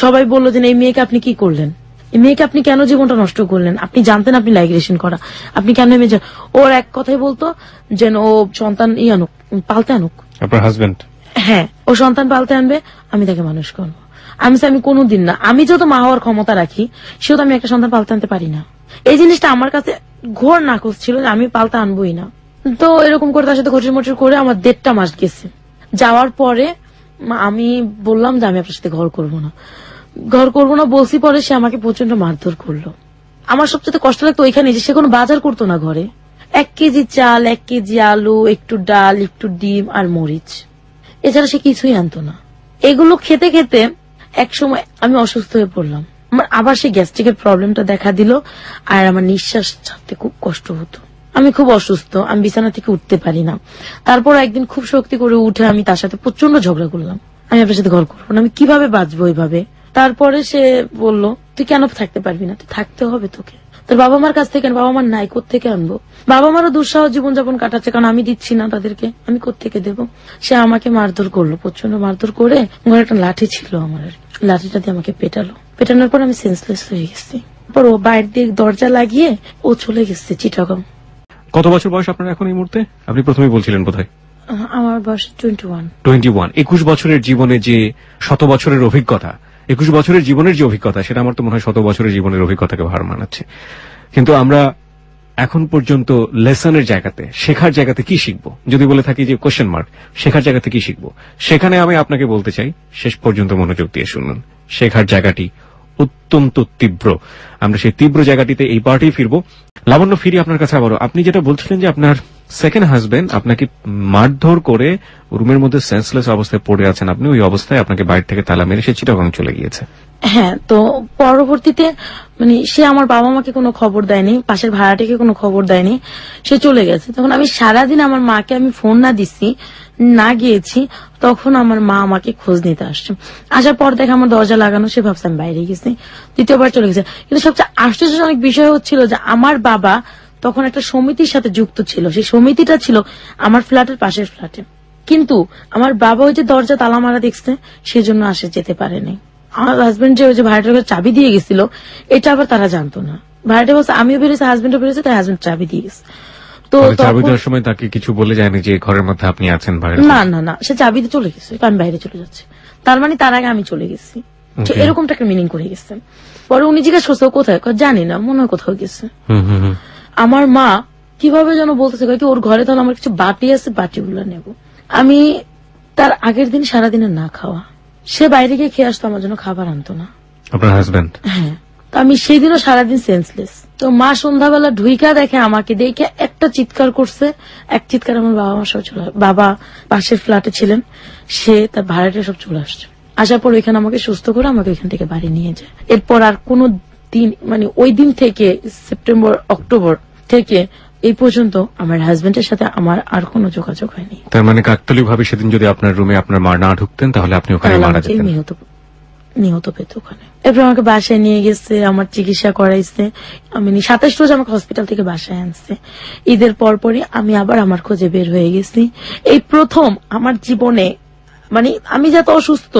সবাই বললো যে এই মেয়েকে আপনি কি করলেন, এই মেয়েকে আপনি কেন জীবনটা নষ্ট করলেন? আপনি জানতেন আপনি লাইগ্রেশন করা, আপনি কেন? ওর এক কথাই বলতো যেন ও সন্তান আনুক, পালতে আনুক। আপনার হাজবেন্ড? হ্যাঁ, ও সন্তান পালতে আনবে, আমি তাকে মানুষ করবো। আমি কোনোদিন না, আমি যেহেতু মা হওয়ার ক্ষমতা রাখি, সেহেতু আমি একটা সন্তান পালতে আনতে পারি না। এই জিনিসটা আমার কাছে ঘোর নাকচ ছিল যে আমি পালতে আনবোই না। তো এরকম করে তার সাথে ঘটির মটির করে আমার 1.5 মাস গেছে। যাওয়ার পরে আমি বললাম যে আমি আপনার সাথে ঘর করবো না বলছি। পরে সে আমাকে প্রচন্ড মারধর করলো। আমার সবচেয়ে কষ্ট লাগতো ওইখানে যে সে কোনো বাজার করতো না ঘরে। 1 কেজি চাল, 1 কেজি আলু, একটু ডাল, একটু ডিম আর মরিচ, এছাড়া সে কিছুই আনতো না। এগুলো খেতে খেতে এক সময় আমি অসুস্থ হয়ে পড়লাম। আমার আবার সেই গ্যাস্ট্রিকের প্রবলেমটা দেখা দিল, আর আমার নিঃশ্বাস ছাড়তে খুব কষ্ট হতো। আমি খুব অসুস্থ, আমি বিছানা থেকে উঠতে পারি না। তারপর একদিন খুব শক্তি করে উঠে আমি তার সাথে প্রচন্ড ঝগড়া করলাম, আমি আপনার সাথে ঘর করবো না, আমি কিভাবে বাঁচবো এইভাবে। তারপরে সে বলল তুই কেন থাকতে পারবি না? তুই থাকতে হবে তোকে, তোর বাবা মার কাছ থেকে। বাবা মার নাই, কোত্থেকে আনবো? বাবা মারও দুঃসাহ জীবনযাপন কাটাচ্ছে, কারণ আমি দিচ্ছি না তাদেরকে, আমি কোত্থেকে দেবো? সে আমাকে মারধর করলো, প্রচন্ড মারধর করে। ঘরে একটা লাঠি ছিল আমার, লাঠিটা দিয়ে আমাকে পেটানোর পর আমি সেন্সলেস হয়ে গেছি। পর ও বাইরে দিয়ে দরজা লাগিয়ে ও চলে গেছে চিটাগং। কত বছর বয়স আপনার এখন এই মুহূর্তে? আপনি প্রথমেই বলছিলেন বোধহয়। আমার বয়স 21। 21 বছরের জীবনে যে 100 বছরের অভিজ্ঞতা, 21 বছরের জীবনের যে অভিজ্ঞতা, সেটা আমার তো মনে হয় 100 বছরের জীবনের অভিজ্ঞতাকে ভার মানাচ্ছে। কিন্তু আমরা এখন পর্যন্ত লেসনের জায়গাতে, শেখার জায়গাতে কি শিখবো যদি বলে থাকি যে কোয়েশ্চেন মার্ক, শেখার জায়গাতে কি শিখবো? সেখানে আমি আপনাকে বলতে চাই শেষ পর্যন্ত মনোযোগ দিয়ে শুনুন। শেখার জায়গাটি অত্যন্ত তীব্র। আমরা সেই তীব্র জায়গাটিতে এই পার্টি ফিরবো। লাবণ্য, ফিরি আপনার কাছে আবারও। আপনি যেটা বলছিলেন যে আপনার সেকেন্ড হাজবেন্ড আপনাকে মারধর করে রুমের মধ্যে সেন্সলেস অবস্থায় পড়ে আছেন, আপনি ওই অবস্থায় আপনাকে বাইরে থেকে তালা মেরে সে চিটাগং চলে গিয়েছে। হ্যাঁ, তো পরবর্তীতে মানে সে আমার বাবা মাকে কোনো খবর দেয়নি, পাশের ভাড়াটিকে কোনো খবর দেয়নি, সে চলে গেছে। তখন আমি সারাদিন আমার মাকে আমি ফোন না দিচ্ছি, না গিয়েছি, তখন আমার মা আমাকে খোঁজ নিতে আসছে। আসার পর দেখে আমার দরজা লাগানো, সে ভাবছে আমি বাইরে গেছি, দ্বিতীয়বার চলে গেছে। কিন্তু সবচেয়ে আশ্চর্যজনক বিষয় হচ্ছিল যে আমার বাবা তখন একটা সমিতির সাথে যুক্ত ছিল, সেই সমিতিটা ছিল আমার ফ্ল্যাটের পাশের ফ্ল্যাটে। কিন্তু আমার বাবা ওই যে দরজা তালা মারা দেখছে, সেজন্য আসে যেতে পারেনি। আমার হাজবেন্ড যে ওই যে ভাড়াটার চাবি দিয়ে গেছিল, এটা আবার তারা জানতো না। ভাড়াটা বলছে আমিও বেরিয়েছি, হাজবেন্ডও বেরিয়েছে, তাই হাজবেন্ড চাবি দিয়ে গেছে। তো চাবি দেওয়ার সময় তাকে কিছু বলে যায়নি যে ঘরের মধ্যে আপনি আছেন? না না না, সে চাবি দিয়ে চলে গেছে, আমি বাইরে চলে যাচ্ছি, তার মানে তার আগে আমি চলে গেছি, এরকমটা একটা মিনিং করে গেছে। পরে উনি জিজ্ঞাসা করছে কোথায়, জানি না, মনে হয় কোথাও গেছে। আমার মা কিভাবে যেন বলতেছে কি ওর ঘরে তাহলে আমার কিছু বাটি আছে, বাটিগুলো নেব। আমি তার আগের দিন সারাদিনের না খাওয়া, সে বাইরে গিয়ে খেয়ে আসতো, আমার জন্য খাবার আনতো না। আপনার হাজবেন্ড? হ্যাঁ। তো আমি সেই দিনও সারাদিন সেন্সলেস। তো মা সন্ধ্যাবেলা ঢুইকা দেখে আমাকে, দেখে একটা চিৎকার করছে, এক চিৎকার আমার বাবা মা সব চলে, বাবা পাশের ফ্ল্যাটে ছিলেন, সে তার ভাড়াটা সব চলে আসছে। আসার পর ওইখানে আমাকে সুস্থ করে আমাকে ওইখান থেকে বাড়ি নিয়ে যায়। এরপর আর কোন দিন, মানে ওই দিন থেকে সেপ্টেম্বর অক্টোবর থেকে এই পর্যন্ত আমার হাজবেন্ডের সাথে আমার আর কোনো যোগাযোগ হয়নি। তার মানে কাকতালীয় ভাবে সেদিন যদি আপনার রুমে আপনার মা না ঢুকতেন তাহলে আপনি ওখানে মারা যেতেন, নিহত পেত ওখানে। এরপর আমাকে বাসায় নিয়ে গেছে, আমার চিকিৎসা করাইছে। আমি 27 রোজ আমাকে হসপিটাল থেকে বাসায় আনছে। ঈদের পরপরই আমি আবার আমার খোঁজে বের হয়ে গেছি। এই প্রথম আমার জীবনে, মানে আমি যত অসুস্থ,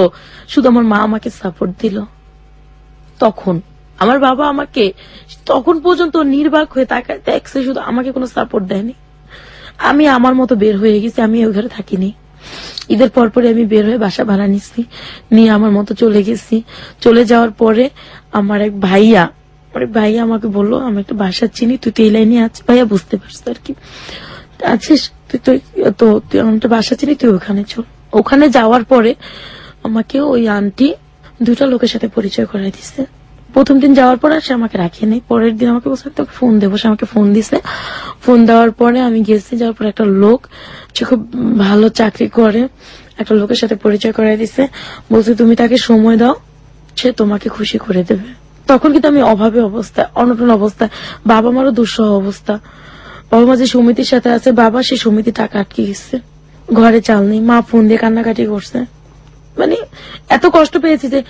শুধু আমার মা আমাকে সাপোর্ট দিল। তখন আমার বাবা আমাকে তখন পর্যন্ত নির্বাক হয়ে তাকায় দেখছে, শুধু আমাকে কোনো সাপোর্ট দেয়নি। আমি আমার মতো বের হয়ে গেছি, আমি ওই ঘরে থাকিনি। ঈদের পরপরে আমি বের হয়ে বাসা ভাড়া নিচ্ছি, নিয়ে আমার মতো চলে গেছি। চলে যাওয়ার পরে আমার এক ভাইয়া আমাকে বললো, আমি একটা বাসা চিনি, তুই তো এই লাইনে আছিস। ভাইয়া বুঝতে পারছিস আর কি, আছিস তুই আমার একটা বাসা চিনি, তুই ওখানে চল। ওখানে যাওয়ার পরে আমাকে ওই আন্টি দুটা লোকের সাথে পরিচয় করাই দিছে। প্রথম দিন যাওয়ার পর সে আমাকে রাখে নাই, পরের দিন আমাকে বলছে তোকে ফোন দেবো, সে আমাকে ফোন দিছে। ফোন দেওয়ার পরে আমি গেছি, যাওয়ার পর একটা লোক, সে খুব ভালো চাকরি করে, একটা লোকের সাথে পরিচয় করাই দিছে। বলছে তুমি তাকে সময় দাও, সে তোমাকে খুশি করে দেবে। তখন কিন্তু আমি অভাবে অবস্থায়, অনটন অবস্থায়, বাবা মারও দুঃসহ অবস্থা। বাবা মা যে সমিতির সাথে আছে, বাবা সেই সমিতি টাকা আটকে গেছে, ঘরে চাল নেই। মা ফোন দিয়ে কান্নাকাটি করছে। মানে এত কষ্ট পেয়েছি যে,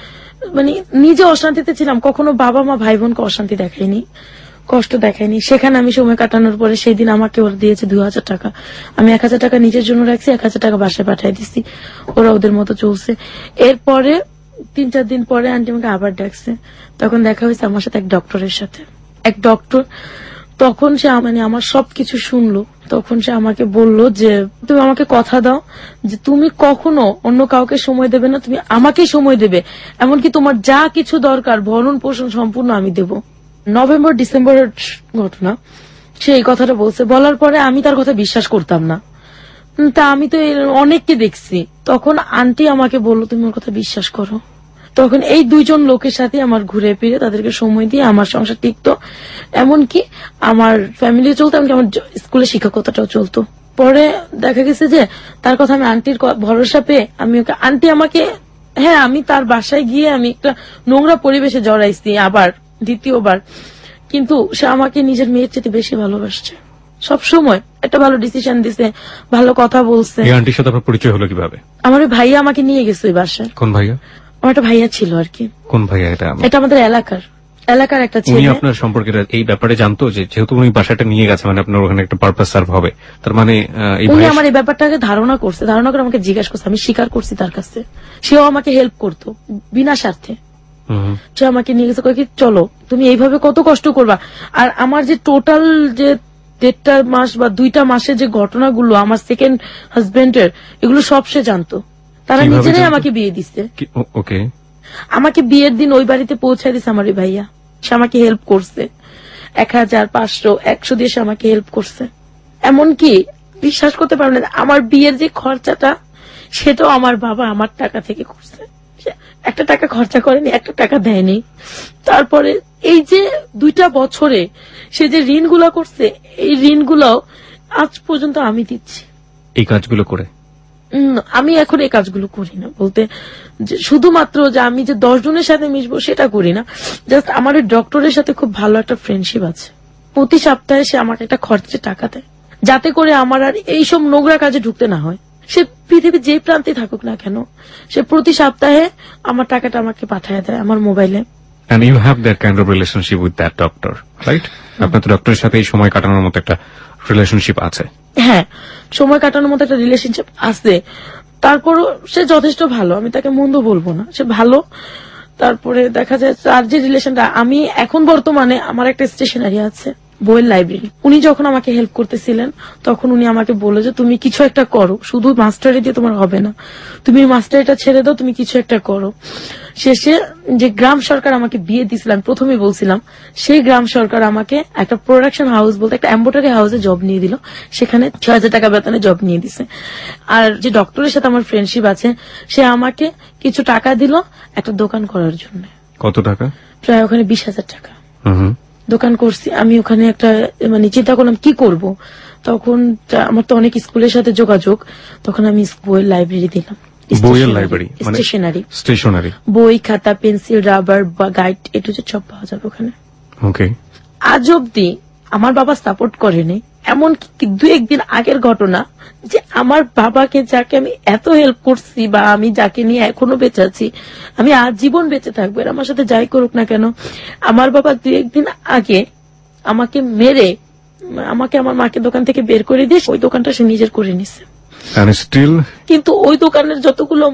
মানে নিজে অশান্তিতে ছিলাম, কখনো বাবা মা ভাই বোনকে অশান্তি দেখায়নি, কষ্ট দেখায়নি। সেখানে আমি সময় কাটানোর পরে সেই দিন আমাকে ওরা দিয়েছে 2000 টাকা। আমি 1000 টাকা নিজের জন্য রাখছি, 1000 টাকা বাসায় পাঠিয়ে দিচ্ছি, ওরা ওদের মতো চলছে। এরপরে 3-4 দিন পরে আন্টি আমাকে আবার ডাকছে। তখন দেখা হয়েছে আমার সাথে এক ডক্টরের সাথে। এক ডক্টর, তখন সে মানে আমার সবকিছু শুনলো। তখন সে আমাকে বলল যে তুমি আমাকে কথা দাও যে তুমি কখনো অন্য কাউকে সময় দেবে না, তুমি আমাকেই সময় দেবে, এমনকি তোমার যা কিছু দরকার ভরণ পোষণ সম্পূর্ণ আমি দেব। নভেম্বর ডিসেম্বরের ঘটনা, সে এই কথাটা বলছে। বলার পরে আমি তার কথা বিশ্বাস করতাম না, তা আমি তো অনেককে দেখছি। তখন আন্টি আমাকে বললো তুমি ওর কথা বিশ্বাস করো। তখন এই দুইজন লোকের সাথে আমার ঘুরে ফিরে তাদেরকে সময় দিয়ে আমার সংসার টিকতো, এমনকি আমার ফ্যামিলি চলতো, এমনকি আমার স্কুলে শিক্ষকতাটাও চলতো। পরে দেখা গেছে যে তার কথা আমি আন্টির ভরসা পেয়ে আমি ওকে, আন্টি আমাকে, হ্যাঁ আমি তার বাসায় গিয়ে আমি একটা নোংরা পরিবেশে জড়াইছি আবার দ্বিতীয়বার, কিন্তু সে আমাকে নিজের মেয়ের চেয়ে বেশি ভালোবাসছে। সব সময় একটা ভালো ডিসিশন দিছে, ভালো কথা বলছে। এই আন্টির সাথে আপনার পরিচয় হলো কিভাবে? আমার ভাইয়া আমাকে নিয়ে গেছে ওই বাসায়। কোন ভাইয়া? আমার একটা ভাইয়া ছিল আর কি। কোন ভাইয়া এটা? এটা আমাদের এলাকার একটা ছেলে। উনি আপনার সম্পর্কে এই ব্যাপারে জানতো যে যেহেতু উনি বাসাটা নিয়ে গেছে, মানে আপনার ওখানে একটা পারপাস সার্ভ হবে, তার মানে উনি আমার এই ব্যাপারটাকে ধারণা করছে, ধারণা করে আমাকে জিজ্ঞাসা করছে, আমি স্বীকার করছি তার কাছে। সেও আমাকে হেল্প করতো বিনা স্বার্থে। সে আমাকে নিয়ে গেছে, কয়েক চলো তুমি এইভাবে কত কষ্ট করবা। আর আমার যে টোটাল যে 1.5 মাস বা 2টা মাসের যে ঘটনাগুলো আমার সেকেন্ড হাজবেন্ডের, এগুলো সব সে জানতো। তারা নিজেরাই আমাকে বিয়ে দিচ্ছে। ওকে, আমাকে বিয়ের দিন ওই বাড়িতে পৌঁছায় দিচ্ছে আমার ওই ভাইয়া। সে আমাকে হেল্প করছে, 1000, 500, 100 দিয়ে সে আমাকে হেল্প করছে। এমনকি বিশ্বাস করতে পারবেন না, আমার বিয়ের যে খরচাটা সেটাও আমার বাবা আমার টাকা থেকে করছে। একটা টাকা খরচা করেনি, একটা টাকা দেয়নি। তারপরে এই যে 2টা বছরে সে যে ঋণগুলো করছে, এই ঋণগুলো আজ পর্যন্ত আমি দিচ্ছি। এই কাজগুলো করে আমি এখন এই কাজগুলো করি না, বলতে শুধুমাত্র যে আমি যে 10 জনের সাথে মিশবো সেটা করি না। জাস্ট আমার ওই ডক্টরের সাথে খুব ভালো একটা ফ্রেন্ডশিপ আছে। প্রতি সপ্তাহে সে আমাকে একটা খরচে টাকা দেয়, যাতে করে আমার আর এইসব নোংরা কাজে ঢুকতে না হয়। সে পৃথিবীর যে প্রান্তে থাকুক না কেন, সে প্রতি সপ্তাহে আমার টাকাটা আমাকে পাঠিয়ে দেয় আমার মোবাইলে। And you have that kind of relationship with that doctor, right? আপনার তো ডক্টরের সাথে এই সময় কাটানোর মতো একটা রিলেশনশিপ আছে। হ্যাঁ, সময় কাটানোর মতো একটা রিলেশনশিপ আছে, তারপরও সে যথেষ্ট ভালো, আমি তাকে মন্দ বলবো না, সে ভালো। তারপরে দেখা যায় তার যে রিলেশনটা, আমি এখন বর্তমানে আমার একটা স্টেশনারি আছে, বইয়ের লাইব্রেরি। উনি যখন আমাকে হেল্প করতেছিলেন তখন উনি আমাকে বললো যে তুমি কিছু একটা করো, শুধু মাস্টারি দিয়ে তোমার হবে না, তুমি মাস্টারিটা ছেড়ে দাও, তুমি কিছু একটা করো। শেষে যে গ্রাম সরকার আমাকে বিয়ে দিয়েছিলাম, প্রথমে বলছিলাম, সেই গ্রাম সরকার আমাকে একটা প্রোডাকশন হাউস বলতে একটা এম্ব্রয়ডারি হাউসে জব নিয়ে দিল, সেখানে 6,000 টাকা বেতনে জব নিয়ে দিছে। আর যে ডক্টরের সাথে আমার ফ্রেন্ডশিপ আছে, সে আমাকে কিছু টাকা দিল একটা দোকান করার জন্য। কত টাকা? প্রায় ওখানে 20,000 টাকা। হুম। দোকান করছি আমি ওখানে, একটা মানে চিন্তা করলাম কি করব, তখন আমার তো অনেক স্কুলের সাথে যোগাযোগ, তখন আমি বইয়ের লাইব্রেরি দিলাম। বইয়ের লাইব্রেরি মানে স্টেশনারি, বই, খাতা, পেন্সিল, রাবার বা গাইড, এটা সব পাওয়া যাবে ওখানে। ওকে। আজ অব্দি আমার বাবা সাপোর্ট করেনি, এমন কি 2-1 দিন আগের ঘটনা, যে আমার বাবাকে যাকে আমি এত হেল্প করছি বা আমি যাকে নিয়ে এখনো বেঁচে আছি, আমি আজীবন বেঁচে থাকবো, আর আমার সাথে যাই করুক না কেন, আমার বাবা 2-1 দিন আগে আমাকে মেরে আমাকে আমার মাকে দোকান থেকে বের করে দিয়ে ওই দোকানটা সে নিজের করে নিছে। কিন্তু ওই দোকানের যতগুলো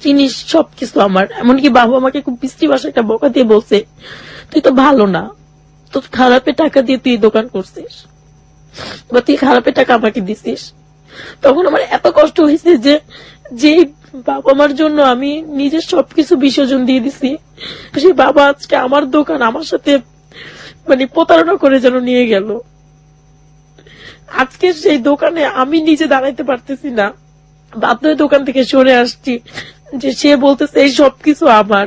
জিনিস সবকিছু আমার, এমনকি বাবা আমাকে খুব বৃষ্টি ভাষায় একটা বকা দিয়ে বলছে, তুই তো ভালো না, তোর খারাপের টাকা দিয়ে তুই দোকান করছিস বা তুই খারাপের টাকা আমাকে দিছিস। তখন আমার এত কষ্ট হয়েছে যে বাবা মার জন্য আমি নিজের সবকিছু বিসর্জন দিয়ে দিছি, সেই বাবা আজকে আমার দোকান আমার সাথে মানে প্রতারণা করে যেন নিয়ে গেল। আজকে সেই দোকানে আমি নিজে দাঁড়াইতে পারতেছি না, বাধ্য হয়ে দোকান থেকে সরে আসছি, যে সে বলতেছে এই সবকিছু আমার,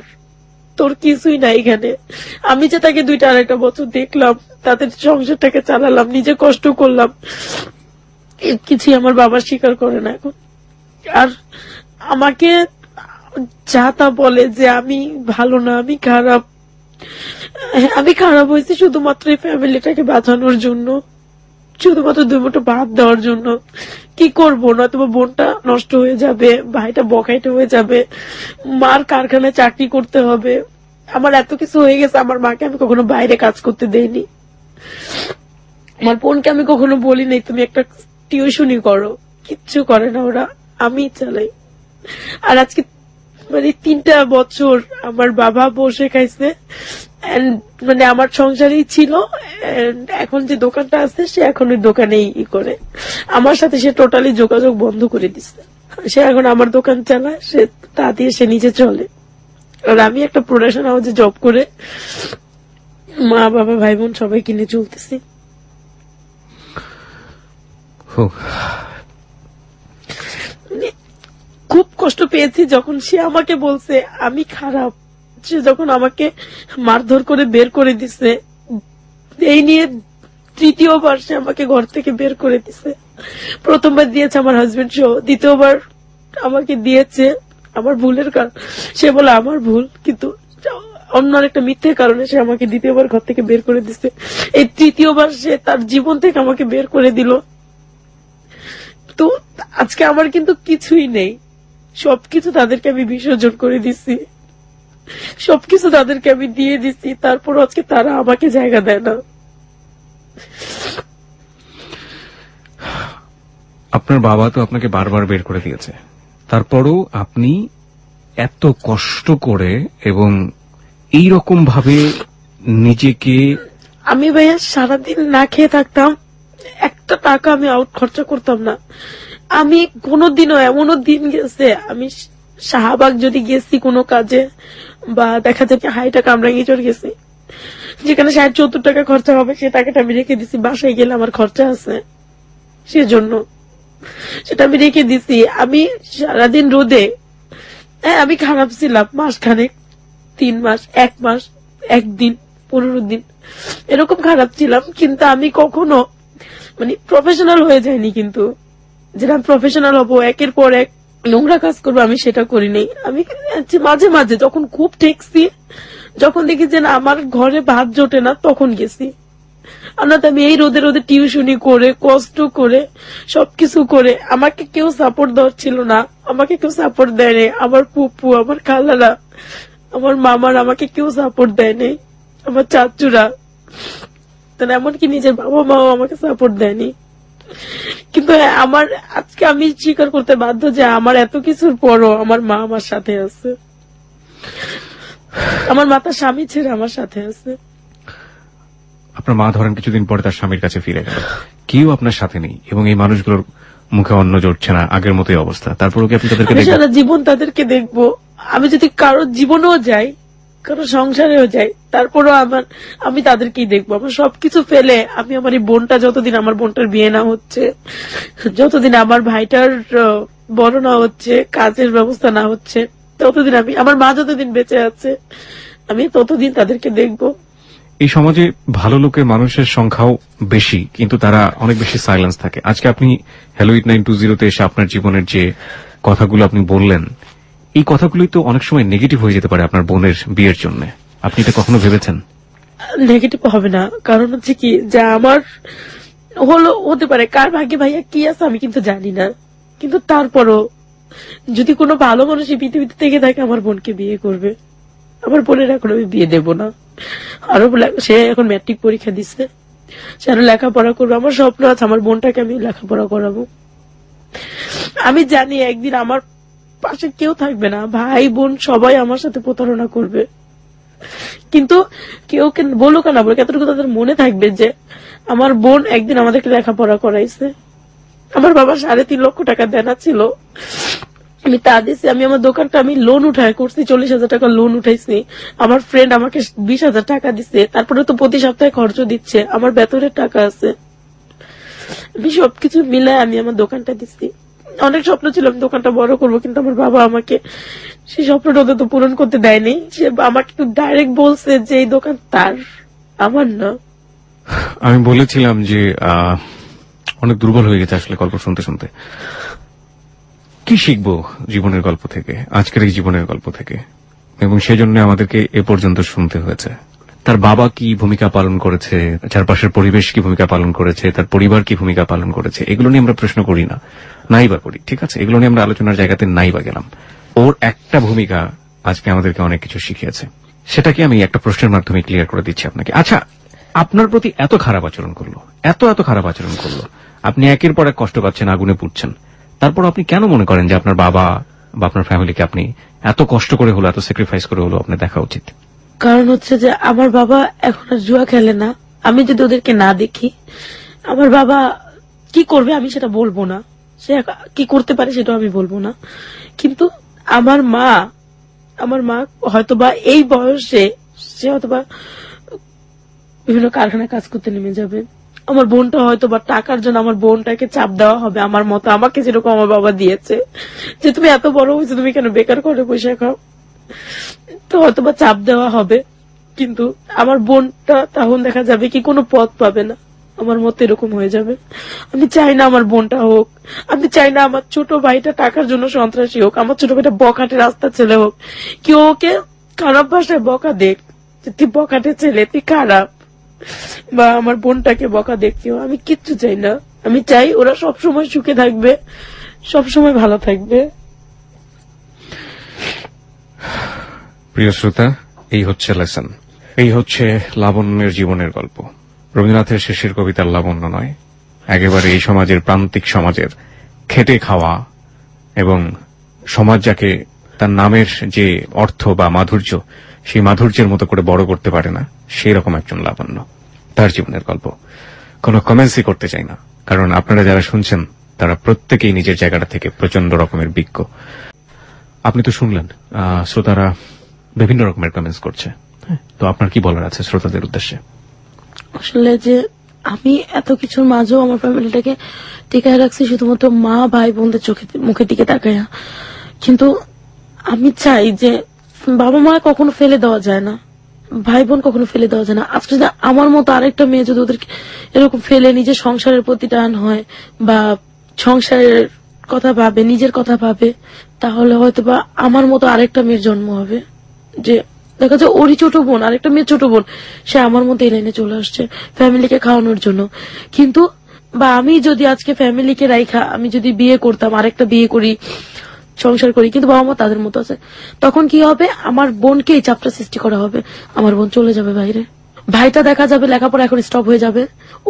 তোর কিছুই না এখানে। আমি যে তাকে 2-2.5 বছর দেখলাম, তাদের সংসারটাকে চালালাম, নিজে কষ্ট করলাম, কিছুই আমার বাবা স্বীকার করে না এখন। আর আমাকে যা তা বলে যে আমি ভালো না, আমি খারাপ। আমি খারাপ হয়েছি শুধুমাত্র এই ফ্যামিলিটাকে বাঁচানোর জন্য, শুধুমাত্র 2 মুঠো ভাত দেওয়ার জন্য। কি করবো না, তোমার বোনটা নষ্ট হয়ে যাবে, ভাইটা বকাইটা হয়ে যাবে, মার কারখানায় চাকরি করতে হবে, আমার এত কিছু হয়ে গেছে। আমার মাকে আমি কখনো বাইরে কাজ করতে দেইনি, আমার বোনকে আমি কখনো বলি নাই তুমি একটা টিউশনই করো, কিচ্ছু করে না ওরা, আমি চালাই। আর আজকে মানে 3টা বছর আমার বাবা বসে খাইছে, মানে আমার সংসারই ছিল। এখন যে দোকানটা আছে সে এখন ওই দোকানেই করে, আমার সাথে সে টোটালি যোগাযোগ বন্ধ করে দিচ্ছে। সে এখন আমার দোকান চালায়, সে তা দিয়ে সে নিজে চলে। আর আমি একটা প্রোডাকশন হাউসে জব করে মা বাবা ভাই বোন সবাই কিনে চলতেছি। খুব কষ্ট পেয়েছি যখন সে আমাকে বলছে আমি খারাপ, সে যখন আমাকে মারধর করে বের করে দিছে, এই নিয়ে 3য়বার সে আমাকে ঘর থেকে বের করে দিছে। প্রথমবার দিয়েছে আমার হাজবেন্ড সহ, 2য়বার আমাকে দিয়েছে আমার ভুলের কারণ, সে বলে আমার ভুল, কিন্তু অন্য একটা মিথ্যে কারণে সে আমাকে 2য়বার ঘর থেকে বের করে দিছে। এই 3য়বার সে তার জীবন থেকে আমাকে বের করে দিল। তো আজকে আমার কিন্তু কিছুই নেই, সবকিছু তাদেরকে আমি বিসর্জন করে দিছি, সবকিছু তাদেরকে আমি দিয়ে দিছি, তারপর আজকে তারা আমাকে জায়গা দেয় না। আপনার বাবা তো আপনাকে বারবার বের করে দিয়েছে, তারপরও আপনি এত কষ্ট করে এবং এইরকম ভাবে নিজেকে, আমি ভাইয়া সারাদিন না খেয়ে থাকতাম, একটা টাকা আমি আউট খরচা করতাম না। আমি কোনোদিনও, এমনও দিন গেছে আমি শাহবাগ যদি গেছি কোনো কাজে, বা দেখা যায় হাইটা কামরাঙ্গিচর গেছি, যেখানে 60-70 টাকা খরচা হবে, সে টাকাটা আমি রেখে দিছি, বাসায় গেলে আমার খরচা আছে সেজন্য, সেটা আমি রেখে দিছি। আমি সারাদিন রোদে, হ্যাঁ আমি খারাপ ছিলাম, মাসখানেক, 3 মাস, 1 মাস, 1 দিন, 15 দিন এরকম খারাপ ছিলাম, কিন্তু আমি কখনো মানে প্রফেশনাল হয়ে যায়নি। কিন্তু যেটা প্রফেশনাল হবো, একের পর এক নোংরা কাজ করবো, আমি সেটা করিনি। আমি মাঝে মাঝে যখন খুব ঠেকছি, যখন দেখি যে না আমার ঘরে ভাত জোটে না, তখন গেছি। আর না আমি এই রোদে রোদে টিউশনি করে, কষ্ট করে, সবকিছু করে, আমাকে কেউ সাপোর্ট দেওয়ার ছিল না, আমাকে কেউ সাপোর্ট দেয়নি। আমার পুপু, আমার খালারা, আমার মামার আমাকে কেউ সাপোর্ট দেয়নি, আমার চাচুরা, এমনকি নিজের বাবা মাও আমাকে সাপোর্ট দেয়নি। কিন্তু আমার আজকে আমি স্বীকার করতে বাধ্য যে আমার এত কিছুর পরও আমার মা আমার সাথে আছে, আমার মা তার স্বামী ছেড়ে আমার সাথে আছে। আপনার মা ধরেন কিছুদিন পরে তার স্বামীর কাছে ফিরে গেল, কেউ আপনার সাথে নেই এবং এই মানুষগুলোর মুখে অন্ন জড়ছে না, আগের মতোই অবস্থা, তারপরেও কি আপনি তাদেরকে আমি দেখবেন? সারা জীবন তাদেরকে দেখবো। আমি যদি কারো জীবনেও যাই, কারো সংসারেও যাই, তারপরও আমি তাদেরকেই দেখবো। আমার সবকিছু ফেলে আমি আমার এই বোনটা, যতদিন আমার বোনটার বিয়ে না হচ্ছে, যতদিন আমার ভাইটার বড় না হচ্ছে, কাজের ব্যবস্থা না হচ্ছে, ততদিন আমার মা যতদিন বেঁচে আছে আমি ততদিন তাদেরকে দেখবো। এই সমাজে ভালো লোকের মানুষের সংখ্যাও বেশি, কিন্তু তারা অনেক বেশি সাইলেন্স থাকে। আজকে আপনি হ্যালো 8920 এসে আপনার জীবনের যে কথাগুলো আপনি বললেন, এই কথাগুলোই তো অনেক সময় নেগেটিভ হয়ে যেতে পারে আপনার বোনের বিয়ের জন্য। আপনি এটা কখনো ভেবেছেন? নেগেটিভ হবে না, কারণ হচ্ছে কি, যা আমার হতে পারে, কার ভাগ্যে ভাইয়া কি আছে আমি কিন্তু জানি না, কিন্তু তারপরও যদি কোনো ভালো মানুষ এই পৃথিবীতে থেকে থাকে আমার বোনকে বিয়ে করবে। আমার বোনের এখন আমি বিয়ে দেব না। আরো সে এখন ম্যাট্রিক পরীক্ষা দিচ্ছে, সে আরো লেখাপড়া করবে। আমার স্বপ্ন আছে আমার বোনটাকে আমি লেখাপড়া করাবো। আমি জানি একদিন আমার পাশে কেউ থাকবে না, ভাই বোন সবাই আমার সাথে প্রতারণা করবে, কিন্তু কেউ বলুক না বলুক, এতটুকু তাদের মনে থাকবে যে আমার বোন একদিন আমাদেরকে লেখাপড়া করাইছে। আমার বাবা 3.5 লক্ষ টাকা দেনা ছিল, আমি তা দিছি। আমি আমার দোকানটা আমি লোন উঠায় করছি, 40,000 টাকা লোন উঠাইছি। আমার ফ্রেন্ড আমাকে 20,000 টাকা দিচ্ছে, তারপরে তো প্রতি সপ্তাহে খরচ দিচ্ছে, আমার বেতনের টাকা আছে। আমি সবকিছু মিলায় আমি আমার দোকানটা দিচ্ছি। অনেক স্বপ্ন ছিল আমি দোকানটা বড় করবো, কিন্তু আমার বাবা আমাকে সেই স্বপ্নটা তো পূরণ করতে দেয়নি। সে আমাকে ডাইরেক্ট বলছে যে এই দোকান তার, আমার না। আমি বলেছিলাম যে অনেক দুর্বল হয়ে গেছে আসলে গল্প শুনতে শুনতে। কি শিখবো জীবনের গল্প থেকে, আজকের এই জীবনের গল্প থেকে, এবং সেজন্য আমাদেরকে এ পর্যন্ত শুনতে হয়েছে। তার বাবা কি ভূমিকা পালন করেছে, চারপাশের পরিবেশ কি ভূমিকা পালন করেছে, তার পরিবার কি ভূমিকা পালন করেছে, এগুলো নিয়ে আমরা প্রশ্ন করি না, নাই বা করি, ঠিক আছে, এগুলো নিয়ে আমরা আলোচনার জায়গাতে নাই বা গেলাম। ওর একটা ভূমিকা আজকে আমাদেরকে অনেক কিছু শিখিয়েছে, সেটাকে আমি একটা প্রশ্নের মাধ্যমে ক্লিয়ার করে দিচ্ছি আপনাকে। আচ্ছা, আপনার প্রতি এত খারাপ আচরণ করলো, এত খারাপ আচরণ করলো, আপনি একের পর এক কষ্ট পাচ্ছেন, আগুনে পুড়ছেন, তারপর আপনি কেন মনে করেন যে আপনার বাবা বা আপনার ফ্যামিলিকে আপনি এত কষ্ট করে হলো, এত স্যাক্রিফাইস করে হলো আপনার দেখা উচিত? কারণ হচ্ছে যে আমার বাবা এখন আর জুয়া খেলে না। আমি যদি ওদেরকে না দেখি, আমার বাবা কি করবে আমি সেটা বলবো না, সে কি করতে পারে সেটাও আমি বলবো না, কিন্তু আমার মা হয়তোবা এই বয়সে সে হয়তোবা বিভিন্ন কারখানায় কাজ করতে নেমে যাবে। আমার বোনটা হয়তোবা টাকার জন্য আমার বোনটাকে চাপ দেওয়া হবে, আমার মতো আমাকে যেরকম আমার বাবা দিয়েছে যে তুমি এত বড় হয়েছো, তুমি কেন বেকার করে বসে খাও, তো হয়তোবা চাপ দেওয়া হবে। কিন্তু আমার বোনটা তখন দেখা যাবে কি কোনো পথ পাবে না, আমার মতো এরকম হয়ে যাবে। আমি চাই না আমার বোনটা হোক, আমি চাই না আমার ছোট ভাইটা টাকার জন্য সন্ত্রাসী হোক, আমার ছোট ভাইটা বখাটে রাস্তার ছেলে হোক, কেউ ওকে খারাপ ভাষায় বকা দেখ যে তুই বখাটে ছেলে, তুই খারাপ, বা আমার বোনটাকে বকা দেখতেও আমি কিচ্ছু চাই না। আমি চাই ওরা সবসময় সুখে থাকবে, সবসময় ভালো থাকবে। প্রিয় শ্রোতা, এই হচ্ছে লেসন, এই হচ্ছে লাবণ্যের জীবনের গল্প। রবীন্দ্রনাথের শেষের কবিতার লাবণ্য নয়, একেবারে এই সমাজের প্রান্তিক সমাজের খেটে খাওয়া এবং সমাজ যাকে তার নামের যে অর্থ বা মাধুর্য, সেই মাধুর্যের মতো করে বড় করতে পারে না, সেই রকম একজন লাবণ্য, তার জীবনের গল্প। কোনো কমেন্টসই করতে চাই না, কারণ আপনারা যারা শুনছেন তারা প্রত্যেকেই নিজের জায়গাটা থেকে প্রচন্ড রকমের বিজ্ঞ। আপনি তো শুনলেন শ্রোতারা বিভিন্ন রকমের কমেন্টস করছে, তো আপনার কি বলার আছে শ্রোতাদের উদ্দেশ্যে? আসলে যে আমি এত কিছুর মাঝেও আমার ফ্যামিলিটাকে টিকায় রাখছি শুধুমাত্র মা ভাই বোনদের মুখের দিকে তাকাইয়া, কিন্তু আমি চাই যে বাবা মা কখনো ফেলে দেওয়া যায় না, ভাই বোন কখনো ফেলে দেওয়া যায় না। আজকে যদি আমার মতো আরেকটা মেয়ে যদি ওদেরকে এরকম ফেলে নিজের সংসারের প্রতি টান হয় বা সংসারের কথা ভাবে, নিজের কথা ভাবে, তাহলে হয়তো বা আমার মতো আরেকটা মেয়ের জন্ম হবে, যে দেখা যায় ওরই ছোট বোন, আরেকটা মেয়ের ছোট বোন, সে আমার মতো এই লাইনে চলে আসছে ফ্যামিলিকে খাওয়ানোর জন্য। কিন্তু বা আমি যদি আজকে ফ্যামিলিকে রাইখা আমি যদি বিয়ে করতাম, আরেকটা বিয়ে করি, সংসার করি, কিন্তু বাবা মা তাদের মতো আছে, তখন কি হবে, আমার বোনকে এই চাপটা সৃষ্টি করা হবে, আমার বোন চলে যাবে বাইরে, ভাইটা দেখা যাবে লেখাপড়া এখন স্টপ হয়ে যাবে,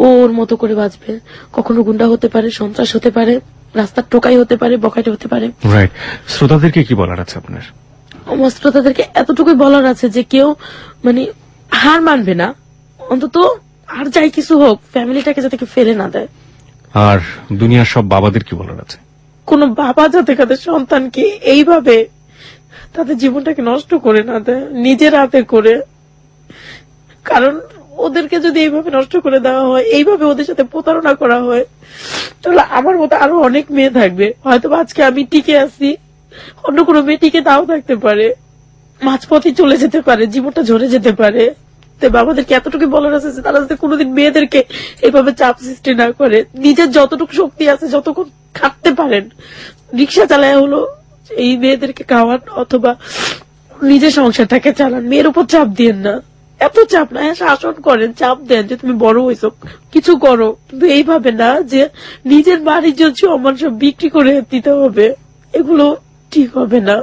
ওর মতো করে বাঁচবে, কখনো গুন্ডা হতে পারে, সন্ত্রাস হতে পারে, রাস্তার টোকাই হতে পারে, বকাইটা হতে পারে। রাইট, শ্রোতাদেরকে কি বলার আছে আপনার? আমার শ্রোতাদেরকে এতটুকুই বলার আছে যে কেউ মানে হার মানবে না, অন্তত আর যাই কিছু হোক ফ্যামিলিটাকে যাতে কেউ ফেলে না দেয়। আর দুনিয়ার সব বাবাদের কি বলার আছে? কোন বাবা যাতে তাদের সন্তানকে এইভাবে তাদের জীবনটাকে নষ্ট করে না দেয় নিজের হাতে করে, কারণ ওদেরকে যদি এইভাবে নষ্ট করে দেওয়া হয়, এইভাবে ওদের সাথে প্রতারণা করা হয়, তাহলে আমার মতো আরো অনেক মেয়ে থাকবে, হয়তো আজকে আমি টিকে আছি, অন্য কোনো মেয়ে টিকে তাও থাকতে পারে, মাঝপথে চলে যেতে পারে, জীবনটা ঝরে যেতে পারে। তাই বাবাদেরকে এতটুকু বলার আছে যে তারা যাতে কোনোদিন মেয়েদেরকে এইভাবে চাপ সৃষ্টি না করে, নিজের যতটুকু শক্তি আছে যতক্ষণ খাটতে পারেন, রিক্সা চালায় হলো এই মেয়েদেরকে খাওয়ান অথবা নিজের সংসারটাকে চালান, মেয়ের উপর চাপ দিয়েন না, এত চাপ না, শাসন করেন, চাপ দেন যে তুমি বড় হয়েছো কিছু করো, কিন্তু এইভাবে না যে নিজের বাড়ির জন্য আমার সব বিক্রি করে দিতে হবে, এগুলো ঠিক হবে না।